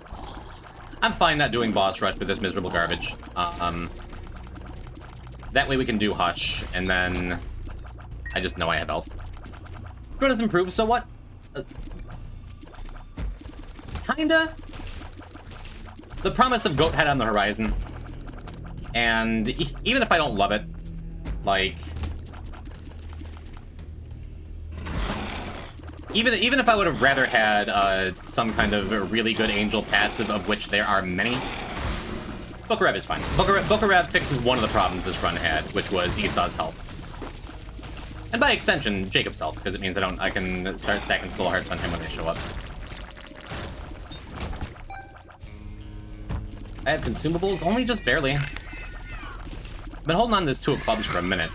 I'm fine not doing boss rush with this miserable garbage. That way we can do Hush, and then I just know I have health. Grow does improve, so what? Kinda. The promise of Goat Head on the horizon. And even if I don't love it, like... Even if I would have rather had some kind of a really good angel passive, of which there are many, Book of Rev is fine. Book of Rev fixes one of the problems this run had, which was Esau's health. And by extension, Jacob's health, because it means I can start stacking soul hearts on him when they show up. I have consumables, only just barely. I've been holding on to this 2 of clubs for a minute.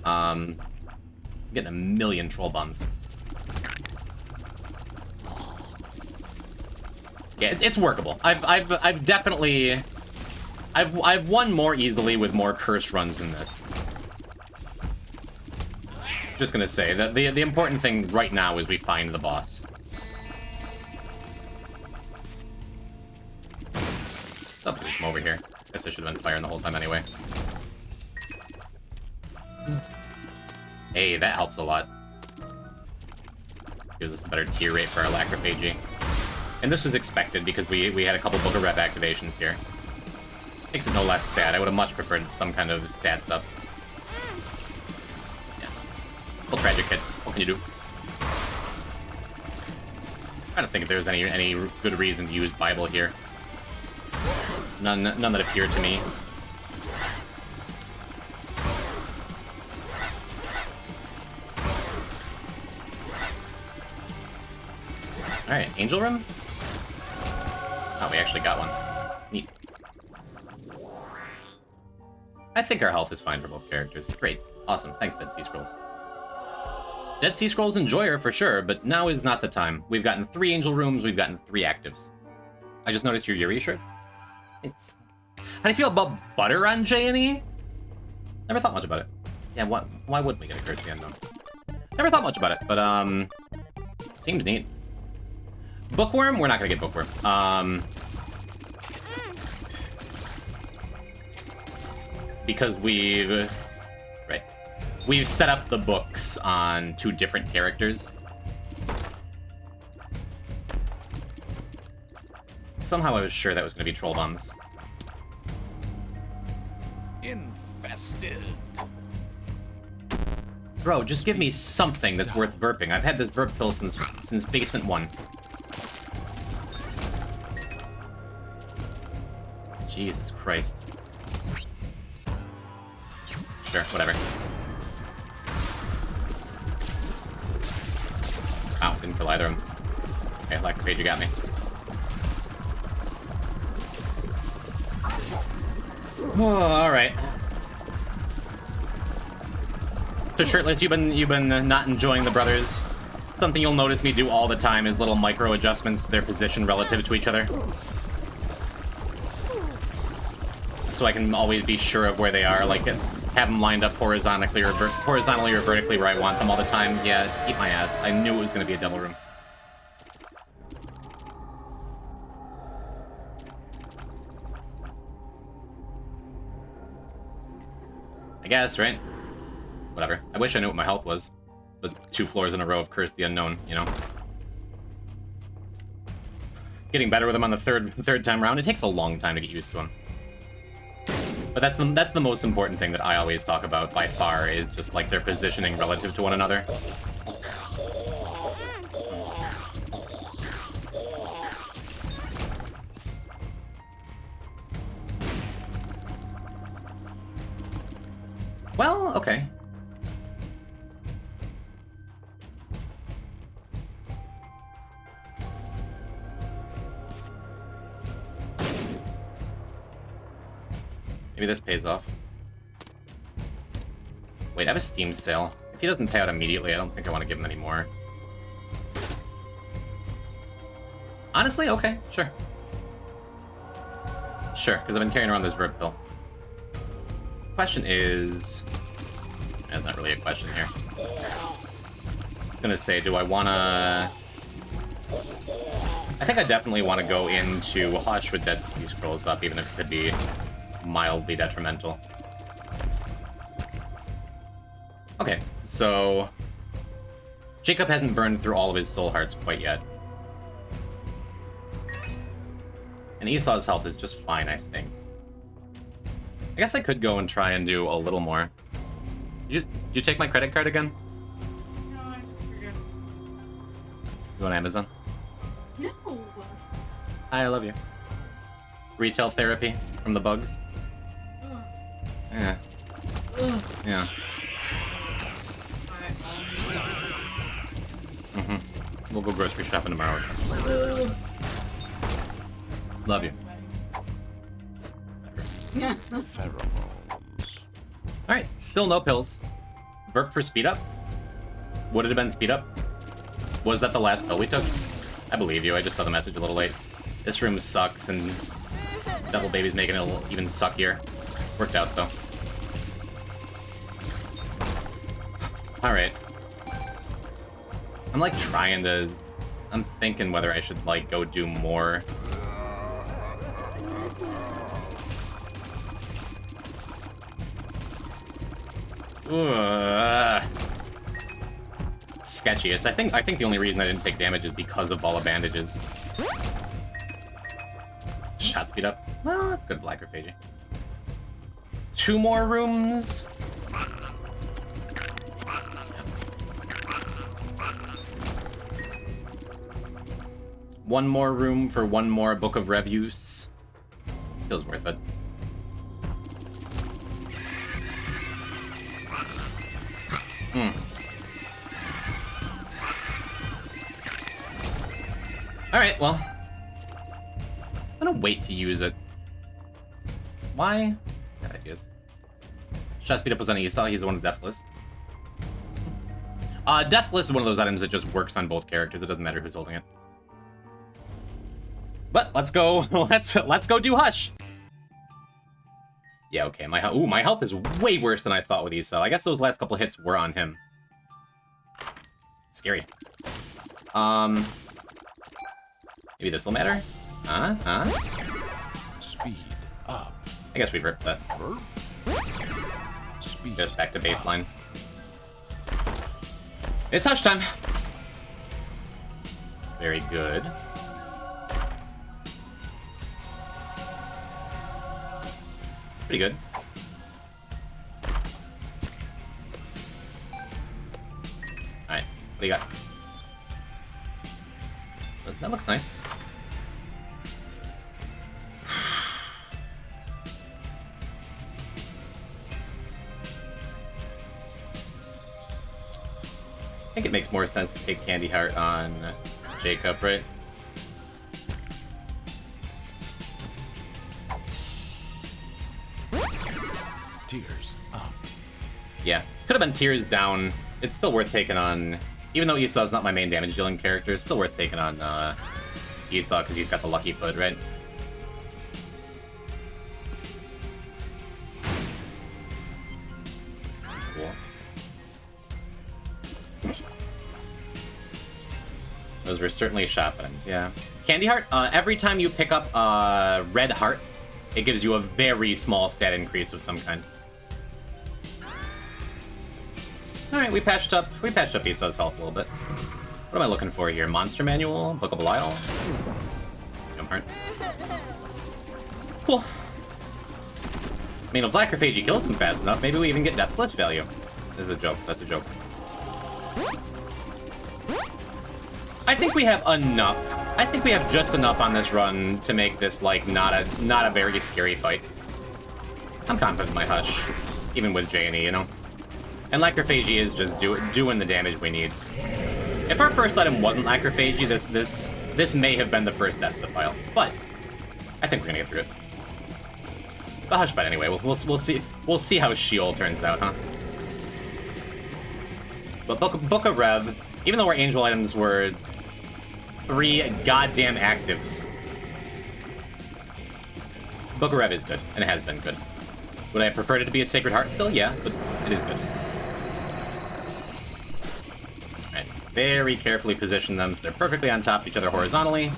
I'm getting a million troll bums. Yeah, it's workable. I've definitely... I've won more easily with more cursed runs than this. Just gonna say that the important thing right now is we find the boss. Up from over here. Guess I should have been firing the whole time anyway. Hey, that helps a lot. Gives us a better tier rate for our Lacrophagy. And this was expected because we had a couple Book of Rev activations here. Makes it no less sad. I would have much preferred some kind of stats up. Yeah. Well, tragic hits. What can you do? I don't think if there's any good reason to use Bible here. None that appear to me. Alright, Angel Room? Oh, we actually got one. Neat. I think our health is fine for both characters. Great. Awesome. Thanks, Dead Sea Scrolls. Dead Sea Scrolls enjoyer for sure, but now is not the time. We've gotten 3 Angel Rooms, we've gotten 3 actives. I just noticed your Yuri shirt. Thanks. How do you feel about butter on J&E? Never thought much about it. Yeah, why wouldn't we get a curse at the end, though? Never thought much about it, but, seems neat. Bookworm? We're not gonna get Bookworm. Because we've set up the books on 2 different characters. Somehow I was sure that was gonna be Troll Bombs. Infested. Bro, just give me something that's worth burping. I've had this burp pill since Basement 1. Jesus Christ. Sure, whatever. Ow, didn't kill either of them. Okay, Lacrophage, you got me. Oh, alright. So Shirtless, you've been not enjoying the brothers. Something you'll notice me do all the time is little micro adjustments to their position relative to each other. So I can always be sure of where they are, like have them lined up horizontally or vertically where I want them all the time. Yeah, eat my ass. I knew it was going to be a Devil Room. I guess, right? Whatever. I wish I knew what my health was. But 2 floors in a row of Curse the Unknown, you know? Getting better with him on the third time round. It takes a long time to get used to him. But that's the most important thing that I always talk about by far, is just like their positioning relative to one another. Well, okay. Maybe this pays off. Wait, I have a Steam sale. If he doesn't pay out immediately, I don't think I want to give him any more. Honestly, okay, sure. Sure, because I've been carrying around this verb pill. Question is... That's not really a question here. I was gonna say, do I wanna... I think I definitely want to go into Hush with Dead Sea Scrolls up, even if it could be mildly detrimental. Okay, so... Jacob hasn't burned through all of his soul hearts quite yet. And Esau's health is just fine, I think. I guess I could go and try and do a little more. You take my credit card again? No, I just forgot. You on Amazon? No. Hi, I love you. Retail therapy from the bugs? Ugh. Yeah. Ugh. Yeah. Alright, Mm-hmm. We'll go grocery shopping tomorrow. Ugh. Love you. Yeah. Pheromones. Alright, still no pills. Burp for speed up? Would it have been speed up? Was that the last pill we took? I believe you, I just saw the message a little late. This room sucks, and Devil Baby's making it a little even suckier. Worked out, though. Alright. I'm, like, trying to... I'm thinking whether I should, like, go do more... Sketchiest. I think the only reason I didn't take damage is because of Ball of Bandages. Shot speed up. Well, that's good, Lacrophage. 2 more rooms. One more room for one more Book of Reviews. Feels worth it. Alright, well. I'm gonna wait to use it. Why? Got ideas. Shot speed up was on Esau, he's the one with Deathless. Deathless is one of those items that just works on both characters, it doesn't matter who's holding it. But let's go, let's go do Hush! Yeah, okay, my health is way worse than I thought with Esau. I guess those last couple hits were on him. Scary. Maybe this'll matter? Speed up. I guess we've ripped that. Speed. Get us back to baseline. It's Hush time! Very good. Pretty good. Alright, what do you got? That looks nice. I think it makes more sense to take Candy Heart on Jacob, right? Tears up. Yeah, could have been Tears down. It's still worth taking on, even though Esau's not my main damage dealing character, it's still worth taking on Esau because he's got the lucky foot, right? Cool. Those were certainly shot buttons, yeah. Candy Heart, every time you pick up Red Heart, it gives you a very small stat increase of some kind. Alright, we patched up Esau's health a little bit. What am I looking for here? Monster Manual? Book of Belial? Jump Heart. Cool. I mean, if Lacrophagy kills him fast enough, maybe we even get Deathless value. This is a joke, that's a joke. I think we have enough. I think we have just enough on this run to make this, like, not a very scary fight. I'm confident in my Hush, even with J&E, you know? And Lacrophagy is just doing the damage we need. If our first item wasn't Lacrophagy, this may have been the first death of the file. But I think we're gonna get through it. The Hush fight anyway. We'll see how Sheol turns out, huh? But Book of Rev, even though our angel items were 3 goddamn actives, Book of Rev is good, and it has been good. Would I prefer it to be a Sacred Heart still? Yeah, but it is good. Alright, very carefully position them so they're perfectly on top of each other horizontally.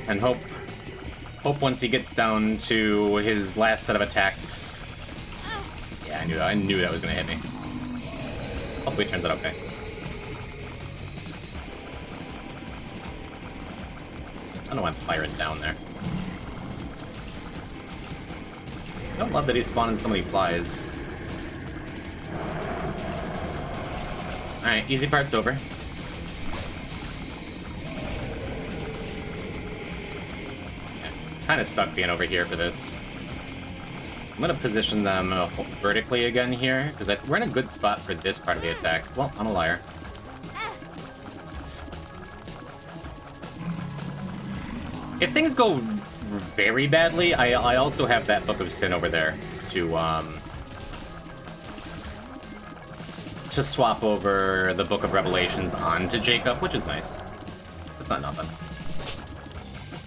And hope once he gets down to his last set of attacks... Yeah, I knew that was gonna hit me. Hopefully it turns out okay. I don't know why I'm firing down there. I don't love that he's spawning so many flies. Alright, easy part's over. Yeah, kind of stuck being over here for this. I'm gonna position them vertically again here, because we're in a good spot for this part of the attack. Well, I'm a liar. If things go very badly, I also have that Book of Sin over there to swap over the Book of Revelations onto Jacob, which is nice. It's not nothing.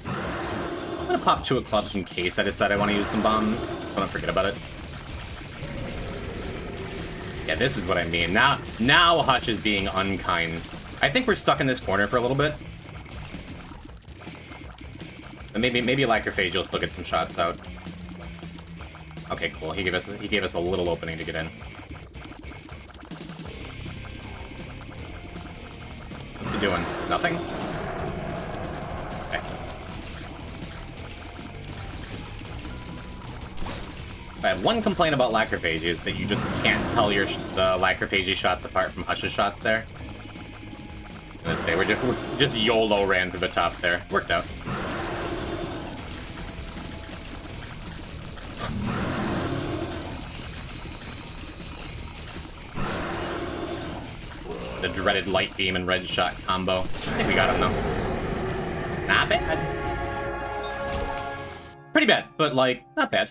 I'm gonna pop 2 of clubs in case I decide I want to use some bombs, so I don't forget about it. Yeah, this is what I mean. Now Hutch is being unkind. I think we're stuck in this corner for a little bit. But maybe Lacrophagy will still get some shots out. Okay, cool. He gave us a little opening to get in. What's he doing? Nothing? Okay. If I have one complaint about Lacrophagy is that you just can't tell the Lacrophagy shots apart from Hush's shots there. I'm gonna say we're just YOLO ran through the top there. Worked out. The dreaded light beam and red shot combo. I think we got him though. Not bad. Pretty bad, but like, not bad.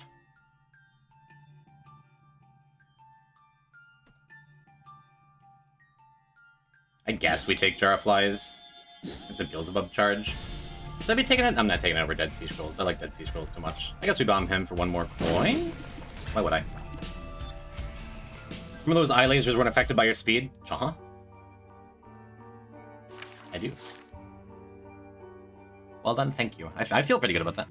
I guess we take Jar of Flies. It's a Beelzebub charge. Should I be taking it? I'm not taking it over Dead Sea Scrolls. I like Dead Sea Scrolls too much. I guess we bomb him for one more coin? Why would I? Remember those eye lasers weren't affected by your speed? Uh-huh. I do. Well done, thank you. I feel pretty good about that.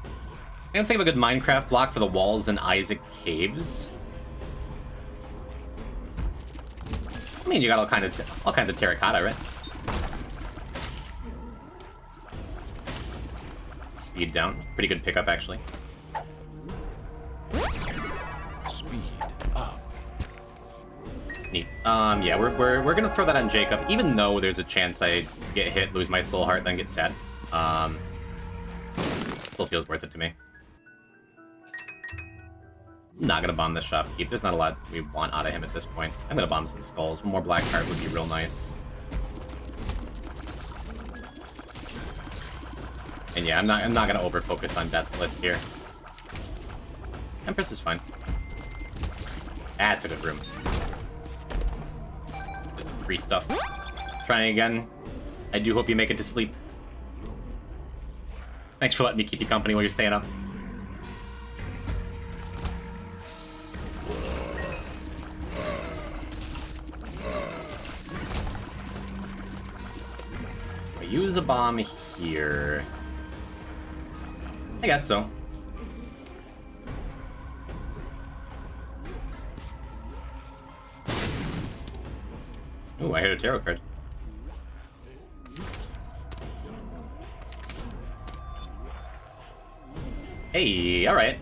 I don't think of a good Minecraft block for the walls in Isaac Caves. I mean, you got all kinds of terracotta, right? Speed down. Pretty good pickup, actually. Speed up. Neat. Yeah, we're gonna throw that on Jacob, even though there's a chance I get hit, lose my soul heart, then get sad. Still feels worth it to me. I'm not gonna bomb this shopkeep. There's not a lot we want out of him at this point. I'm gonna bomb some skulls. One more black card would be real nice. And yeah, I'm not gonna over focus on Deathless here. Empress is fine. That's a good room. Get some free stuff. Trying again. I do hope you make it to sleep. Thanks for letting me keep you company while you're staying up. I use a bomb here. I guess so. Ooh, I hit a tarot card. Hey, alright.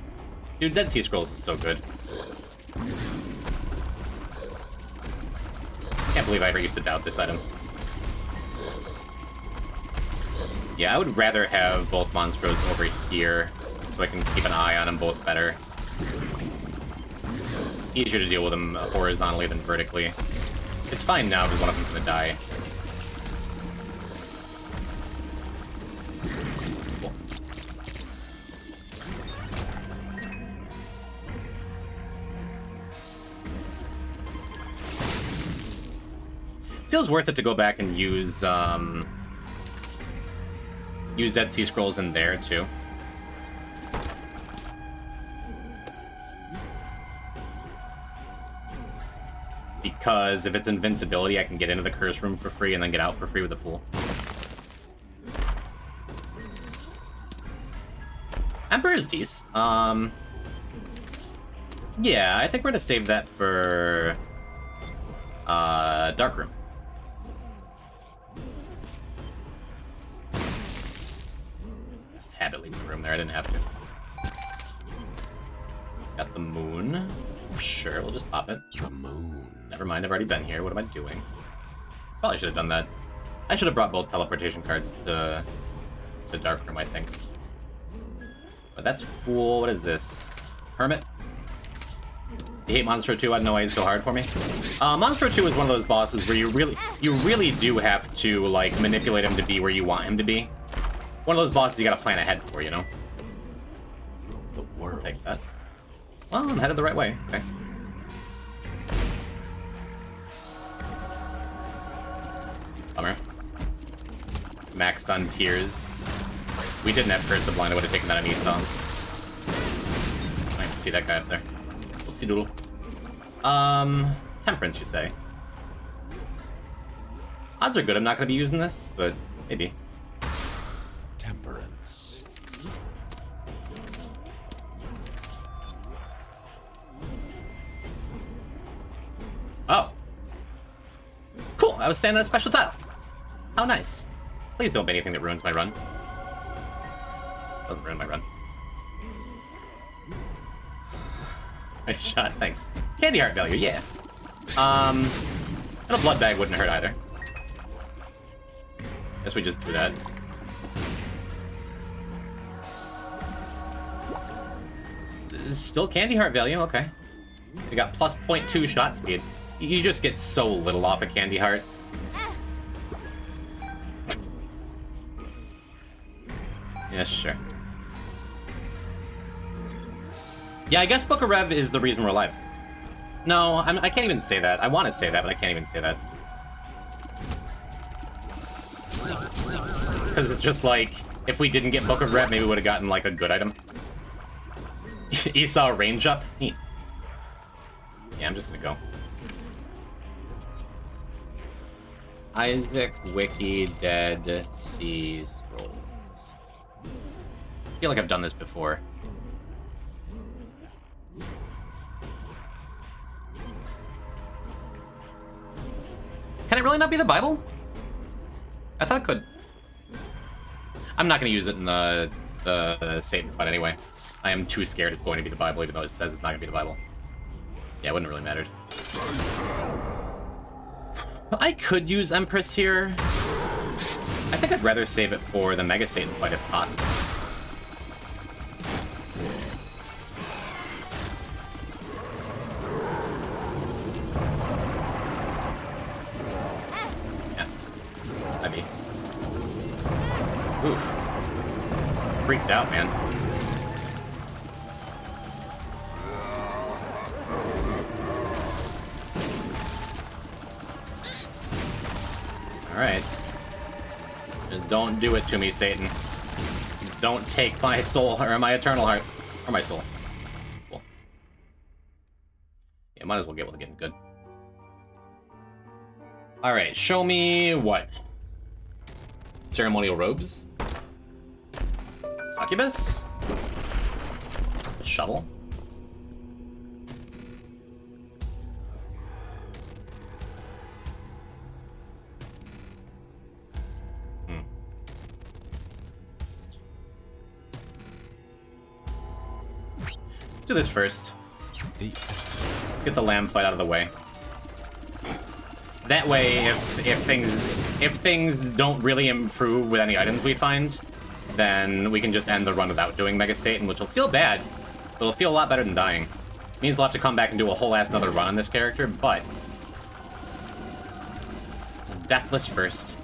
Dude, Dead Sea Scrolls is so good. Can't believe I ever used to doubt this item. Yeah, I would rather have both Monstros over here, so I can keep an eye on them both better. Easier to deal with them horizontally than vertically. It's fine now because one of them's gonna die. Cool. Feels worth it to go back and use Dead Sea Scrolls in there too. Because if it's invincibility, I can get into the curse room for free and then get out for free with the Fool. Emperor is decent. Yeah, I think we're gonna save that for Dark Room. Just had to leave the room there, I didn't have to. Got the moon. Sure, we'll just pop it. The moon. Never mind, I've already been here. What am I doing? Probably should have done that. I should have brought both teleportation cards to the Dark Room, I think. But that's Fool. What is this? Hermit? You hate Monstro 2? I don't know why it's so hard for me. Monstro 2 is one of those bosses where you really do have to, like, manipulate him to be where you want him to be. One of those bosses you gotta plan ahead for, you know? The world. Take that. Well, I'm headed the right way. Okay. Bummer. Maxed on tears. We didn't have Curse the Blind, I would have taken that on esau. I can see that guy up there. Whoopsie doodle. Temperance, you say? Odds are good I'm not going to be using this, but maybe. Temperance. Oh. Cool, I was standing on a special tile. How nice. Please don't be anything that ruins my run. Doesn't ruin my run. Nice shot, thanks. Candy heart value, yeah. And a blood bag wouldn't hurt either. Guess we just do that. Still candy heart value, okay. We got plus 0.2 shot speed. You just get so little off a Candy Heart. Yeah, sure. Yeah, I guess Book of Rev is the reason we're alive. No, I can't even say that. I want to say that, but I can't even say that. Because it's just like, if we didn't get Book of Rev, maybe we would have gotten, like, a good item. Esau range up? Neat. Yeah, I'm just gonna go. Isaac, Wiki, Dead, Sea, Scrolls. I feel like I've done this before. Can it really not be the Bible? I thought it could. I'm not going to use it in the Satan fight anyway. I am too scared it's going to be the Bible, even though it says it's not going to be the Bible. Yeah, it wouldn't really matter. I could use Empress here. I think I'd rather save it for the Mega Satan fight if possible. Oof. Freaked out, man. Alright. Just don't do it to me, Satan. Don't take my soul, or my eternal heart. Or my soul. Cool. Yeah, might as well get what getting good. Alright, show me what? Ceremonial robes? Succubus? A shovel? Let's do this first. Get the lamb fight out of the way. That way, if things don't really improve with any items we find, then we can just end the run without doing Mega Satan, which will feel bad, but it'll feel a lot better than dying. It means we'll have to come back and do a whole ass another run on this character, but Deathless first.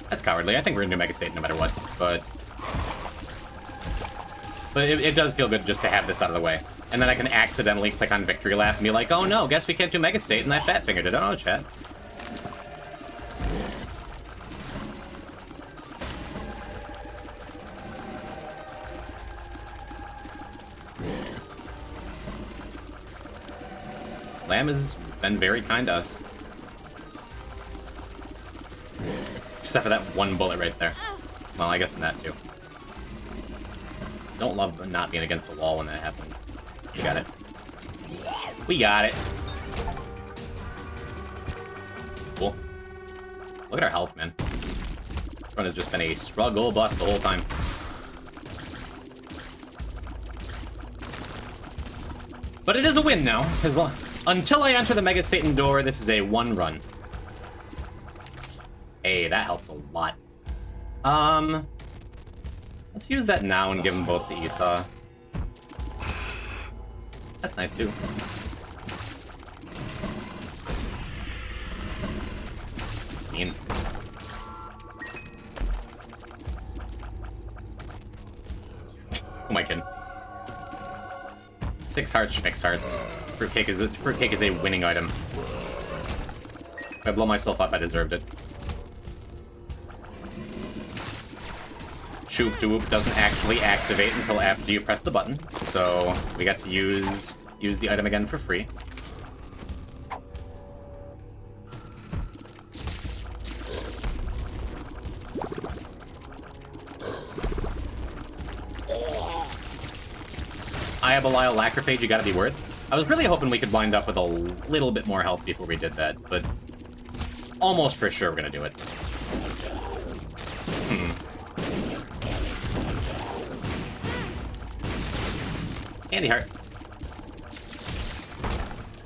That's cowardly. I think we're gonna do Mega Satan no matter what, but it does feel good just to have this out of the way. And then I can accidentally click on Victory Lap and be like, oh no, guess we can't do Mega Satan, I fat fingered it. Oh, chat. Lamb has been very kind to us. Except for that one bullet right there. Well, I guess in that too. Don't love not being against the wall when that happens. We got it. We got it. Cool. Look at our health, man. This run has just been a struggle bus the whole time. But it is a win now. Until I enter the Mega Satan door, this is a one run. Hey, that helps a lot. Let's use that now and give them both the Esau. That's nice, too. Mean. Who am I kidding? 6 hearts, Schmix hearts. Fruitcake is a winning item. If I blow myself up, I deserved it. Shoop Doop doesn't actually activate until after you press the button, so we got to use the item again for free. T.apollyon Lacrophage, you gotta be worth. I was really hoping we could wind up with a little bit more health before we did that, but almost for sure we're gonna do it. Candy heart.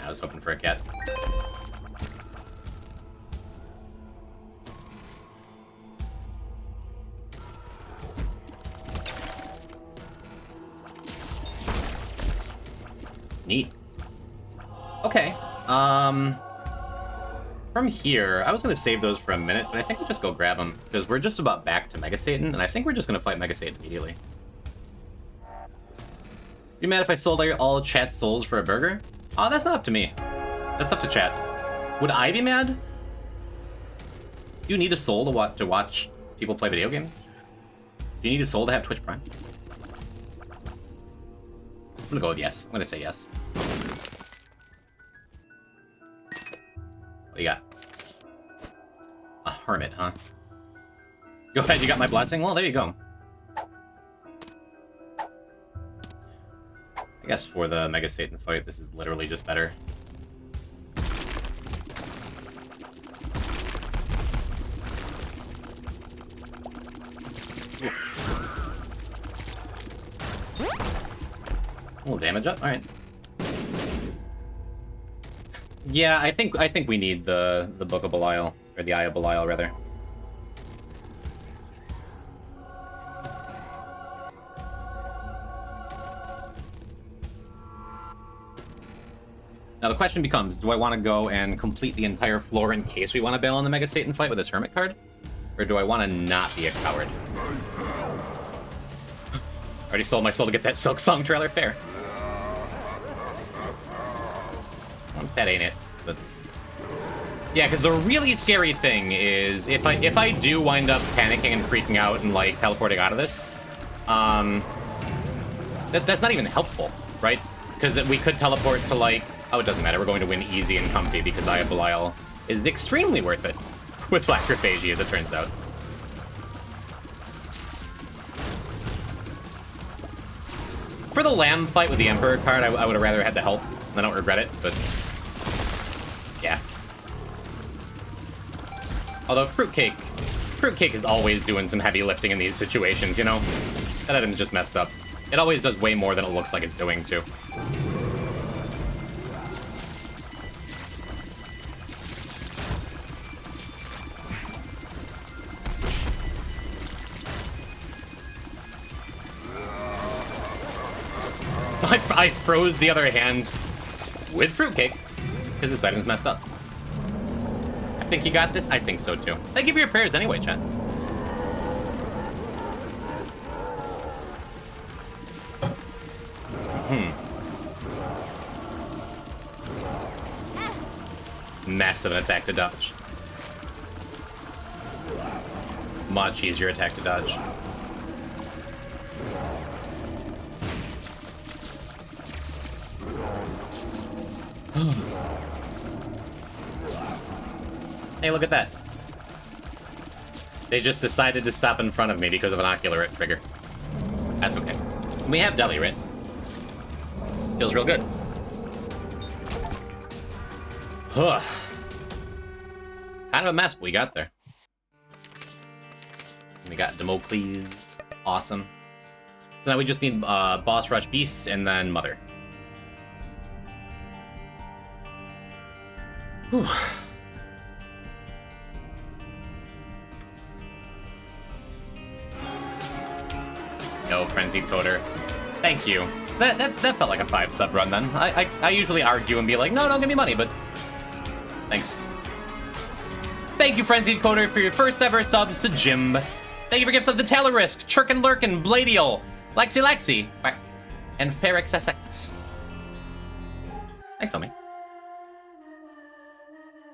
I was hoping for a cat. Neat. Okay. From here, I was going to save those for a minute, but I think we just go grab them, because we're just about back to Mega Satan, and I think we're just going to fight Mega Satan immediately. You mad if I sold all chat's souls for a burger? Oh, that's not up to me. That's up to chat. Would I be mad? Do you need a soul to watch people play video games? Do you need a soul to have Twitch Prime? I'm gonna go with yes. I'm gonna say yes. What do you got? A hermit, huh? Go ahead, you got my blessing? Well, there you go. I guess for the Mega Satan fight, this is literally just better. A little damage up, alright. Yeah, I think we need the Book of Belial, or the Eye of Belial rather. Now the question becomes, do I want to go and complete the entire floor in case we want to bail on the Mega Satan fight with this Hermit card? Or do I want to not be a coward? Already sold my soul to get that Silk Song trailer, fair. Well, that ain't it, but... Yeah, because the really scary thing is, if I do wind up panicking and freaking out and, like, teleporting out of this, that's not even helpful, right? Because we could teleport to, like... Oh, it doesn't matter. We're going to win easy and comfy because Eye of Belial is extremely worth it with Lacrophagy, as it turns out. For the Lamb fight with the Emperor card, I would have rather had the health. I don't regret it, but... Yeah. Although Fruitcake is always doing some heavy lifting in these situations, you know? That item's just messed up. It always does way more than it looks like it's doing, too. I froze the other hand with Fruitcake, because this item's messed up. I think you got this? I think so, too. Thank you for your prayers anyway, chat. Massive attack to dodge. Much easier attack to dodge. Hey, look at that. They just decided to stop in front of me because of an ocular trigger. That's okay. We have Deli Writ. Feels real good. Huh. Kind of a mess, but we got there. We got Damocles. Awesome. So now we just need Boss Rush Beasts and then Mother. Whew. No, Frenzied Coder. Thank you. That felt like a 5-sub run then. I usually argue and be like, no, don't give me money, but... Thanks. Thank you, Frenzied Coder, for your first ever subs to Jim. Thank you for gift subs to Taylor Risk, Chirkin Lurkin, Bladiel, Lexi, and Ferrix SX. Thanks, homie.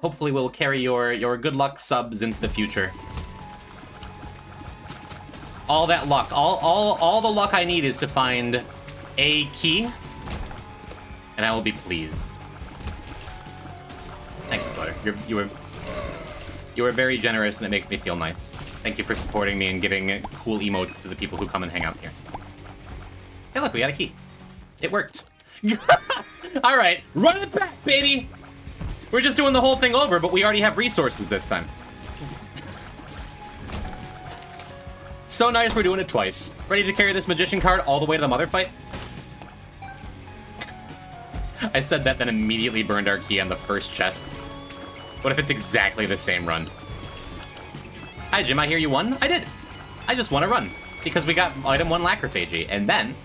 Hopefully we'll carry your good luck subs into the future. All that luck, all the luck I need is to find a key, and I will be pleased. Thank you, Butter. You were very generous, and it makes me feel nice. Thank you for supporting me and giving cool emotes to the people who come and hang out here. Hey, look, we got a key. It worked. All right, run it back, baby. We're just doing the whole thing over, but we already have resources this time. So nice we're doing it twice. Ready to carry this Magician card all the way to the Mother fight? I said that, then immediately burned our key on the first chest. What if it's exactly the same run? Hi, Jim, I hear you won? I did. I just won a run, because we got item 1 Lacrophagy, and then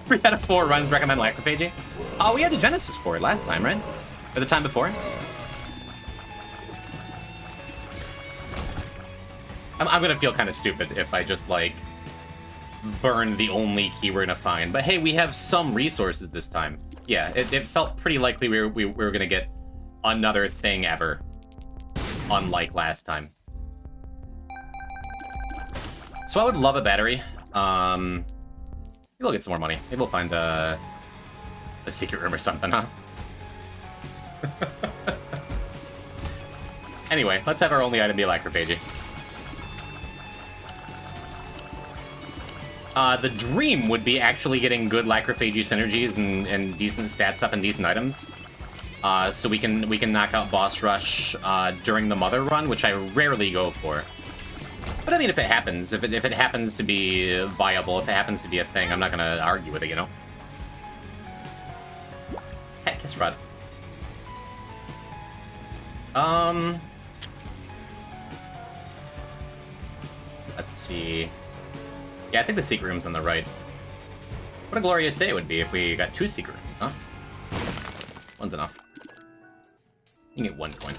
3 out of 4 runs recommend Lacrophagy. Oh, we had the Genesis for it last time, right? Or the time before? I'm gonna feel kind of stupid if I just, like, burn the only key we're gonna find. But hey, we have some resources this time. Yeah, it felt pretty likely we were gonna get another thing ever. Unlike last time. So I would love a battery. Maybe we'll get some more money. Maybe we'll find a secret room or something, huh? Anyway, let's have our only item be Lacrophagy. The dream would be actually getting good Lacrophagy synergies and decent stats up and decent items. So we can knock out Boss Rush during the Mother run, which I rarely go for. But I mean, if it happens, if it happens to be viable, if it happens to be a thing, I'm not gonna argue with it, you know? Heck, Kiss Rod. Let's see. Yeah, I think the secret room's on the right. What a glorious day it would be if we got 2 secret rooms, huh? One's enough. You can get 1 coin.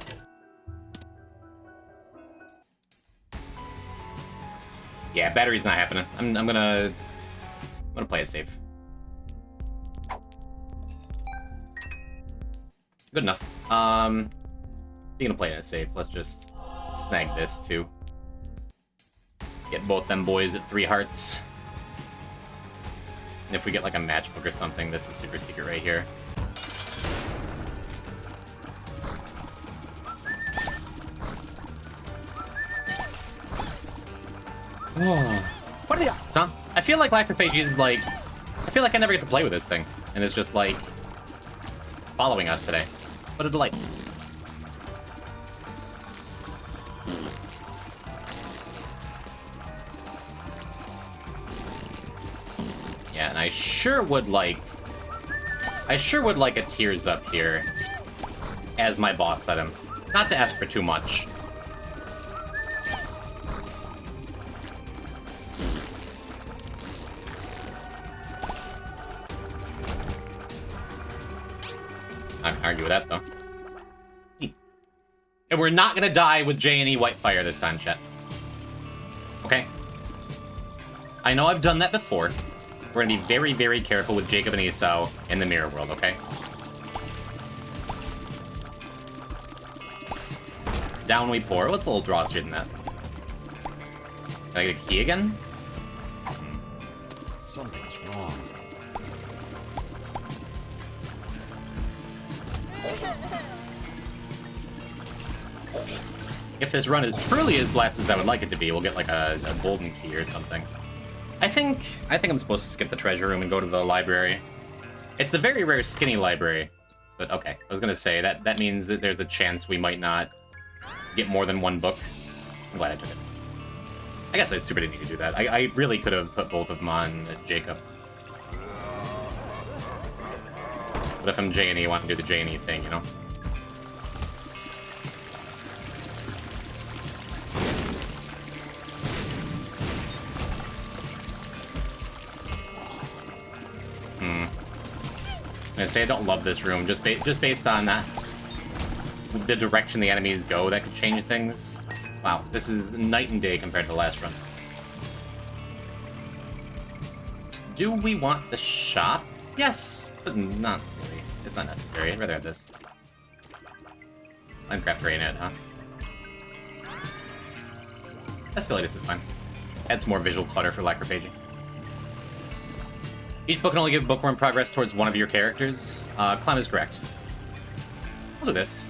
Yeah, battery's not happening. I'm gonna play it safe. Good enough. Speaking of playing it safe, let's just snag this too. Get both them boys at 3 hearts. And if we get like a matchbook or something, this is super secret right here. What are the odds, huh? I feel like Lacrophagy is like... I feel like I never get to play with this thing. And it's just like... following us today. What a delight. Yeah, and I sure would like a Tears Up here as my boss item. Not to ask for too much. I can argue with that, though. And we're not gonna die with J&E Whitefire this time, chat. Okay? I know I've done that before. We're gonna be very, very careful with Jacob and Esau in the mirror world, okay? Down we pour. What's a little draw street than that? Can I get a key again? Something's wrong. If this run is truly as blessed as I would like it to be, we'll get like a golden key or something. I think I'm supposed to skip the treasure room and go to the library. It's the very rare skinny library. But okay, I was gonna say that means that there's a chance we might not get more than 1 book. I'm glad I took it. I guess I super didn't need to do that. I really could have put both of them on Jacob. But if I'm J&E, I want to do the J&E thing, you know? I say I don't love this room, just based on the direction the enemies go, that could change things. Wow, this is night and day compared to the last run. Do we want the shop? Yes, but not really. It's not necessary. I'd rather have this. Minecraft Rainhead, huh? Escalators is fine. Adds more visual clutter for Lacrophagy. Each book can only give bookworm progress towards one of your characters. Clem is correct. We'll do this.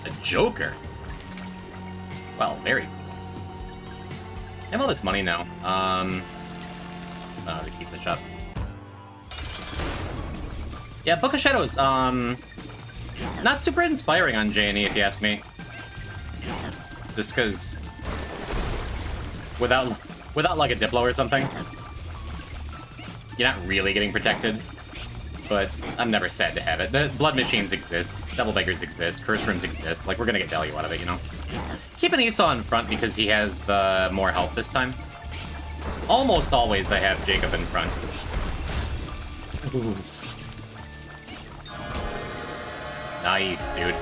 A Joker? Well, very cool. I have all this money now. To keep the shop. Yeah, Book of Shadows, not super inspiring on J&E, if you ask me. Just because... Without like a Diplo or something, you're not really getting protected. But I'm never sad to have it. The blood machines exist. Devil Beggars exist, Curse Rooms exist. Like, we're gonna get value out of it, you know? Keep an Esau in front because he has more health this time. Almost always I have Jacob in front. Ooh. Nice, dude.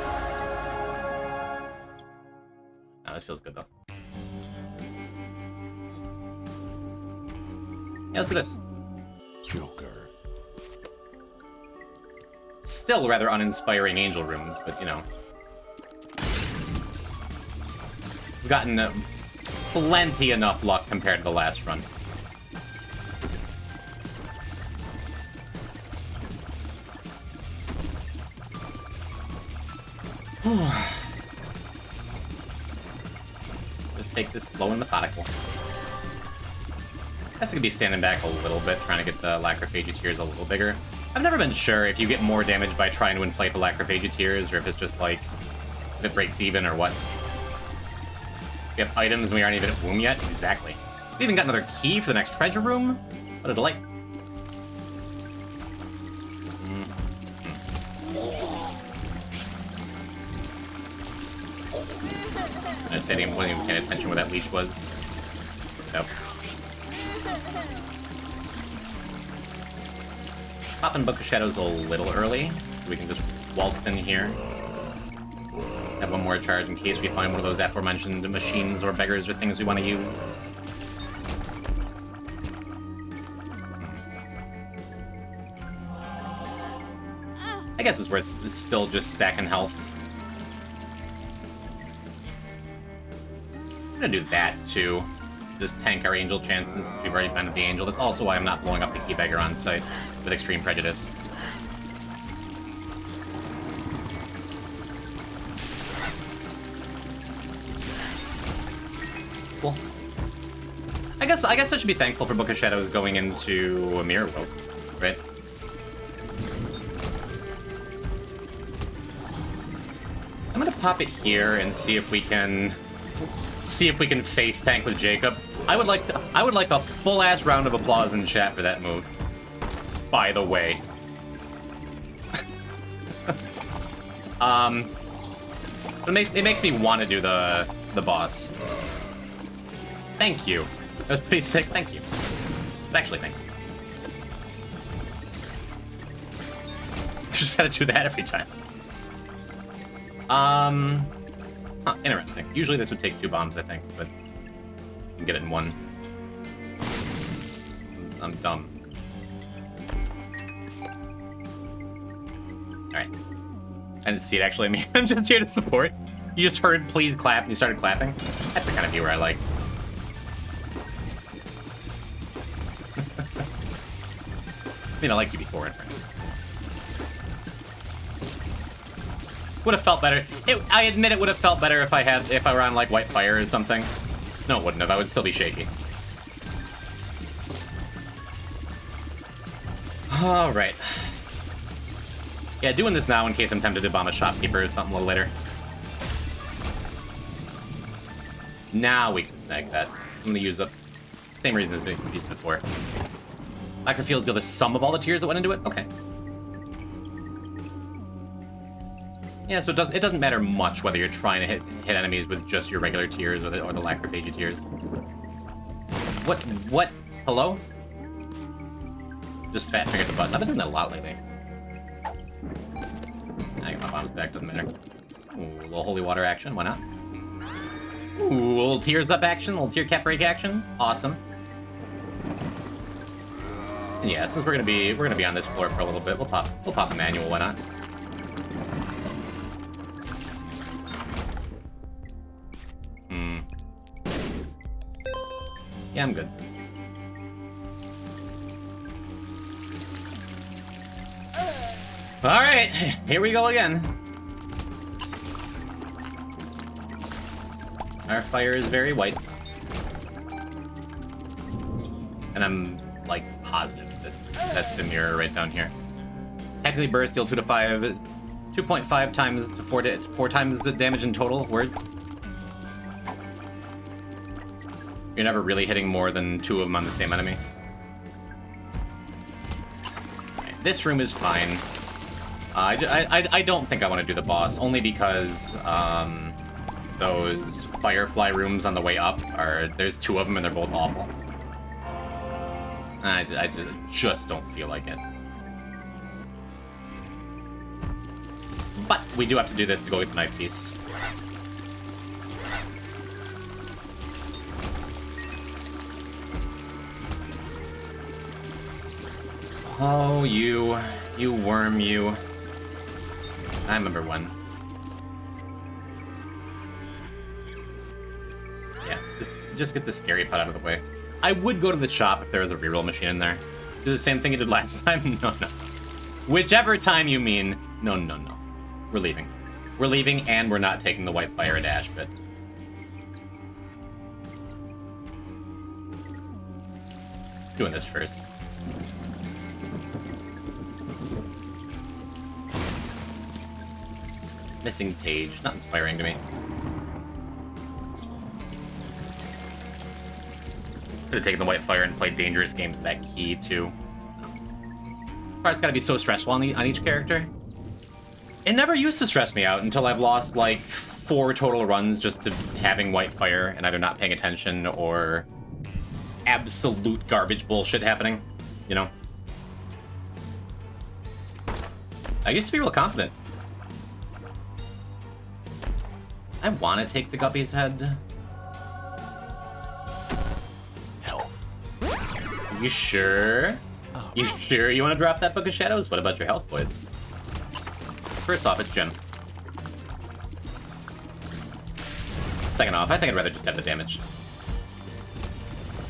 Oh, this feels good, though. Yeah, let's do this. Joker. Still rather uninspiring angel rooms, but, you know. We've gotten plenty enough luck compared to the last run. Just take this slow and methodical. I guess I could be standing back a little bit, trying to get the Lacrophagy Tears a little bigger. I've never been sure if you get more damage by trying to inflate the Lacrophagy Tears, or if it's just like, if it breaks even, or what. We have items and we aren't even at womb yet? Exactly. We even got another key for the next treasure room? What a delight. I said I wasn't even paying attention where that leech was. Nope. Popping Book of Shadows a little early, so we can just waltz in here. Have one more charge in case we find one of those aforementioned machines or beggars or things we want to use. I guess it's where it's still just stacking health. I'm gonna do that too. Just tank our angel chances. We've already been at the angel. That's also why I'm not blowing up the key beggar on site with extreme prejudice. Cool. I guess I should be thankful for Book of Shadows going into a mirror world, right? I'm gonna pop it here and see if we can face tank with Jacob. I would like a full ass round of applause in chat for that move. By the way. It makes me want to do the boss. Thank you. That was pretty sick. Thank you. Actually, thank you. Just gotta do that every time. Huh, interesting. Usually this would take 2 bombs, I think, but you can get it in 1. I'm dumb. Alright. I didn't see it, actually. I mean, I'm just here to support. You just heard please clap, and you started clapping. That's the kind of viewer I like. I mean, I liked you before, in fact. Would have felt better. I admit it would have felt better if I were on like White Fire or something. No, it wouldn't have. I would still be shaky. All right. Yeah, doing this now in case I'm tempted to bomb a shopkeeper or something a little later. Now we can snag that. I'm gonna use up same reason as we used before. Microfield deal the sum of all the tears that went into it. Okay. Yeah, so it doesn't matter much whether you're trying to hit enemies with just your regular tears or the Lacrophagy tears. What? Hello? Just fat finger the button. I've been doing that a lot lately. I get my bombs back, doesn't matter. Ooh, a little holy water action, why not? Ooh, a little tears up action, a little tear cap break action. Awesome. And yeah, since we're gonna be on this floor for a little bit, we'll pop a manual, why not? Yeah, I'm good. Alright, here we go again. Our fire is very white. And I'm, like, positive that that's the mirror right down here. Technically, burst deal 2 to 5, 2.5 times to 4 times the damage in total. Words. You're never really hitting more than 2 of them on the same enemy. Right, this room is fine. I don't think I want to do the boss, only because those firefly rooms on the way up there's 2 of them and they're both awful. I just don't feel like it. But we do have to do this to go get the knife piece. Oh, you worm, you. I remember when. Yeah, just get the scary part out of the way. I would go to the shop if there was a reroll machine in there. Do the same thing you did last time? No. Whichever time you mean. No. We're leaving. We're leaving, and we're not taking the white fire at Ash bit. Doing this first. Missing page. Not inspiring to me. Could have taken the white fire and played dangerous games with that key, too. Part's gotta be so stressful on each character. It never used to stress me out until I've lost, like, 4 total runs just to having white fire and either not paying attention or absolute garbage bullshit happening, you know? I used to be real confident. I want to take the guppy's head. Health. You sure? Oh. You sure you want to drop that Book of Shadows? What about your health, boys? First off, it's Jim. Second off, I think I'd rather just have the damage.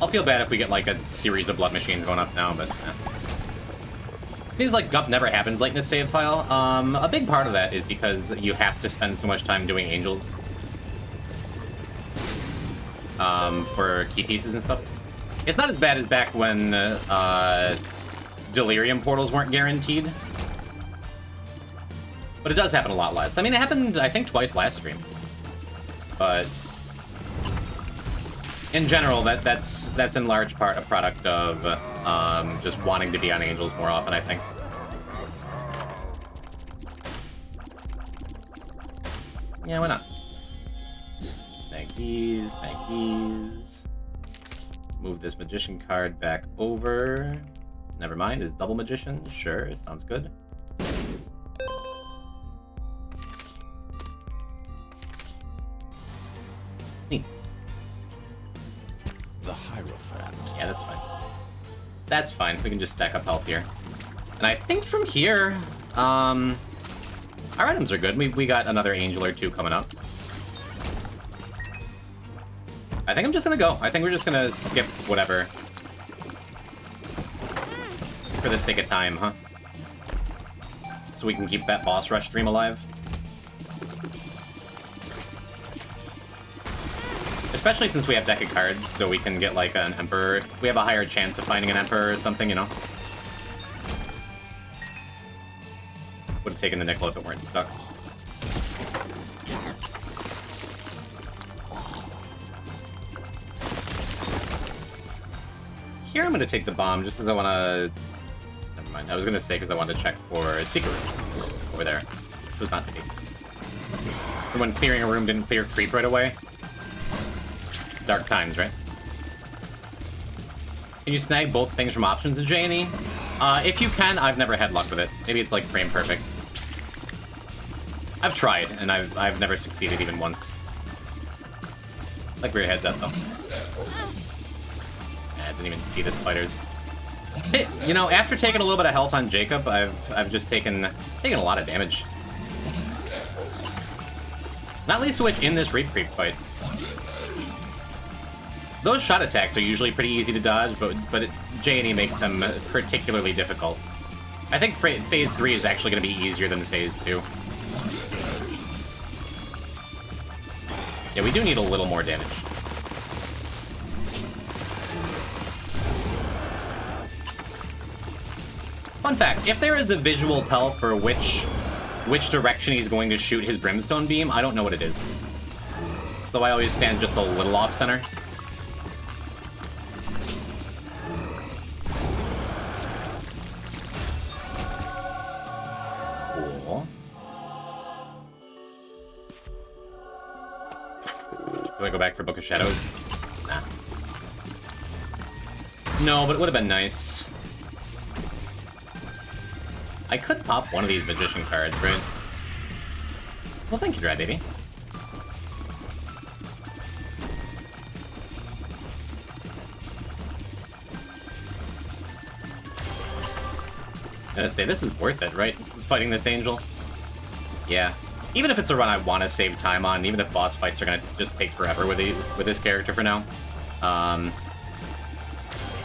I'll feel bad if we get, like, a series of blood machines going up now, but... Seems like Gup never happens like in a save file. A big part of that is because you have to spend so much time doing angels. For key pieces and stuff. It's not as bad as back when Delirium portals weren't guaranteed. But it does happen a lot less. I mean, it happened, I think, twice last stream. But... in general, that's in large part a product of just wanting to be on angels more often, I think. Yeah, why not? Snag these, snag these. Move this magician card back over. Never mind, is double magician? Sure, sounds good. Neat. The Hierophant. Yeah, that's fine. That's fine. We can just stack up health here. And I think from here, our items are good. We got another angel or 2 coming up. I think I'm just gonna go. I think we're just gonna skip whatever. For the sake of time, huh? So we can keep that boss rush stream alive. Especially since we have deck of cards, so we can get, like, an Emperor. We have a higher chance of finding an Emperor or something, you know? Would have taken the nickel if it weren't stuck. Here I'm going to take the bomb, just because I want to... Never mind, I was going to say because I wanted to check for a secret room over there. Which was not to be. For when clearing a room didn't clear creep right away. Dark times, right? Can you snag both things from options in J&E? If you can, I've never had luck with it. Maybe it's like frame perfect. I've tried, and I've never succeeded even once. Like where your head's at, though. I didn't even see the spiders. Hey, you know, after taking a little bit of health on Jacob, I've just taken a lot of damage. Not least of which in this Reap Creep fight. Those shot attacks are usually pretty easy to dodge, but J&E makes them particularly difficult. I think Phase 3 is actually going to be easier than Phase 2. Yeah, we do need a little more damage. Fun fact, if there is a visual tell for which direction he's going to shoot his Brimstone Beam, I don't know what it is. So I always stand just a little off-center. Cool. Do I go back for Book of Shadows? Nah. No, but it would have been nice. I could pop one of these Magician cards, right? Well, thank you, Dry Baby. I'm gonna say, this is worth it, right? Fighting this angel? Yeah. Even if it's a run I want to save time on, even if boss fights are gonna just take forever with this character for now.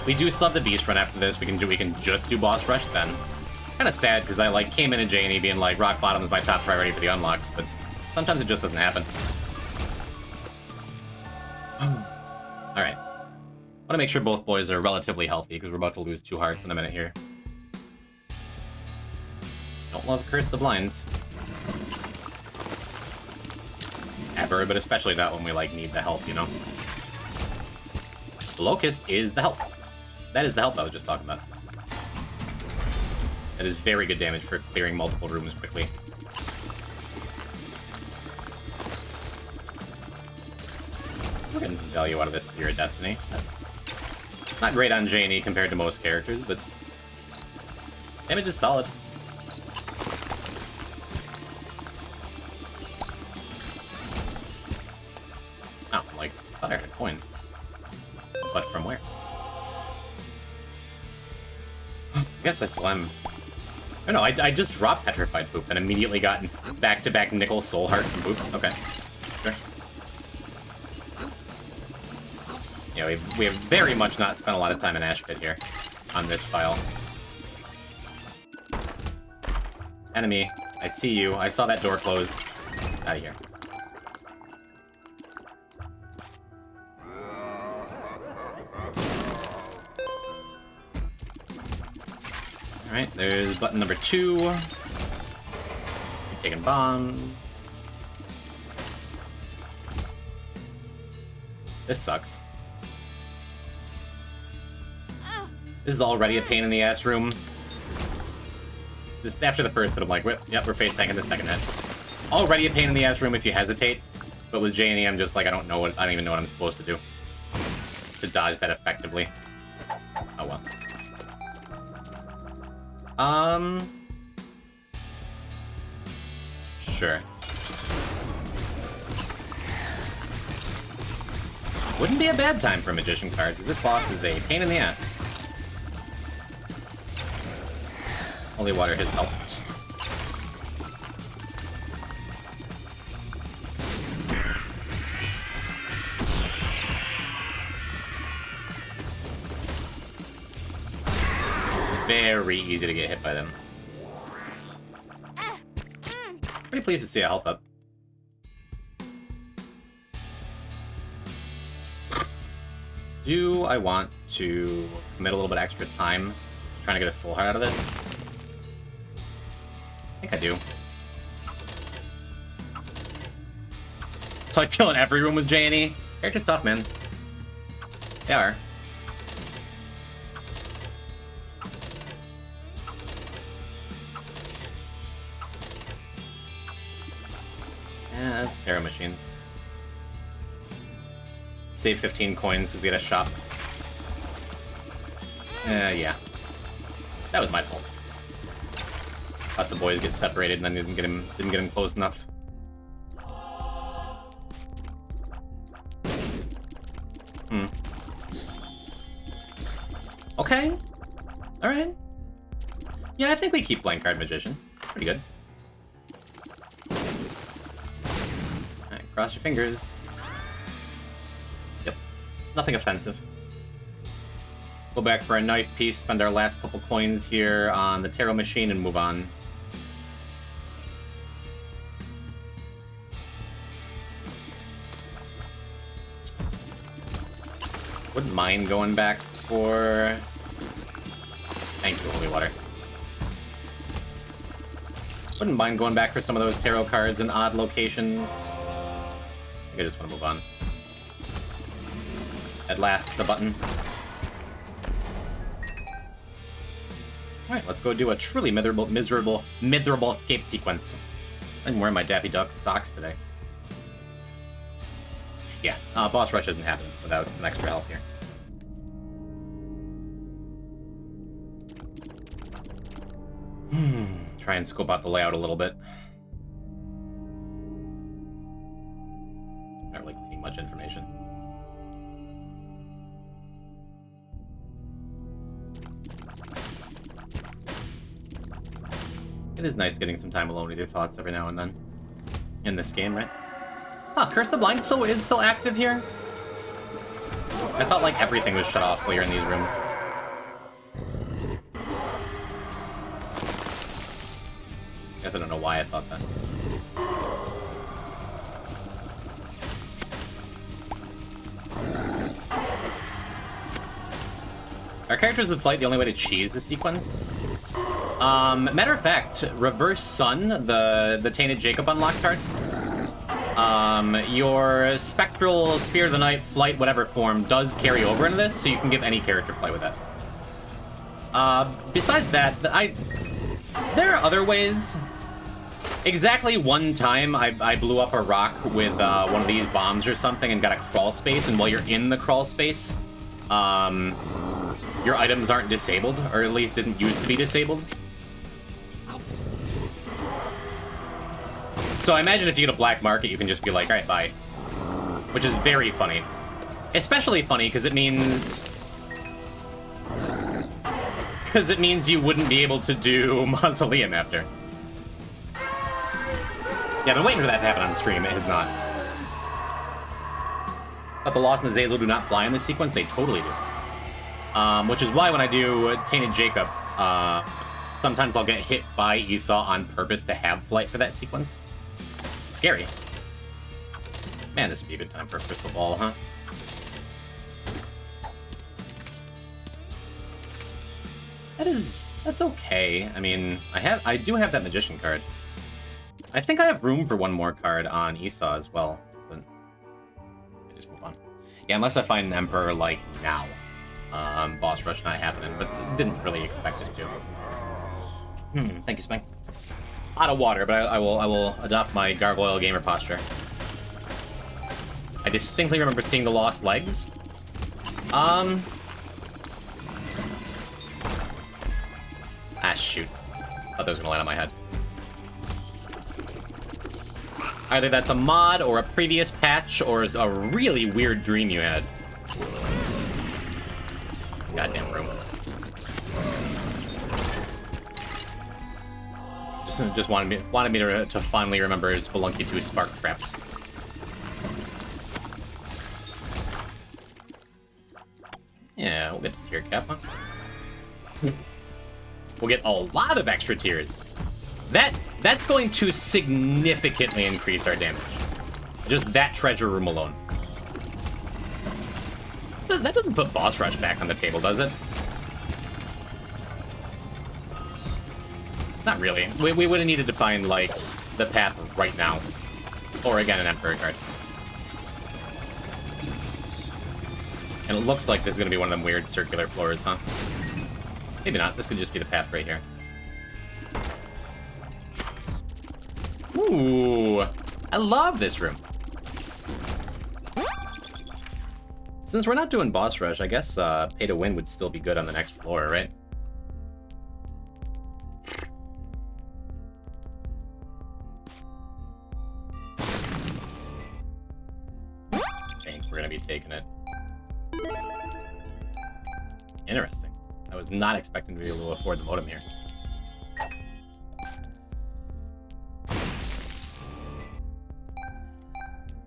We do still have the Beast run after this. We can just do boss rush then. Kind of sad, because I like came into J&E being like, rock bottom is my top priority for the unlocks, but sometimes it just doesn't happen. Alright. Want to make sure both boys are relatively healthy, because we're about to lose 2 hearts in a minute here. Don't love Curse the Blind. Ever, but especially not when we, like, need the help, you know? The Locust is the help. That is the help I was just talking about. That is very good damage for clearing multiple rooms quickly. We're getting some value out of this Sphere of Destiny. Not great on J&E compared to most characters, but damage is solid. Oh, like, I thought I had a coin. But from where? I guess I still am. Oh no, I just dropped Petrified Poop and immediately got back-to-back Nickel Soul Heart from Poops. Okay. Sure. Yeah, we have very much not spent a lot of time in Ash Pit here on this file. Enemy, I see you. I saw that door close. Out of here. Alright, there's button number 2. Keep taking bombs. This sucks. This is already a pain in the ass room. Just after the first hit, I'm like, yep, we're face tanking the second hit. Already a pain in the ass room if you hesitate, but with J&E, I'm just like, I don't even know what I'm supposed to do to dodge that effectively. Oh well. Sure. Wouldn't be a bad time for a Magician card, because this boss is a pain in the ass. Holy Water has helped. It's very easy to get hit by them. Pretty pleased to see a health up. Do I want to commit a little bit extra time trying to get a soul heart out of this? I think I do. So I feel in every room with J&E. Character's tough, man. They are. Yeah, that's Tarot Machines. Save 15 coins because we had a shop. Yeah. That was my fault. Thought the boys get separated and then didn't get him close enough. Okay. Alright. Yeah, I think we keep Blank Card Magician. Pretty good. Alright, cross your fingers. Yep. Nothing offensive. Go back for a knife piece, spend our last couple coins here on the Tarot Machine, and move on. Wouldn't mind going back for... Thank you, Holy Water. Wouldn't mind going back for some of those tarot cards in odd locations. I think I just want to move on. At last, a button. Alright, let's go do a truly miserable escape sequence. I'm wearing my Daffy Duck socks today. Yeah, boss rush isn't happening without some extra health here. Try and scope out the layout a little bit. Not really gleaning much information. It is nice getting some time alone with your thoughts every now and then. In this game, right? Huh, Curse the Blind is still active here? I thought like everything was shut off while you're in these rooms. Guess I don't know why I thought that. Are characters in flight the only way to cheese the sequence? Matter of fact, Reverse Sun, the Tainted Jacob unlock card, your Spectral, Spear of the Night, Flight, whatever form does carry over into this, so you can give any character flight with that. Besides that, there are other ways. Exactly one time, I blew up a rock with one of these bombs or something and got a crawl space, and while you're in the crawl space, your items aren't disabled, or at least didn't used to be disabled. So I imagine if you get a black market, you can just be like, alright, bye. Which is very funny. Especially funny because it means you wouldn't be able to do Mausoleum after. Yeah, I've been waiting for that to happen on stream. It has not. But the Lost and the Zazel do not fly in this sequence. They totally do. Which is why when I do Tainted Jacob, sometimes I'll get hit by Esau on purpose to have flight for that sequence. It's scary. Man, this would be a good time for a crystal ball, huh? That's okay. I mean, I do have that Magician card. I think I have room for one more card on Esau as well. But I just move on. Yeah, unless I find an Emperor like now. Boss rush not happening, but didn't really expect it to. Thank you, Spink. Out of water, but I will adopt my gargoyle gamer posture. I distinctly remember seeing the lost legs. Ah, shoot. Thought that was gonna land on my head. Either that's a mod, or a previous patch, or a really weird dream you had. This goddamn room. Just wanted me to finally remember his Spelunky 2 spark traps. Yeah, we'll get to tier cap, huh? We'll get a lot of extra tiers. That's going to significantly increase our damage. Just that treasure room alone. That doesn't put boss rush back on the table, does it? Not really. We would have needed to find, like, the path right now. Or, again, an Emperor card. And it looks like this is going to be one of them weird circular floors, huh? Maybe not. This could just be the path right here. Ooh! I love this room. Since we're not doing boss rush, I guess pay to win would still be good on the next floor, right? I think we're gonna be taking it. Interesting. I was not expecting to be able to afford the modem here.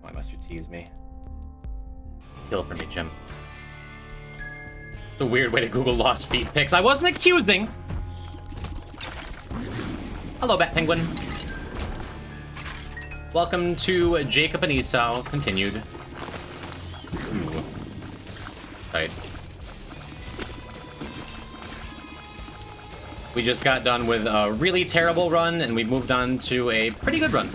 Why must you tease me? Kill for me, Jim. It's a weird way to Google lost feet pics. I wasn't accusing! Hello, Bat Penguin. Welcome to Jacob and Esau, continued. Ooh. Tight. We just got done with a really terrible run, and we moved on to a pretty good run.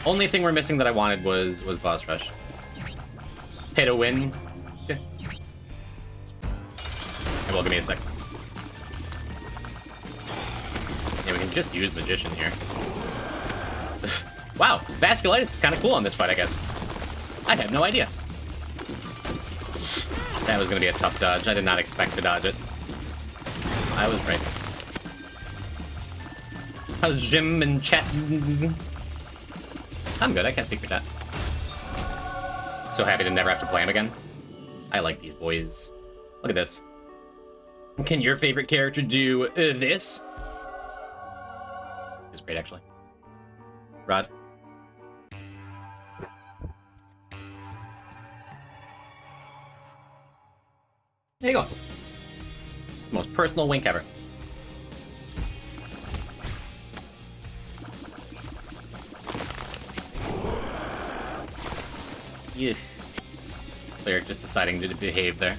Only thing we're missing that I wanted was boss rush. Pay to win. Okay. Hey, well, give me a sec. Yeah, we can just use Magician here. Wow, Vasculitis is kind of cool on this fight, I guess. I had no idea. That was gonna be a tough dodge. I did not expect to dodge it. I was right. How's Jim and chat? I'm good, I can't speak for that. So happy to never have to play him again. I like these boys. Look at this. Can your favorite character do this? It's great, actually. Rod. There you go. Most personal wink ever. Yes. Cleric just deciding to behave there.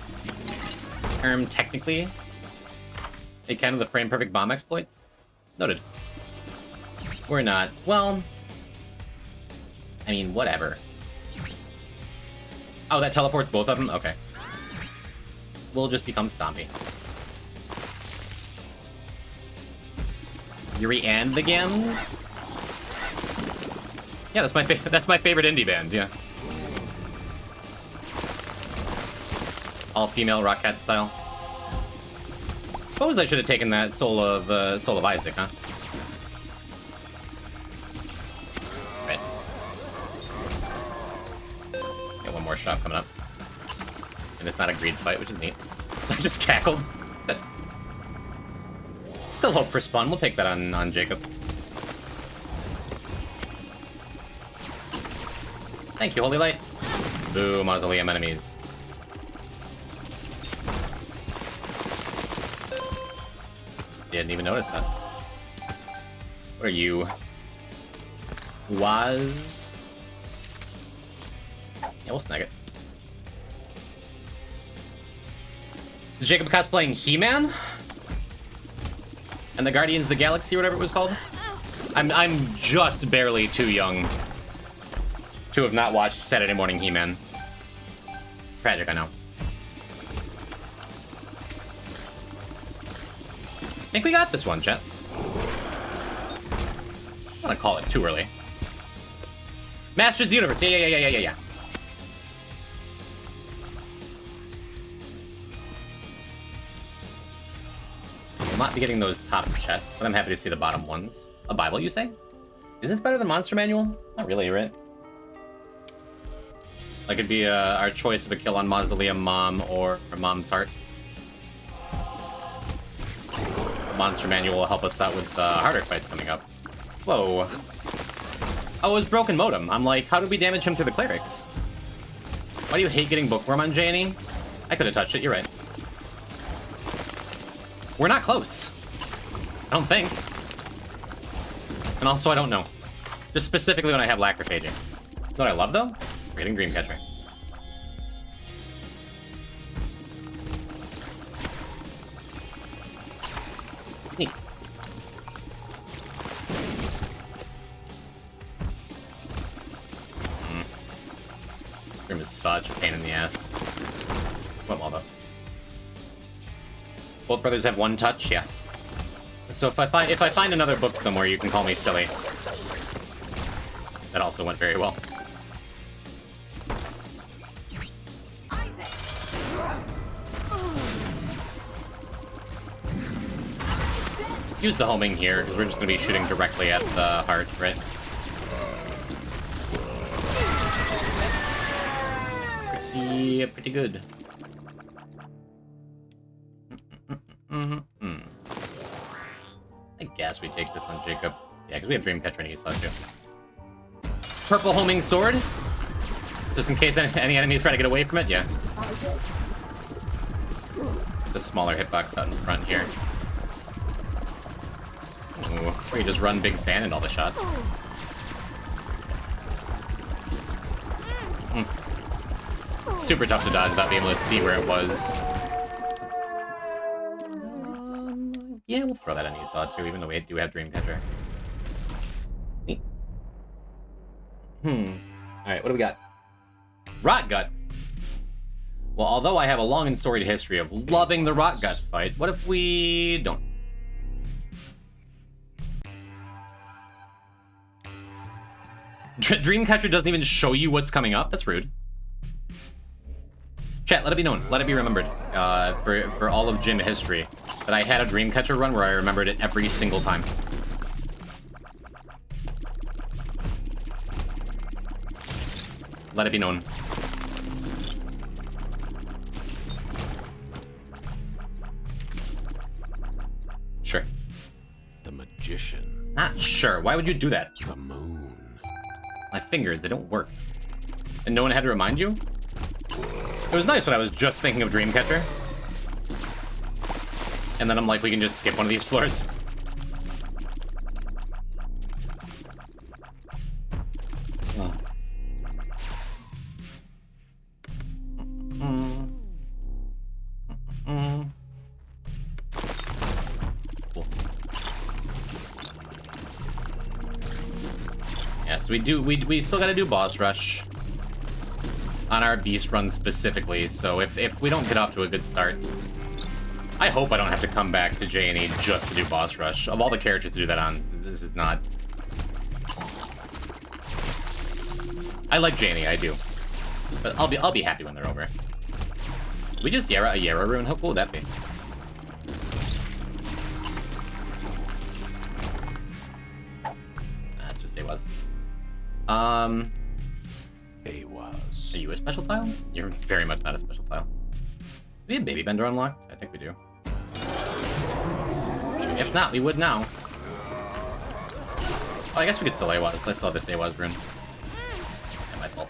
Technically, a kind of the frame perfect bomb exploit. Noted. We're not. Well, I mean, whatever. Oh, that teleports both of them? Okay. We'll just become Stompy. Yuri and the Gams? Yeah, that's my favorite indie band, yeah. All-female Rock Cat style. Suppose I should have taken that Soul of Isaac, huh? Right. Got one more shot coming up. And it's not a greed fight, which is neat. I just cackled. Still hope for spawn. We'll take that on Jacob. Thank you, Holy Light. Boo, Mausoleum enemies. Didn't even notice that. What are you? Was? Yeah, we'll snag it. Is Jacob cosplaying He-Man? And the Guardians of the Galaxy, or whatever it was called? I'm just barely too young to have not watched Saturday Morning He-Man. Tragic, I know. I think we got this one, chat. I don't want to call it too early. Masters of the Universe. Yeah. I'll not be getting those top chests, but I'm happy to see the bottom ones. A Bible, you say? Is this better than Monster Manual? Not really, right? Like it'd be our choice of a kill on Mausoleum Mom or Mom's Heart. Monster Manual will help us out with harder fights coming up. Whoa. Oh, it was Broken Modem. I'm like, how did we damage him through the clerics? Why do you hate getting Bookworm on J&E? I could have touched it, you're right. We're not close. I don't think. And also, I don't know. Just specifically when I have Lacrophaging. You know what I love, though? Raiding Dreamcatcher. Neat. Room is such a pain in the ass. Went well, though. Both brothers have one touch? Yeah. So if I find another book somewhere, you can call me silly. That also went very well. Use the homing here, because we're just going to be shooting directly at the heart, right? Pretty good. I guess we take this on Jacob. Yeah, because we have Dreamcatcher and Esau too. Purple homing sword? Just in case any enemies try to get away from it? Yeah. The smaller hitbox out in front here. Ooh, where you just run big fan and all the shots. Super tough to dodge without being able to see where it was. Yeah, we'll throw that on Esau too, even though we do have Dreamcatcher. Neat. Alright, what do we got? Rotgut. Well, although I have a long and storied history of loving the Rotgut fight, what if we don't? Dreamcatcher doesn't even show you what's coming up? That's rude. Chat, let it be known, let it be remembered, for all of gym history, that I had a Dreamcatcher run where I remembered it every single time. Let it be known. Sure. The magician. Not sure. Why would you do that? The moon. My fingers, they don't work. And no one had to remind you? It was nice when I was just thinking of Dreamcatcher. And then I'm like, we can just skip one of these floors. Oh. Cool. Yes, we still gotta do boss rush. On our beast run specifically, so if we don't get off to a good start, I hope I don't have to come back to J&E just to do boss rush. Of all the characters to do that on, this is not... I like J&E, I do. But I'll be happy when they're over. We just a Yarrow rune? How cool would that be? That's just was. Are you a special tile? You're very much not a special tile. Do we have Baby Bender unlocked? I think we do. If not, we would now. Oh, I guess we could still AWAS. I still have this AWAS rune. Yeah, my fault.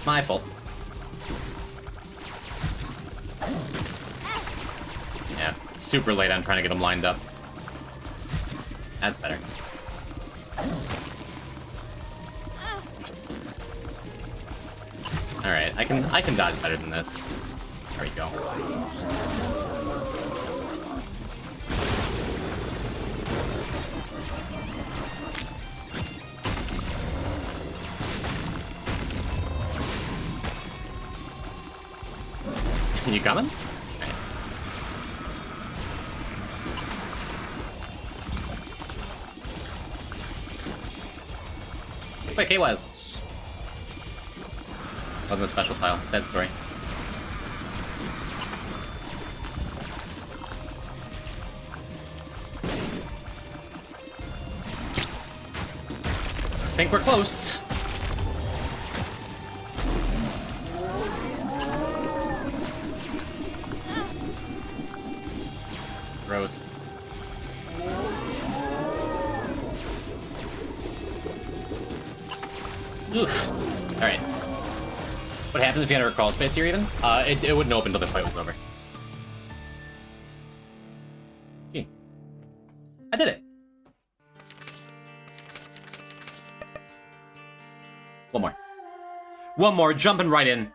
My fault. Yeah, super late on trying to get them lined up. That's better. Alright, I can dodge better than this. There we go. You coming? Okay. Wait, K-Wise. Wasn't a special tile. Sad story. I think we're close. Gross. Oof. Alright. What happens if you enter a crawl space here, even? It wouldn't open until the fight was over. Okay. I did it. One more. One more, jumping right in.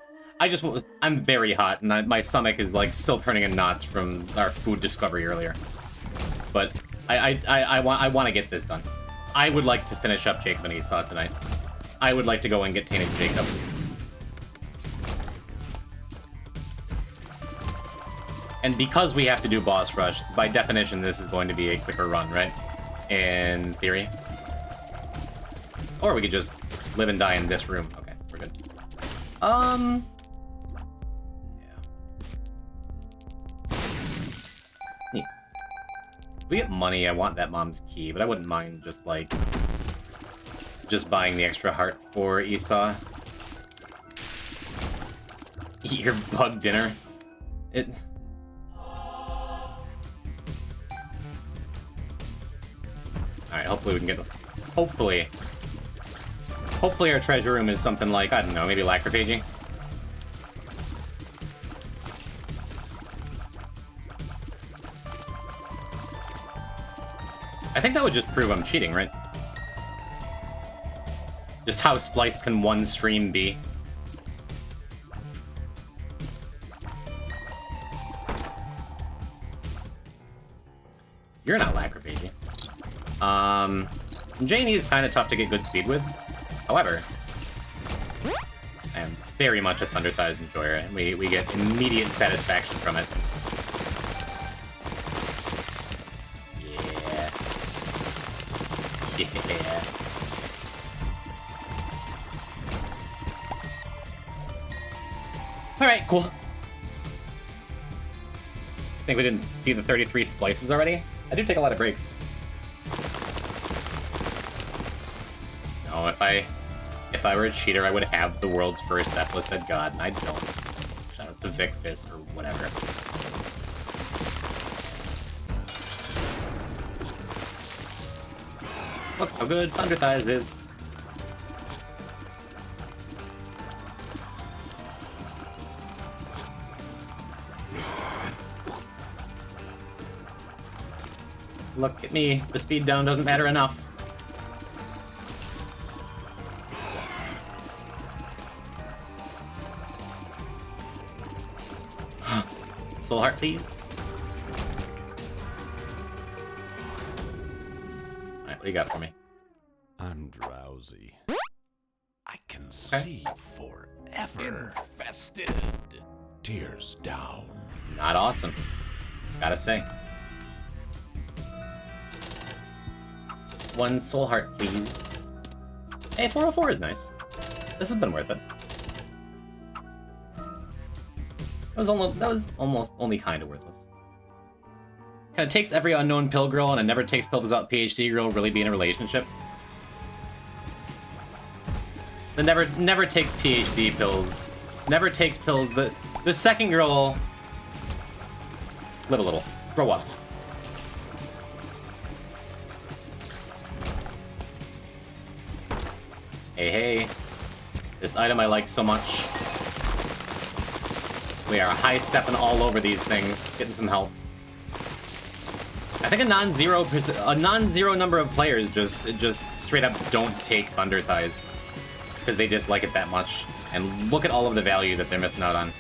I'm very hot, and my stomach is, like, still turning in knots from our food discovery earlier. But I want to get this done. I would like to finish up Jacob and Esau tonight. I would like to go and get Tainted Jacob. And because we have to do boss rush, by definition, this is going to be a quicker run, right? In theory. Or we could just live and die in this room. Okay, we're good. Yeah. Neat. If we get money, I want that mom's key, but I wouldn't mind just, like, just buying the extra heart for Esau. Eat your bug dinner. Alright, hopefully we can get... Hopefully our treasure room is something like, I don't know, maybe Lacrophagy? I think that would just prove I'm cheating, right? Just how spliced can one stream be? You're not Lacrophagy. J&E is kind of tough to get good speed with. However, I am very much a Thunder-sized enjoyer, and we get immediate satisfaction from it. Yeah. Alright, cool. Think we didn't see the 33 splices already? I do take a lot of breaks. No, if I were a cheater, I would have the world's first Deathless Dead God, and I don't. Shout out to Vic Fist or whatever. Look how good Thunder Thighs is. Look at me. The speed down doesn't matter enough. Soul Heart, please. Alright, what do you got for me? I'm drowsy. I can see forever. Infested. Tears down. Not awesome. Gotta say. One Soul Heart, please. Hey, 404 is nice. This has been worth it. That was almost only kind of worthless. Kind of takes every unknown pill girl and it never takes pills out PhD girl really be in a relationship. The never takes PhD pills. Never takes pills. The second girl. Little. Grow up. Hey. This item I like so much. We are high-stepping all over these things, getting some help. I think a non-zero number of players just straight up don't take Thunder Thighs because they just like it that much. And look at all of the value that they're missing out on.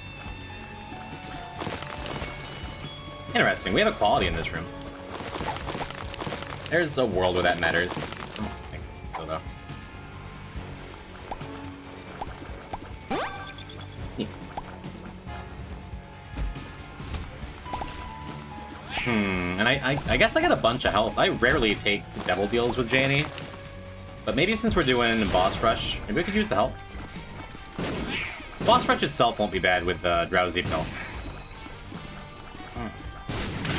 Interesting. We have equality in this room. There's a world where that matters. I don't think so, though. And I guess I got a bunch of health. I rarely take devil deals with Janie. But maybe since we're doing boss rush, maybe we could use the help. Boss rush itself won't be bad with Drowsy Pill.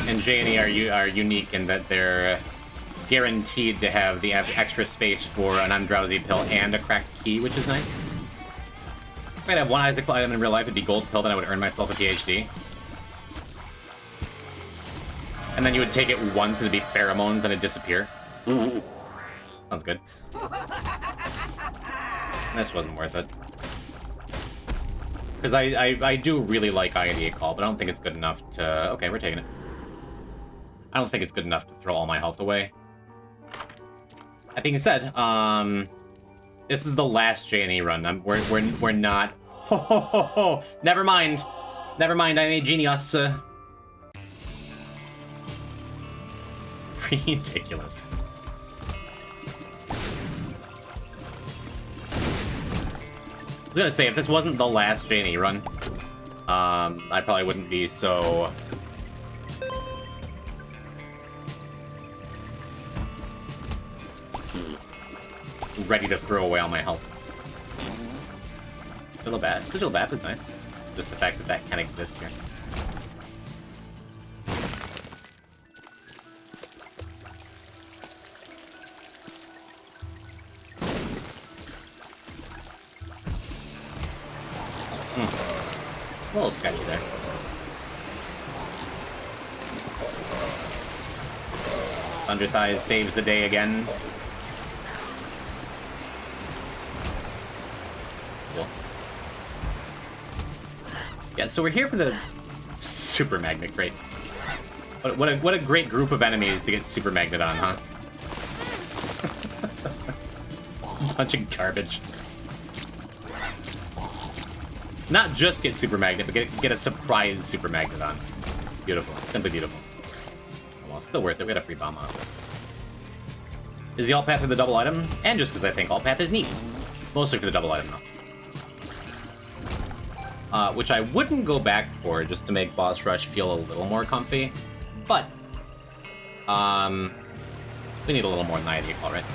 And Janie are unique in that they're guaranteed to have the extra space for an undrowsy pill and a cracked key, which is nice. If I'd have one Isaac item in real life, it'd be gold pill, then I would earn myself a PhD. And then you would take it once and it'd be pheromones, then it'd disappear. Sounds good. This wasn't worth it. Because I do really like IED Call, but I don't think it's good enough to... Okay, we're taking it. I don't think it's good enough to throw all my health away. That being said, this is the last J&E run. We're not... Ho, ho, ho, ho. Never mind. Never mind, I'm a genius. Ridiculous. I was gonna say, if this wasn't the last J&E run, I probably wouldn't be so... ready to throw away all my health. Sigil Bath is nice. Just the fact that that can exist here. A little sketchy there. Thunder Thighs saves the day again. Cool. Yeah, so we're here for the Super Magnet Crate. What a great group of enemies to get Super Magnet on, huh? Bunch of garbage. Not just get Super Magnet, but get a surprise Super Magnet on. Beautiful. Simply beautiful. Well, still worth it. We got a free bomb off it. Is the alt path for the double item? And just because I think alt path is neat. Mostly for the double item, though. Which I wouldn't go back for, just to make boss rush feel a little more comfy. But, we need a little more than IED Call, right?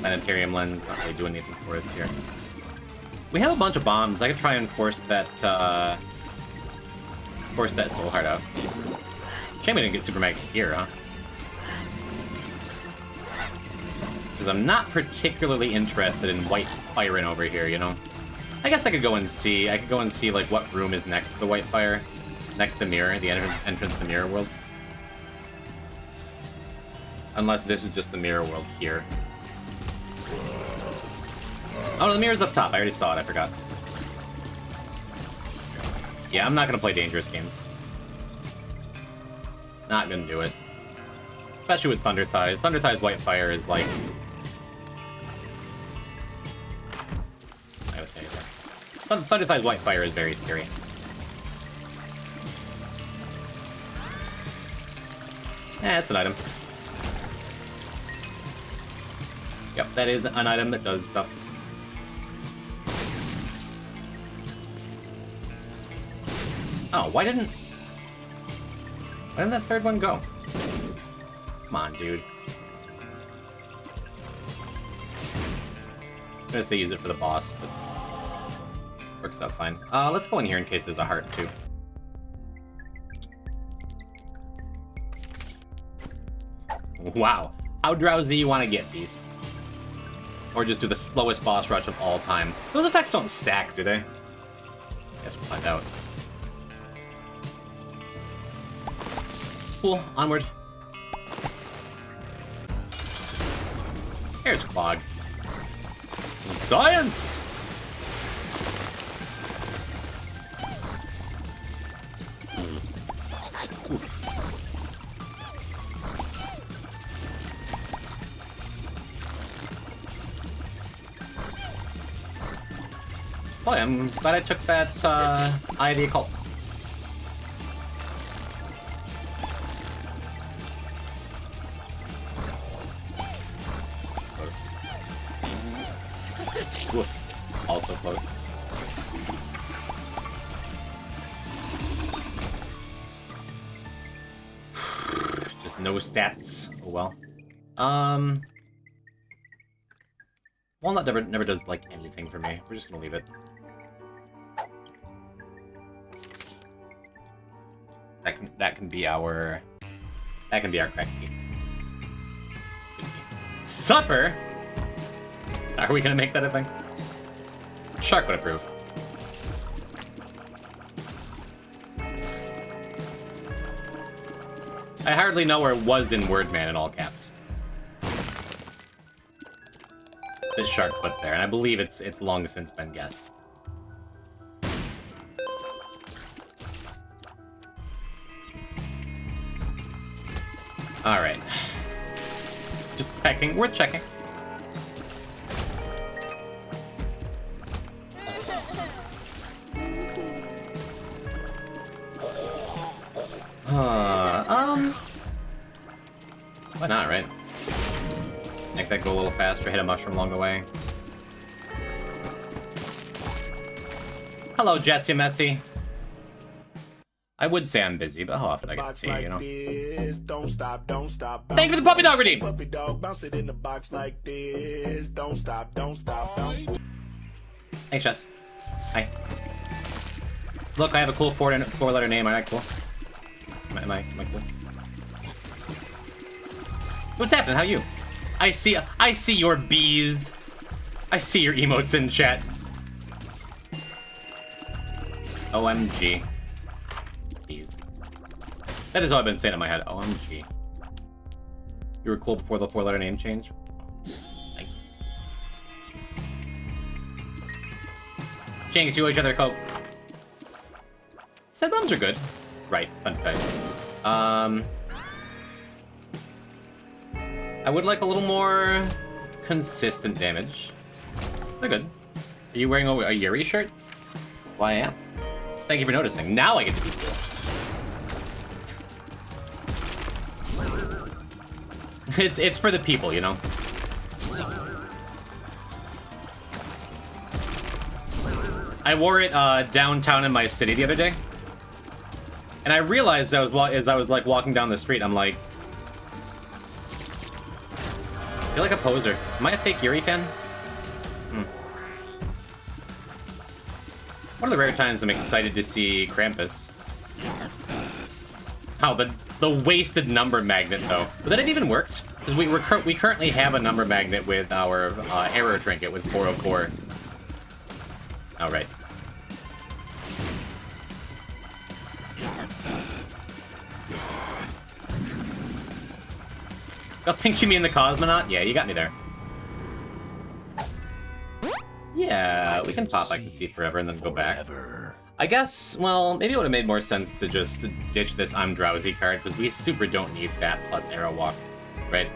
Planetarium lens, not really doing anything for us here. We have a bunch of bombs. I could try and force that soul heart out. Shame we didn't get super magnet here, huh? Because I'm not particularly interested in white firing over here, you know? I guess I could go and see. I could go and see, like, what room is next to the white fire. Next to Mirror, the entrance to Mirror World. Unless this is just the Mirror World here. Oh, no, the mirror's up top. I already saw it. I forgot. Yeah, I'm not going to play dangerous games. Not going to do it. Especially with Thunder Thighs. Thunder Thighs White Fire is like... I gotta say that. Thunder Thighs White Fire is very scary. It's an item. Yep, that is an item that does stuff. Oh, why didn't that third one go? Come on, dude. I'm gonna say use it for the boss, but works out fine. Let's go in here in case there's a heart, too. Wow. How drowsy you want to get, Beast? Or just do the slowest boss rush of all time. Those effects don't stack, do they? Guess we'll find out. Cool. Onward. Here's Clog. Science! Oof. Oh, I'm glad I took that Eye of the Occult. Close. Oof. Also close. Just no stats. Oh well. Walnut never does like anything for me. We're just gonna leave it. That can be our crack key. Good key. Supper? Are we gonna make that a thing? Shark would approve. I hardly know where it was in Wordman in all caps. This shark put there, and I believe it's long since been guessed. Alright. Just checking. Worth checking. Why not, right? Make that go a little faster, hit a mushroom along the way. Hello, Jetsy Messy. I would say I'm busy, but how often I get to see you, you know? Don't stop, don't stop. Thank you for the puppy dog redeem! Puppy dog, bounce it in the box like this. Don't stop, don't stop, don't. Thanks, Jess. Hi. Look, I have a cool four-letter name. Am I cool? Am I cool? What's happening? How you? I see your bees. I see your emotes in chat. OMG. Bees. That is all I've been saying in my head. OMG. You were cool before the four-letter name change? Thanks. Jinx, you owe each other a coat. Said bombs are good. Right, fun face. I would like a little more consistent damage. They're good. Are you wearing a Yuri shirt? Well, I am. Thank you for noticing. Now I get to be cool. It's for the people, you know? I wore it downtown in my city the other day. And I realized as I was like walking down the street, I'm like, I feel like a poser. Am I a fake Yuri fan? One of the rare times I'm excited to see Krampus. Oh, the wasted number magnet, though. But that even worked. Because we currently have a number magnet with our error trinket with 404. Oh, right. I think you mean the Cosmonaut? Yeah, you got me there. Yeah, we can pop I Can See Forever and then go back. I guess, well, maybe it would have made more sense to just ditch this I'm Drowsy card, because we super don't need that plus Arrow Walk, right?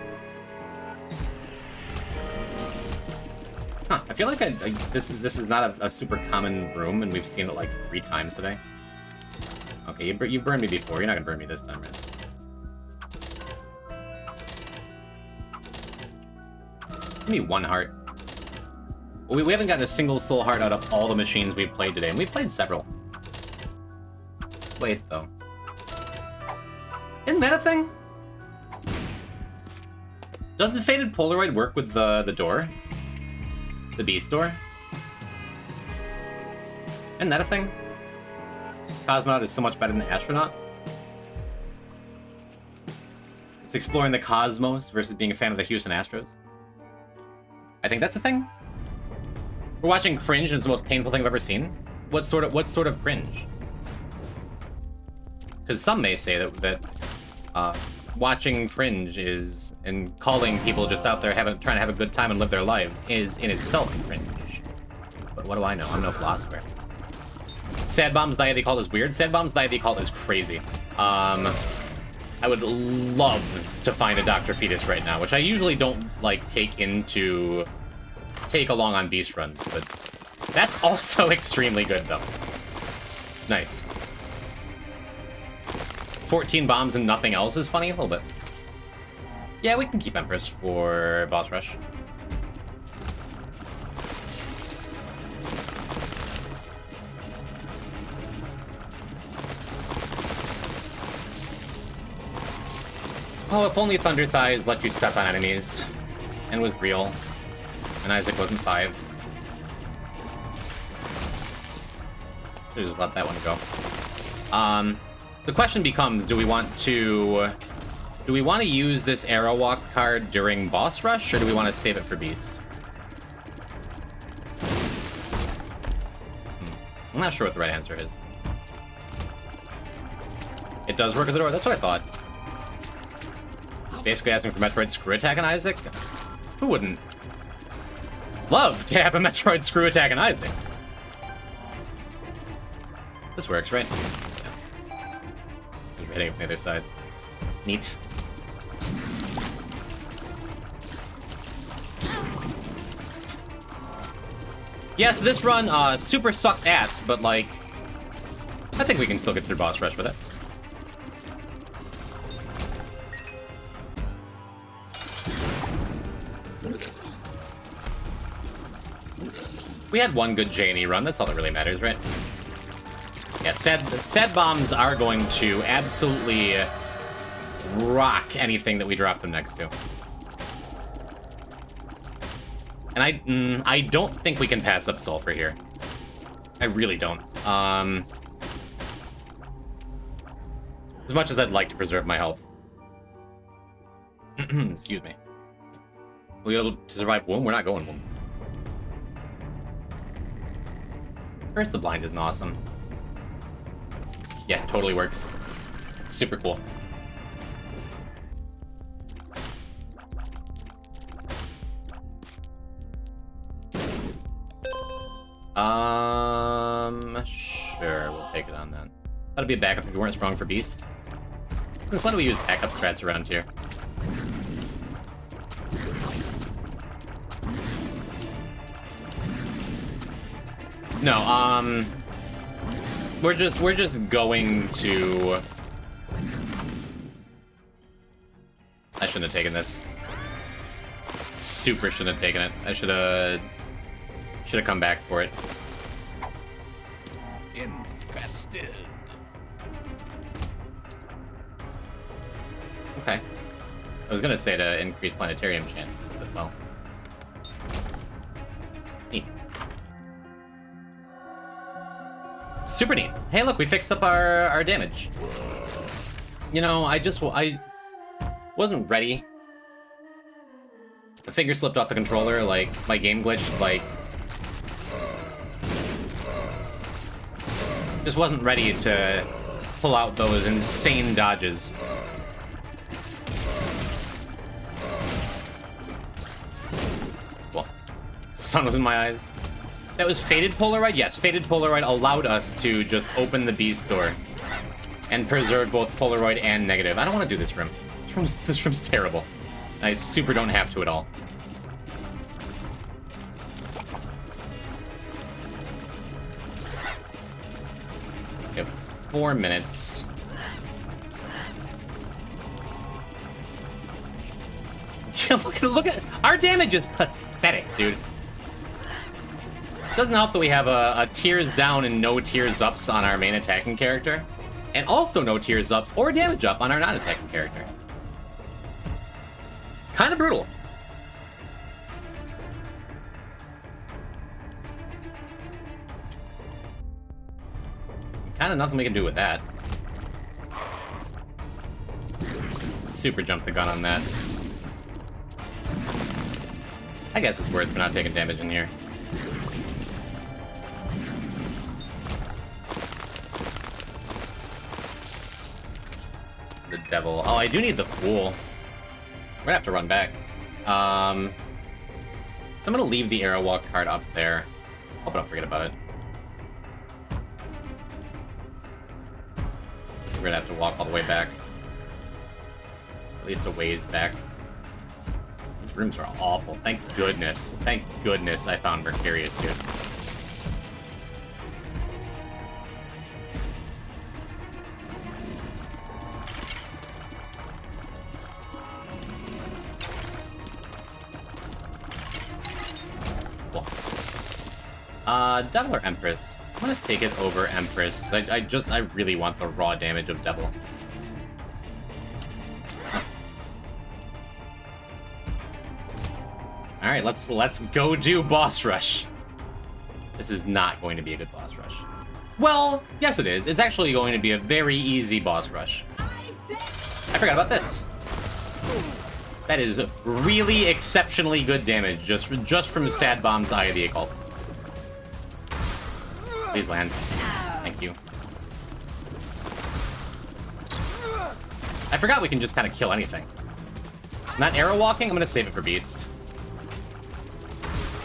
Huh, I feel like this is not a super common room, and we've seen it like 3 times today. Okay, you burned me before, you're not gonna burn me this time, right? Give me 1 heart. Well, we haven't gotten a single soul heart out of all the machines we've played today, and we've played several. Wait, though. Isn't that a thing? Doesn't Faded Polaroid work with the door? The Beast door? Isn't that a thing? Cosmonaut is so much better than the Astronaut? It's exploring the cosmos versus being a fan of the Houston Astros. I think that's a thing. We're watching cringe, and it's the most painful thing I've ever seen. What sort of cringe? Because some may say that watching cringe is, and calling people just out there trying to have a good time and live their lives is in itself cringe. But what do I know? I'm no philosopher. Sad Bomb's Deity Cult is weird. Sad Bomb's Deity Cult is crazy. I would love to find a Dr. Fetus right now, which I usually don't like take along on beast runs, but that's also extremely good though. Nice. 14 bombs and nothing else is funny a little bit. Yeah, we can keep Empress for boss rush. Oh, if only Thunder Thighs let you step on enemies and was real. And Isaac wasn't 5. Should've just let that one go. The question becomes, do we want to use this Arrow Walk card during boss rush, or do we want to save it for Beast? I'm not sure what the right answer is. It does work as a door, that's what I thought. Basically asking for Metroid Screw Attack on Isaac? Who wouldn't love to have a Metroid Screw Attack on Isaac? This works, right? Yeah. We're hitting it from the other side. Neat. Yes, this run super sucks ass, but like, I think we can still get through boss rush with it. We had one good J&E run, that's all that really matters, right? Yeah, sad bombs are going to absolutely rock anything that we drop them next to. And I don't think we can pass up Sulfur here. I really don't. As much as I'd like to preserve my health. Excuse me. Will we be able to survive Womb? We're not going Womb. Curse the Blind isn't awesome. Yeah, totally works. Super cool. Sure, we'll take it on then. That'd be a backup if we weren't strong for Beast. Since when do we use backup strats around here? No, we're just going to... I shouldn't have taken this. Super shouldn't have taken it. I should have come back for it. Infested. Okay. I was gonna say to increase planetarium chances, but well. Neat. Super neat. Hey, look, we fixed up our damage. You know, I wasn't ready. The finger slipped off the controller, like, my game glitched, like... Just wasn't ready to pull out those insane dodges. Well, sun was in my eyes. That was Faded Polaroid? Yes, Faded Polaroid allowed us to just open the beast door and preserve both Polaroid and negative. I don't want to do this room. This room's terrible. I super don't have to at all. We have 4 minutes. look at our damage is pathetic, dude. Doesn't help that we have a tears down and no tears ups on our main attacking character, and also no tears ups or damage up on our non-attacking character. Kind of brutal. Kind of nothing we can do with that. Super jump the gun on that. I guess it's worth for not taking damage in here. The devil. Oh, I do need the fool. We're gonna have to run back. So I'm gonna leave the arrow walk card up there. Hope I don't forget about it. We're gonna have to walk all the way back. At least a ways back. These rooms are awful. Thank goodness. Thank goodness I found Mercurius, dude. Devil or Empress? I'm gonna take it over Empress, because I really want the raw damage of Devil. Huh. Alright, let's go do boss rush. This is not going to be a good boss rush. Well, yes it is. It's actually going to be a very easy boss rush. I forgot about this. That is really exceptionally good damage just from Sad Bomb's Eye of the Occult. Please land. Thank you. I forgot we can just kind of kill anything. Not arrow walking, I'm going to save it for Beast.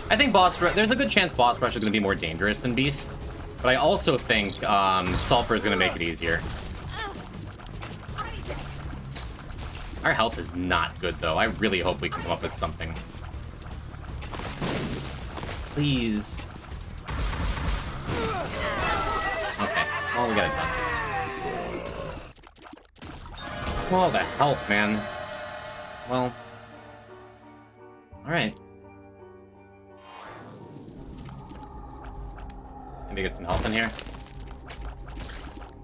I think there's a good chance boss rush is going to be more dangerous than Beast. But I also think Sulfur is going to make it easier. Our health is not good, though. I really hope we can come up with something. Please. Okay, well, we got it done. Oh, the health, man. Well. Alright. Maybe get some health in here.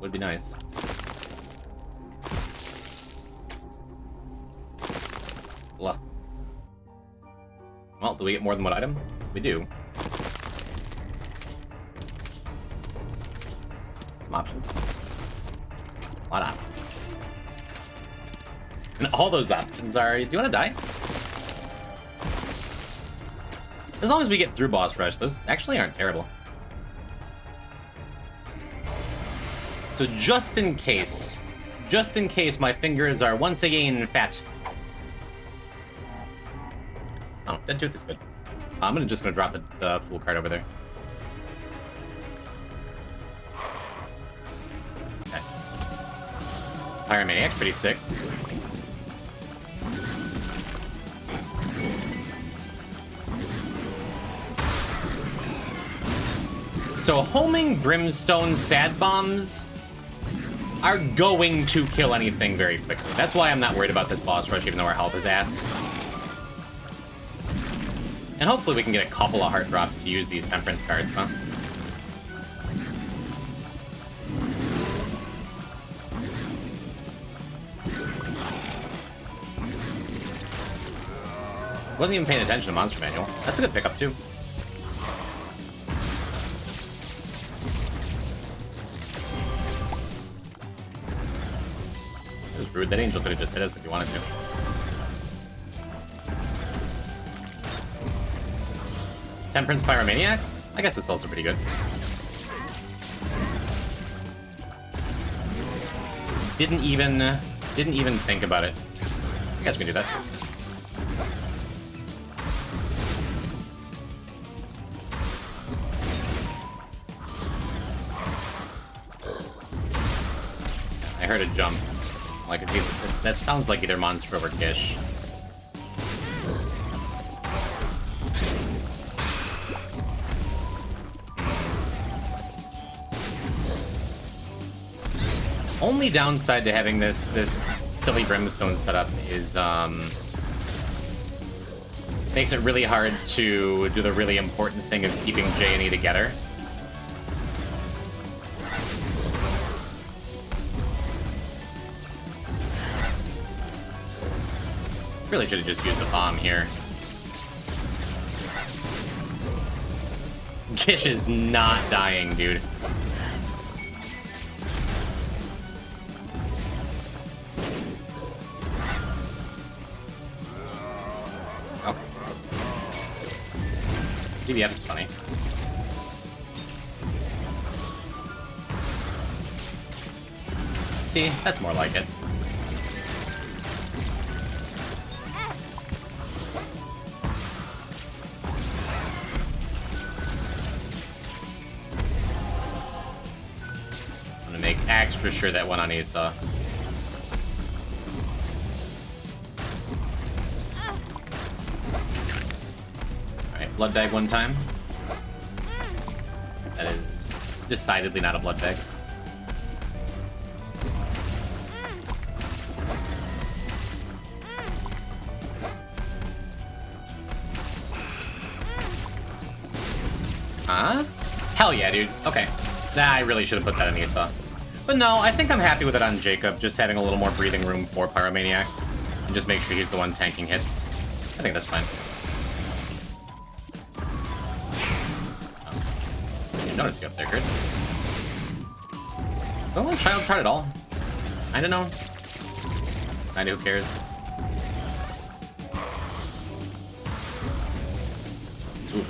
Would be nice. Ugh. Well, do we get more than one item? We do. Some options. A lot of options. And all those options are, do you want to die? As long as we get through boss rush, those actually aren't terrible. So just in case my fingers are once again fat. Oh, Dead Tooth is good. I'm just gonna drop the Fool card over there. Okay. Pyromaniac's pretty sick. So homing Brimstone Sad Bombs are going to kill anything very quickly. That's why I'm not worried about this boss rush, even though our health is ass. And hopefully we can get a couple of heart drops to use these Temperance cards, huh? Wasn't even paying attention to Monster Manual. That's a good pickup, too. It was rude. That angel could have just hit us if you wanted to. Temperance Pyromaniac? I guess it's also pretty good. Didn't even think about it. I guess we can do that. I heard a jump. Like, that sounds like either Monster or Gish. Only downside to having this silly brimstone setup is makes it really hard to do the really important thing of keeping J and E together. Really should have just used the bomb here. Gish is not dying, dude. DBF is funny. See, that's more like it. I'm gonna make extra sure that went on Esau. Blood bag one time. That is decidedly not a blood bag. Huh? Hell yeah, dude. Okay. Nah, I really should have put that in Esau. But no, I think I'm happy with it on Jacob, just having a little more breathing room for Pyromaniac. And just make sure he's the one tanking hits. I think that's fine. Notice you up there, Kurt. Don't let child try it all. I don't know. Kinda, who cares? Oof.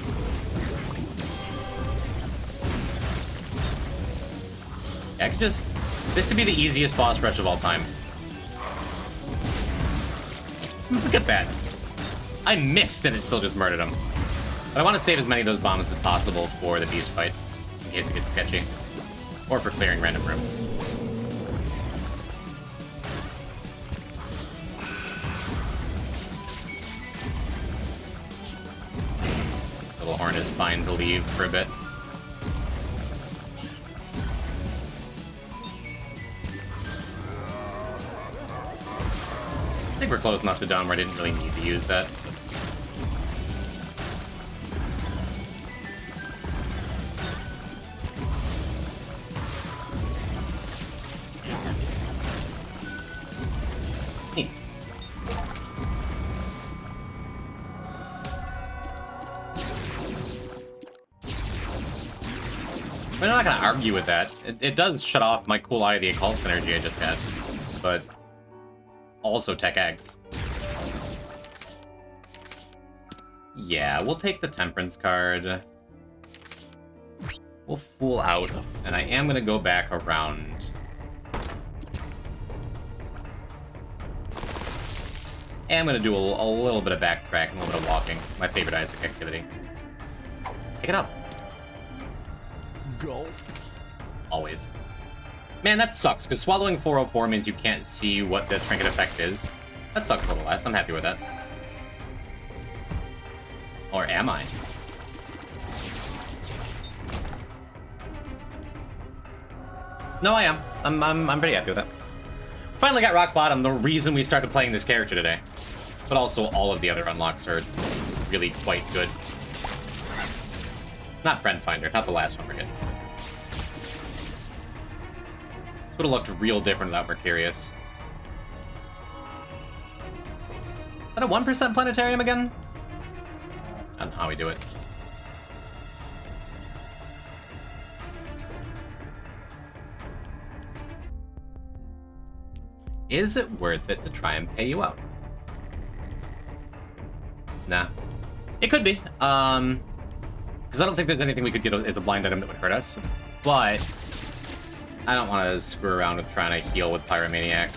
Yeah, I could just... This to be the easiest boss rush of all time. Look at that. I missed and it still just murdered him. But I want to save as many of those bombs as possible for the beast fight. In case it gets sketchy. Or for clearing random rooms. Little horn is fine to leave for a bit. I think we're close enough to done where I didn't really need to use that. I'm not gonna argue with that. It does shut off my cool Eye of the Occult energy I just had, but also Tech Eggs. Yeah, we'll take the Temperance card. We'll Fool out, and I am gonna go back around. And I'm gonna do a little bit of backtracking, a little bit of walking. My favorite Isaac activity. Pick it up. Go. Always. Man, that sucks, because swallowing 404 means you can't see what the trinket effect is. That sucks a little less. I'm happy with that. Or am I? No, I am. I'm pretty happy with it. Finally got rock bottom, the reason we started playing this character today. But also all of the other unlocks are really quite good. Not Friend Finder, not the last one we're getting. This would have looked real different without Mercurius. Is that a 1% planetarium again? I don't know how we do it. Is it worth it to try and pay you out? Nah. It could be. Because I don't think there's anything we could get as a blind item that would hurt us. But I don't want to screw around with trying to heal with Pyromaniac.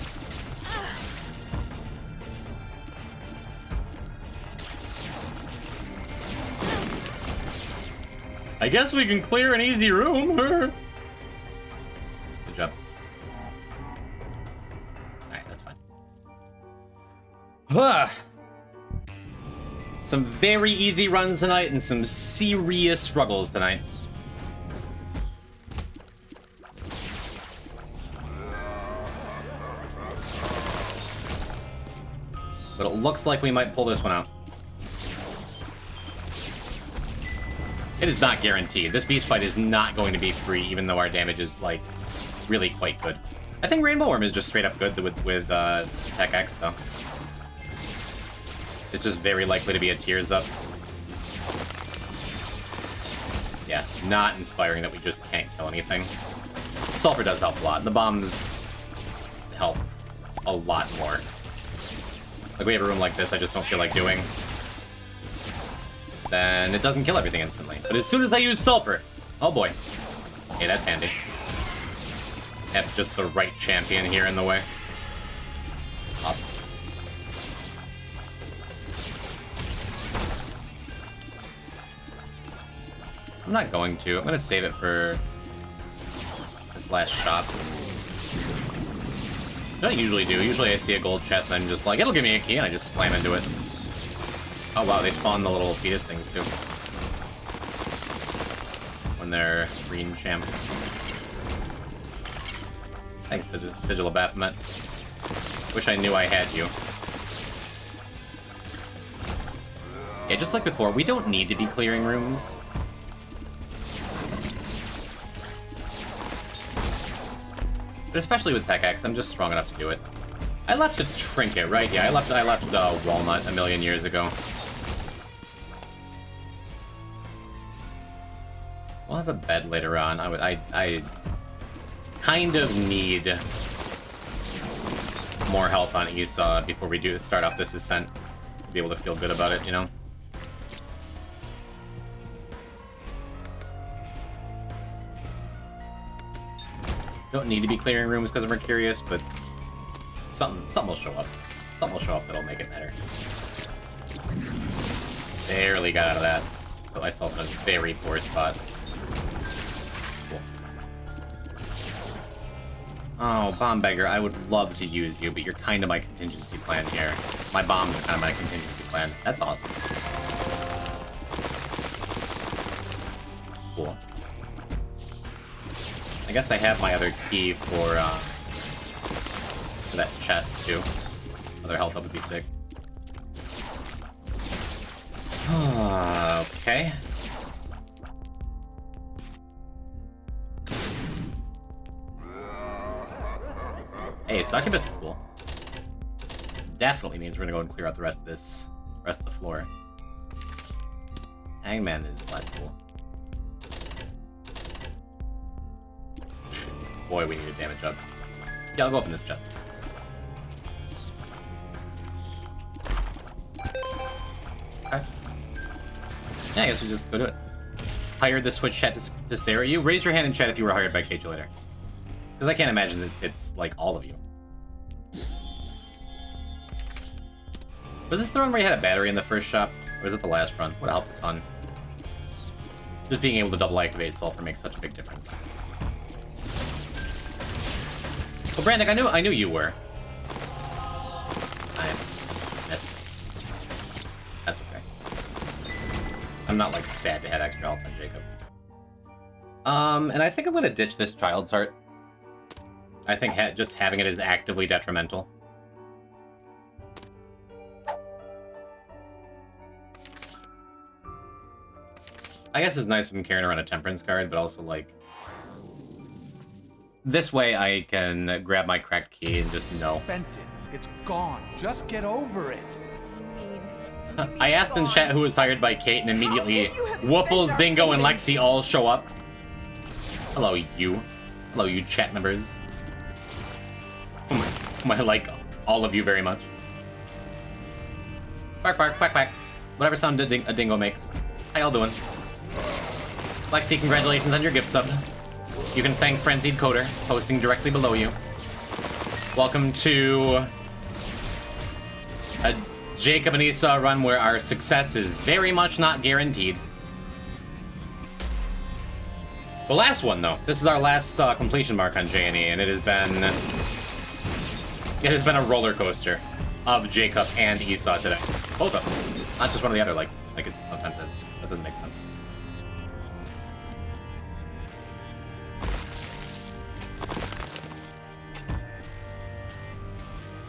I guess we can clear an easy room. Good job. Alright, that's fine. Some very easy runs tonight and some serious struggles tonight. But it looks like we might pull this one out. It is not guaranteed. This beast fight is not going to be free, even though our damage is, like, really quite good. I think Rainbow Worm is just straight up good with Tech X, though. It's just very likely to be a Tears Up. Yeah, not inspiring that we just can't kill anything. Sulfur does help a lot. The bombs help a lot more. Like, we have a room like this I just don't feel like doing. Then it doesn't kill everything instantly. But as soon as I use Sulfur... Oh boy. Okay, that's handy. Have just the right champion here in the way. Awesome. I'm not going to. I'm going to save it for this last shot. I don't usually do. Usually I see a gold chest and I'm just like, it'll give me a key, and I just slam into it. Oh wow, they spawn the little fetus things too. When they're green champs. Thanks, Sigil of Baphomet. Wish I knew I had you. Yeah, just like before, we don't need to be clearing rooms. But especially with Tech X, I'm just strong enough to do it. I left a trinket, right? Yeah, I left Walnut a million years ago. We'll have a bed later on. I kind of need more health on Esau before we do start off this ascent to be able to feel good about it, you know? Don't need to be clearing rooms because we're curious, but something will show up. Something will show up that'll make it better. Barely got out of that. Put myself in a very poor spot. Cool. Oh, Bomb Beggar, I would love to use you, but you're kind of my contingency plan here. My bombs are kind of my contingency plan. That's awesome. Cool. I guess I have my other key for that chest, too. Other health up would be sick. Okay. Hey, Succubus is cool. Definitely means we're gonna go and clear out the rest of the floor. Hangman is less cool. Boy, we need a damage up. Yeah, I'll go up in this chest. Okay. Yeah, I guess we just go do it. Hired the Switch chat to stare at you? Raise your hand in chat if you were hired by Cage later. Because I can't imagine that it's, like, all of you. Was this the run where you had a battery in the first shop? Or was it the last run? Would have helped a ton. Just being able to double activate Sulfur makes such a big difference. Well, Brandick, I knew you were. I missed. That's okay. I'm not, like, sad to have extra health on Jacob. And I think I'm gonna ditch this Child's Heart. I think just having it is actively detrimental. I guess it's nice if I'm carrying around a Temperance card, but also, like... This way I can grab my cracked key and just know. Spent it. It's gone. Just get over it. What do you mean? I asked in chat who was hired by Kate, and immediately Woofles, Dingo, and Lexi all show up. Hello, you. Hello, you chat members. I like all of you very much. Bark, bark, quack, quack. Whatever sound a dingo makes. How y'all doing? Lexi, congratulations on your gift sub. You can thank Frenzied Coder, posting directly below you. Welcome to a Jacob and Esau run where our success is very much not guaranteed. The last one, though. This is our last completion mark on J&E, and it has been a roller coaster of Jacob and Esau today. Both of them. Not just one or the other, like it sometimes is. That doesn't make sense.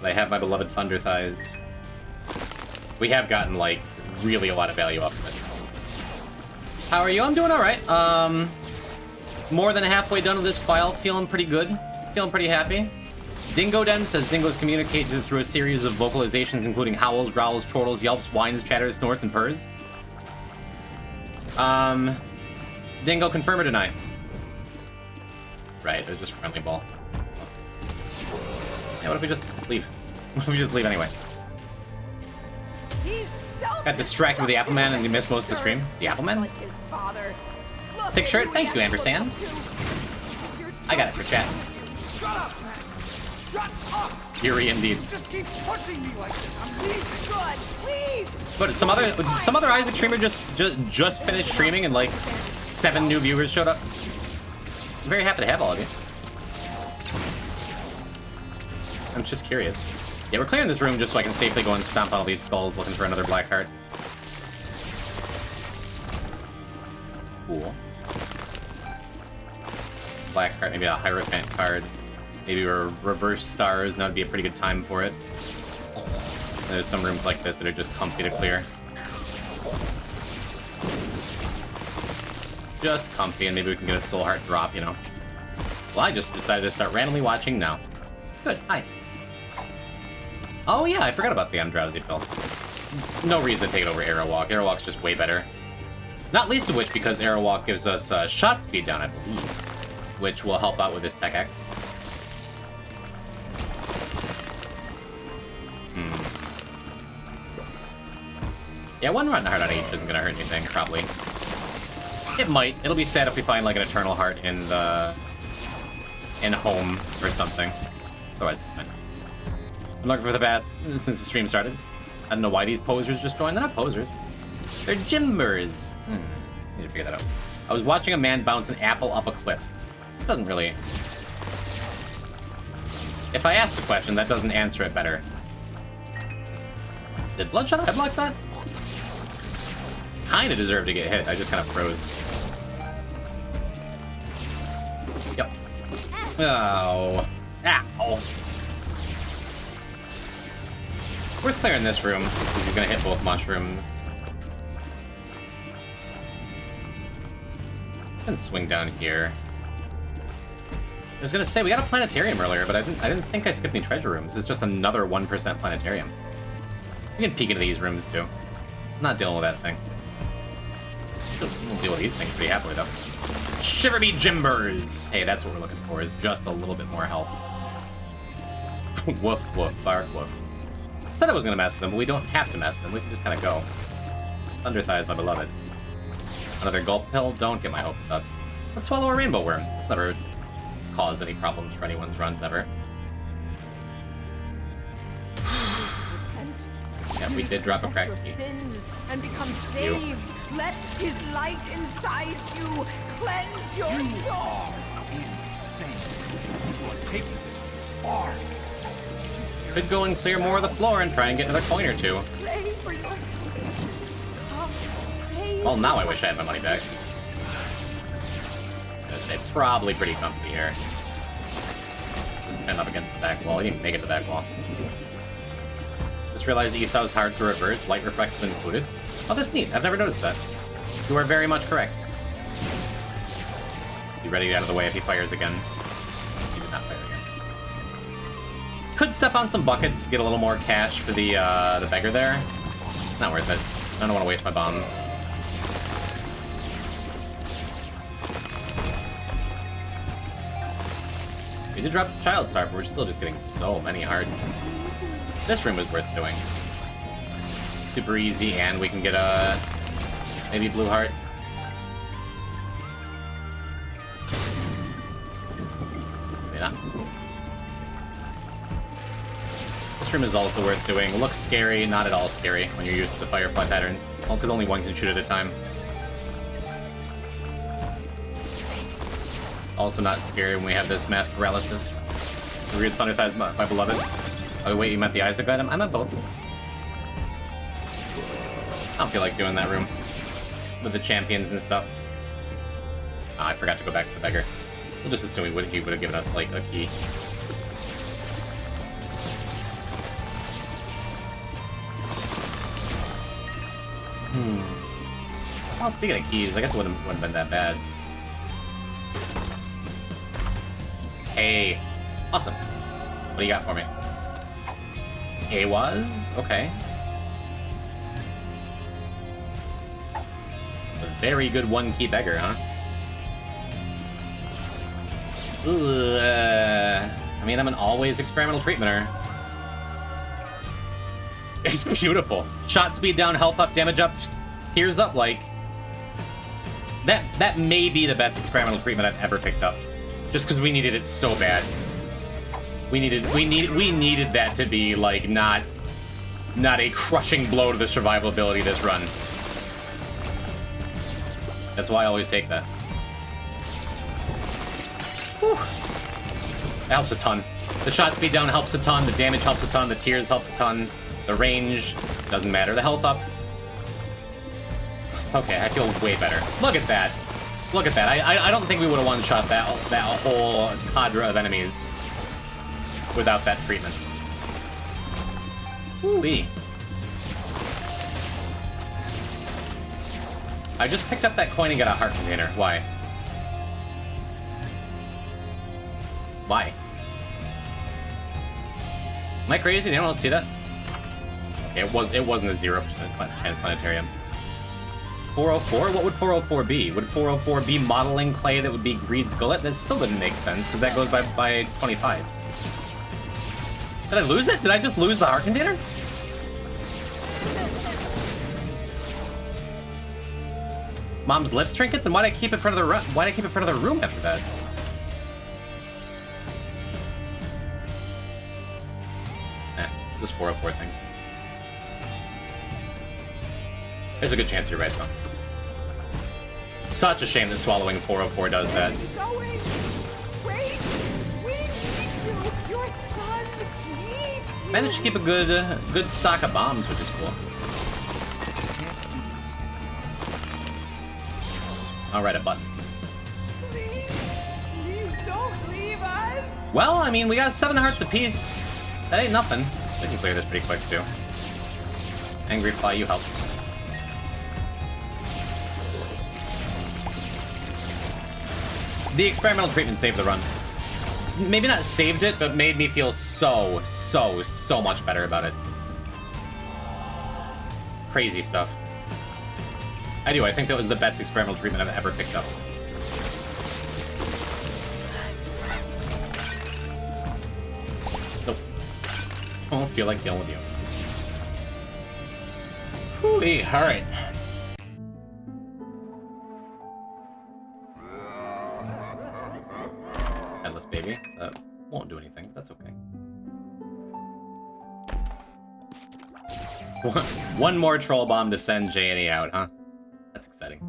I have my beloved Thunder Thighs. We have gotten, like, really a lot of value off of it. How are you? I'm doing alright. More than halfway done with this file. Feeling pretty good. Feeling pretty happy. Dingo Den says Dingos communicate through a series of vocalizations, including howls, growls, chortles, yelps, whines, chatters, snorts, and purrs. Dingo, confirm or deny? Right, it was just friendly ball. Yeah, what if we just leave? What if we just leave anyway? Got distracted with the Apple Man and you missed most of the stream. The Apple Man? Sick shirt? Thank you, Ampersand. I got it for chat. Shut up, man! Shut up! Fury indeed. Just keep pushing me like this. I'm leaving. Good. Leave. But some other Isaac streamer just finished streaming and like 7 new viewers showed up. I'm very happy to have all of you. I'm just curious. Yeah, we're clearing this room just so I can safely go and stomp on all these skulls looking for another black heart. Cool. Black heart, maybe a Hierophant card. Maybe we're reverse stars, and that would be a pretty good time for it. There's some rooms like this that are just comfy to clear. Just comfy, and maybe we can get a soul heart drop, you know. Well, I just decided to start randomly watching now. Good, hi. Oh yeah, I forgot about the Drowsy pill. No reason to take it over Arrow Walk. Arrow Walk's just way better. Not least of which because Arrow Walk gives us shot speed down, I believe, which will help out with this Tech X. Yeah, one Rotten Heart on each isn't gonna hurt anything, probably. It might. It'll be sad if we find like an Eternal Heart in Home or something. Otherwise, it's fine. I'm looking for the bats since the stream started. I don't know why these posers just joined. They're not posers. They're gymbers. Need to figure that out. I was watching a man bounce an apple up a cliff. It doesn't really... If I ask the question, that doesn't answer it better. Did Bloodshot headlock that? Kinda deserved to get hit. I just kind of froze. Yep. Oh. Ow. Worth clearing this room, because you're gonna hit both mushrooms. And swing down here. I was gonna say, we got a planetarium earlier, but I didn't think I skipped any treasure rooms. It's just another 1% planetarium. You can peek into these rooms, too. I'm not dealing with that thing. We'll deal with these things pretty happily, though. Shiver me Jimbers! Hey, that's what we're looking for, is just a little bit more health. Woof, woof, bark, woof. I said I was gonna mess with them, but we don't have to mess with them. We can just kind of go. Thunder Thighs, my beloved. Another gulp pill? Don't get my hopes up. Let's swallow a rainbow worm. It's never caused any problems for anyone's runs, ever. Yeah, we did drop a crack key. Sins and become saved. Let his light inside you cleanse your soul. Insane. You are taking this too far. Could go and clear more of the floor and try and get another coin or two. Pray for your salvation. Come, pray. Well, now I wish I had my money back. It's probably pretty comfy here. Just pinned up against the back wall. He didn't make it to the back wall. Just realized Esau's hearts are reversed. Light reflection included. Oh, that's neat. I've never noticed that. You are very much correct. Be ready to get out of the way if he fires again. He did not fire again. Could step on some buckets, get a little more cash for the beggar there. not worth it. I don't want to waste my bombs. We did drop the Child's Heart, but we're still just getting so many hearts. This room is worth doing. Super easy, and we can get a maybe blue heart. Maybe not. This room is also worth doing. Looks scary, not at all scary when you're used to the Firefly patterns. Well, because only one can shoot at a time. Also not scary when we have this mass paralysis. Weird Thunder Thighs, my beloved. Oh wait, you meant the Isaac item? I meant both. I don't feel like doing that room with the champions and stuff. Oh, I forgot to go back to the beggar. We'll just assume he would have given us like a key. Well, speaking of keys, I guess it wouldn't have been that bad. Hey, awesome. What do you got for me? AWAS? Okay. A very good one-key beggar, huh? Ooh, I mean, I'm an always experimental treatmenter. It's beautiful. Shot speed down, health up, damage up, tears up, like... That may be the best experimental treatment I've ever picked up. Just because we needed it so bad. We needed that to be, like, not a crushing blow to the survivability of this run. That's why I always take that. Whew. That helps a ton. The shot speed down helps a ton, the damage helps a ton, the tears helps a ton, the range doesn't matter, the health up. Okay, I feel way better. Look at that. Look at that. I don't think we would have one-shot that whole cadre of enemies without that treatment. Woo-wee. I just picked up that coin and got a heart container. Why? Why? Am I crazy? Did anyone else see that? Okay, it wasn't a 0% chance planetarium. 404? What would 404 be? Would 404 be modeling clay that would be Greed's Gullet? That still didn't make sense, because that goes by 25s. Did I lose it? Did I just lose the heart container? Mom's lips trinket? Then why'd I keep it in front of the why'd I keep it in front of the room after that? Just 404 things. There's a good chance you're right, though. Such a shame that swallowing 404 does that. Going. Wait. We need you. Your son needs you. Managed to keep a good stock of bombs, which is cool. I'll write a button. Please. Please don't leave us. Well, I mean, we got 7 hearts apiece. That ain't nothing. We can clear this pretty quick, too. Angry Fly, you help. The experimental treatment saved the run. Maybe not saved it, but made me feel so much better about it. Crazy stuff. I think that was the best experimental treatment I've ever picked up. Nope. I don't feel like dealing with you. Whoo-wee, alright. Deathless baby. That won't do anything. That's okay. One more troll bomb to send J&E out, huh? That's exciting.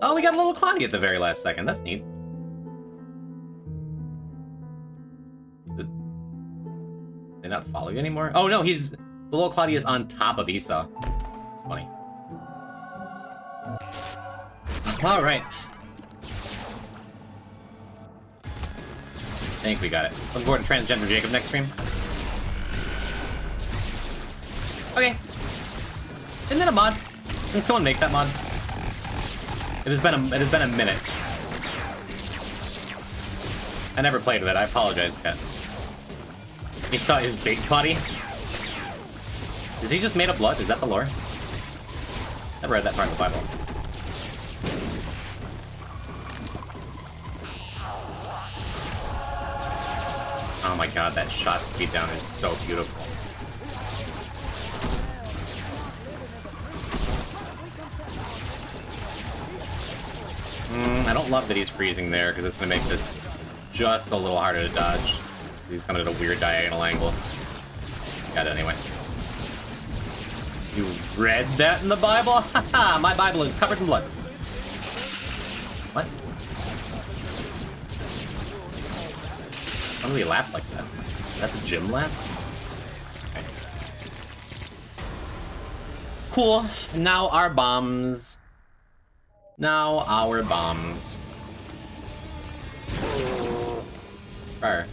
Oh, we got a little Claudia at the very last second. That's neat. Did they not follow you anymore? Oh no, the little Claudia is on top of Esau. It's funny. All right. I think we got it. Looking forward to Transgender Jacob next stream. Okay. Isn't that a mod? Can someone make that mod? It has been a minute. I never played with it. I apologize, Kat. He saw his big buddy. Is he just made of blood? Is that the lore? I read that part in the Bible. Oh my god, that shot speed down is so beautiful. I don't love that he's freezing there, because it's going to make this just a little harder to dodge. He's kind of at a weird diagonal angle. Got it anyway. You read that in the Bible? Haha, my Bible is covered in blood. What? Why do we laugh like that? That's a gym laugh? Okay. Cool. Now our bombs. Now our bombs. Fire.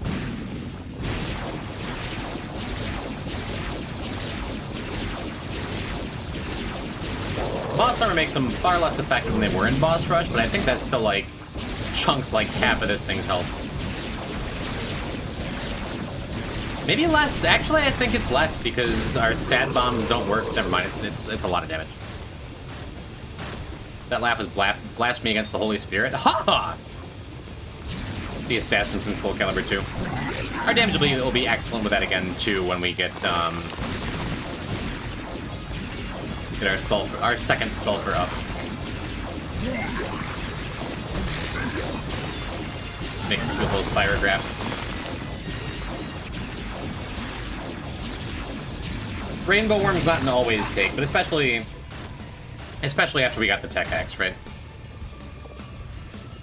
Boss armor makes them far less effective than they were in Boss Rush, but I think that's still like chunks like half of this thing's health. Maybe less. Actually, I think it's less because our sad bombs don't work. Never mind, it's a lot of damage. That laugh is blasphemy against the Holy Spirit. Ha ha! The assassin from Soul Calibur 2. Our damage will be excellent with that again too when we get our second sulfur up. Make with those pyrographs. Rainbow Worm's not an always take, but especially after we got the tech axe, right?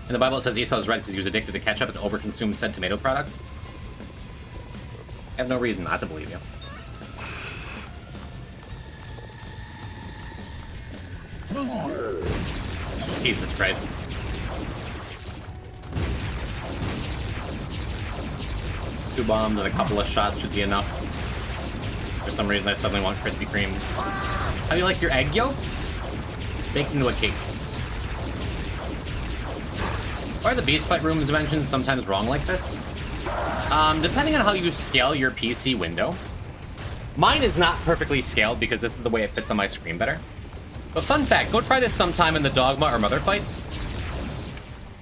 In the Bible it says Esau's red because he was addicted to ketchup and overconsumed said tomato product. I have no reason not to believe you. Jesus Christ. Two bombs and a couple of shots should be enough. For some reason I suddenly want Krispy Kreme. How do you like your egg yolks? Baked into a cake. Why are the beast fight rooms mentioned sometimes wrong like this? Depending on how you scale your PC window. Mine is not perfectly scaled because this is the way it fits on my screen better. But fun fact, go try this sometime in the Dogma or Mother fight.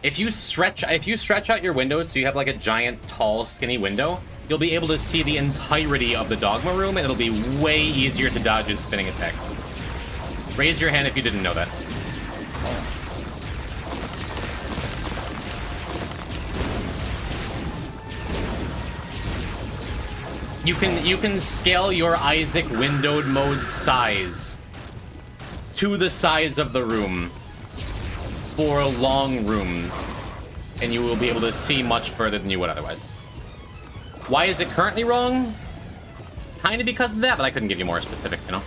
If you stretch out your windows so you have like a giant, tall, skinny window, you'll be able to see the entirety of the Dogma room, and it'll be way easier to dodge his spinning attack. Raise your hand if you didn't know that. You can scale your Isaac windowed mode size to the size of the room for long rooms, and you will be able to see much further than you would otherwise. Why is it currently wrong? Kind of because of that, but I couldn't give you more specifics, you know?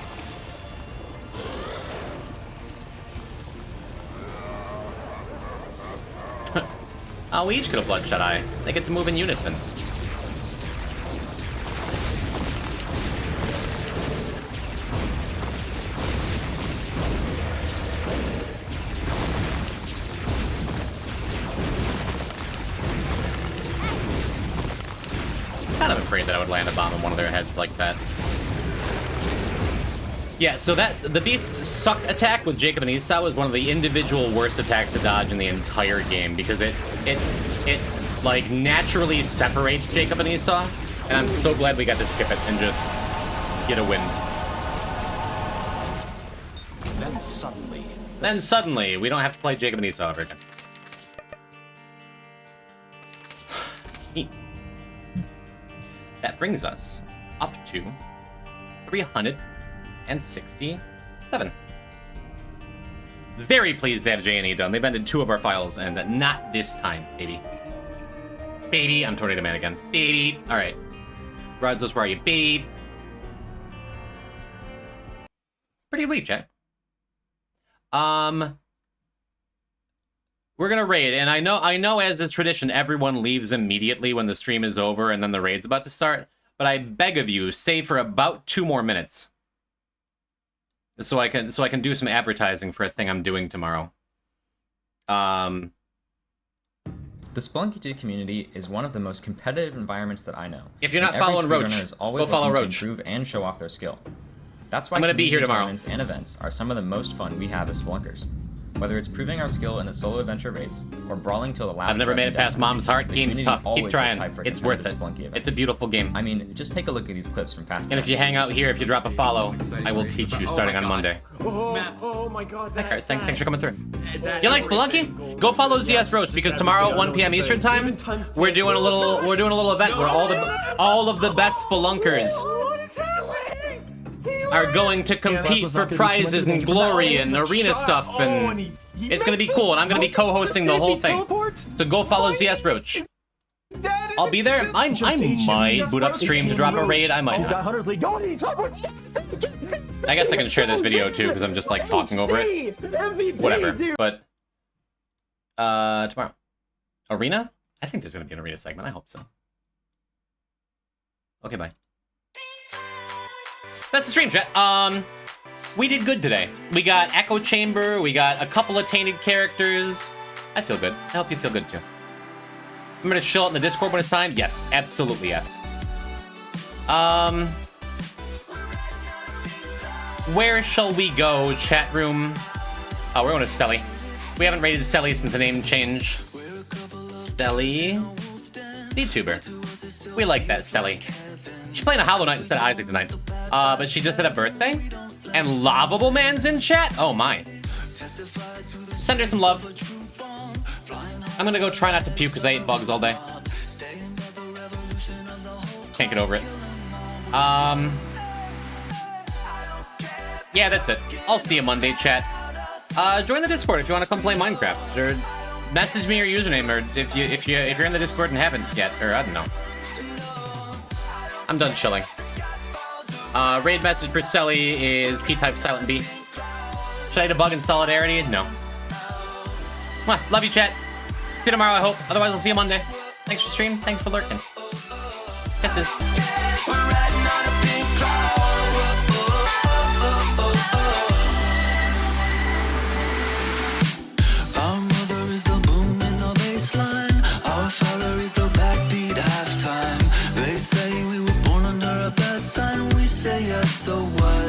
Oh, we each get a bloodshot eye. They get to move in unison. Kind of afraid that I would land a bomb in one of their heads like that. Yeah, so the Beast's suck attack with Jacob and Esau is one of the individual worst attacks to dodge in the entire game because it like naturally separates Jacob and Esau, and I'm so glad we got to skip it and just get a win. Then suddenly we don't have to play Jacob and Esau ever again. Neat. That brings us up to 367. Very pleased to have J&E done. They've ended 2 of our files, and not this time, baby. Baby, I'm Tornado Man again. Baby. All right. Rodzos, where are you, babe? Pretty weak, chat. We're gonna raid, and I know as is tradition, everyone leaves immediately when the stream is over and then the raid's about to start. But I beg of you, stay for about 2 more minutes, so I can do some advertising for a thing I'm doing tomorrow. The Spelunky 2 community is one of the most competitive environments that I know. If you're not and every following Roach, speedrunner is always go follow looking Roach. to improve and show off their skill. That's why I'm gonna be here community tomorrow. tournaments and events are some of the most fun we have as Spelunkers. Whether it's proving our skill in a solo adventure race, or brawling till the last I've never breath made in it past deathmatch, Mom's Heart. the Game's community tough. Keep always trying. gets hyped for It's worth it. competitive Spelunky It's a events. beautiful game. I mean, just take a look at these clips from past And if you hang out here, if you drop a follow, I will teach you starting on Monday. Oh my god. Hi, Kurt. Thanks for coming through. You like Spelunky? Go follow ZS Roach because tomorrow at 1 p.m. Eastern time, we're doing a little event where all of the best Spelunkers are going to compete for prizes and glory and arena stuff, and it's gonna be cool. And I'm gonna be co-hosting the whole thing. So go follow ZS Roach. I'll be there. I might boot up stream to drop a raid. I might not. I guess I can share this video too because I'm just like talking over it. Whatever. But tomorrow, arena. I think there's gonna be an arena segment. I hope so. Okay, bye. That's the stream, chat. We did good today. We got Echo Chamber. We got a couple of tainted characters. I feel good. I hope you feel good too. I'm gonna chill out in the Discord when it's time. Yes, absolutely yes. Where shall we go, chat room? Oh, we're going to Stelly. We haven't rated Stelly since the name change. Stelly, VTuber. We like that Stelly. She's playing a Hollow Knight instead of Isaac tonight. But she just had a birthday. And Lovable Man's in chat? Oh my. Send her some love. I'm gonna go try not to puke because I ate bugs all day. Can't get over it. Yeah, that's it. I'll see you Monday, chat. Join the Discord if you want to come play Minecraft, or message me your username, or if you're in the Discord and haven't yet, or I don't know. I'm done chilling. Raid message for Selly is P-type silent B. Should I hit a bug in solidarity? No. Mwah, love you, chat. See you tomorrow, I hope. Otherwise, I'll see you Monday. Thanks for stream. Thanks for lurking. Kisses. Our mother is the boom in the baseline. Our father is the backbeat halftime. They say we were born under a bad sign. We say yes, so what?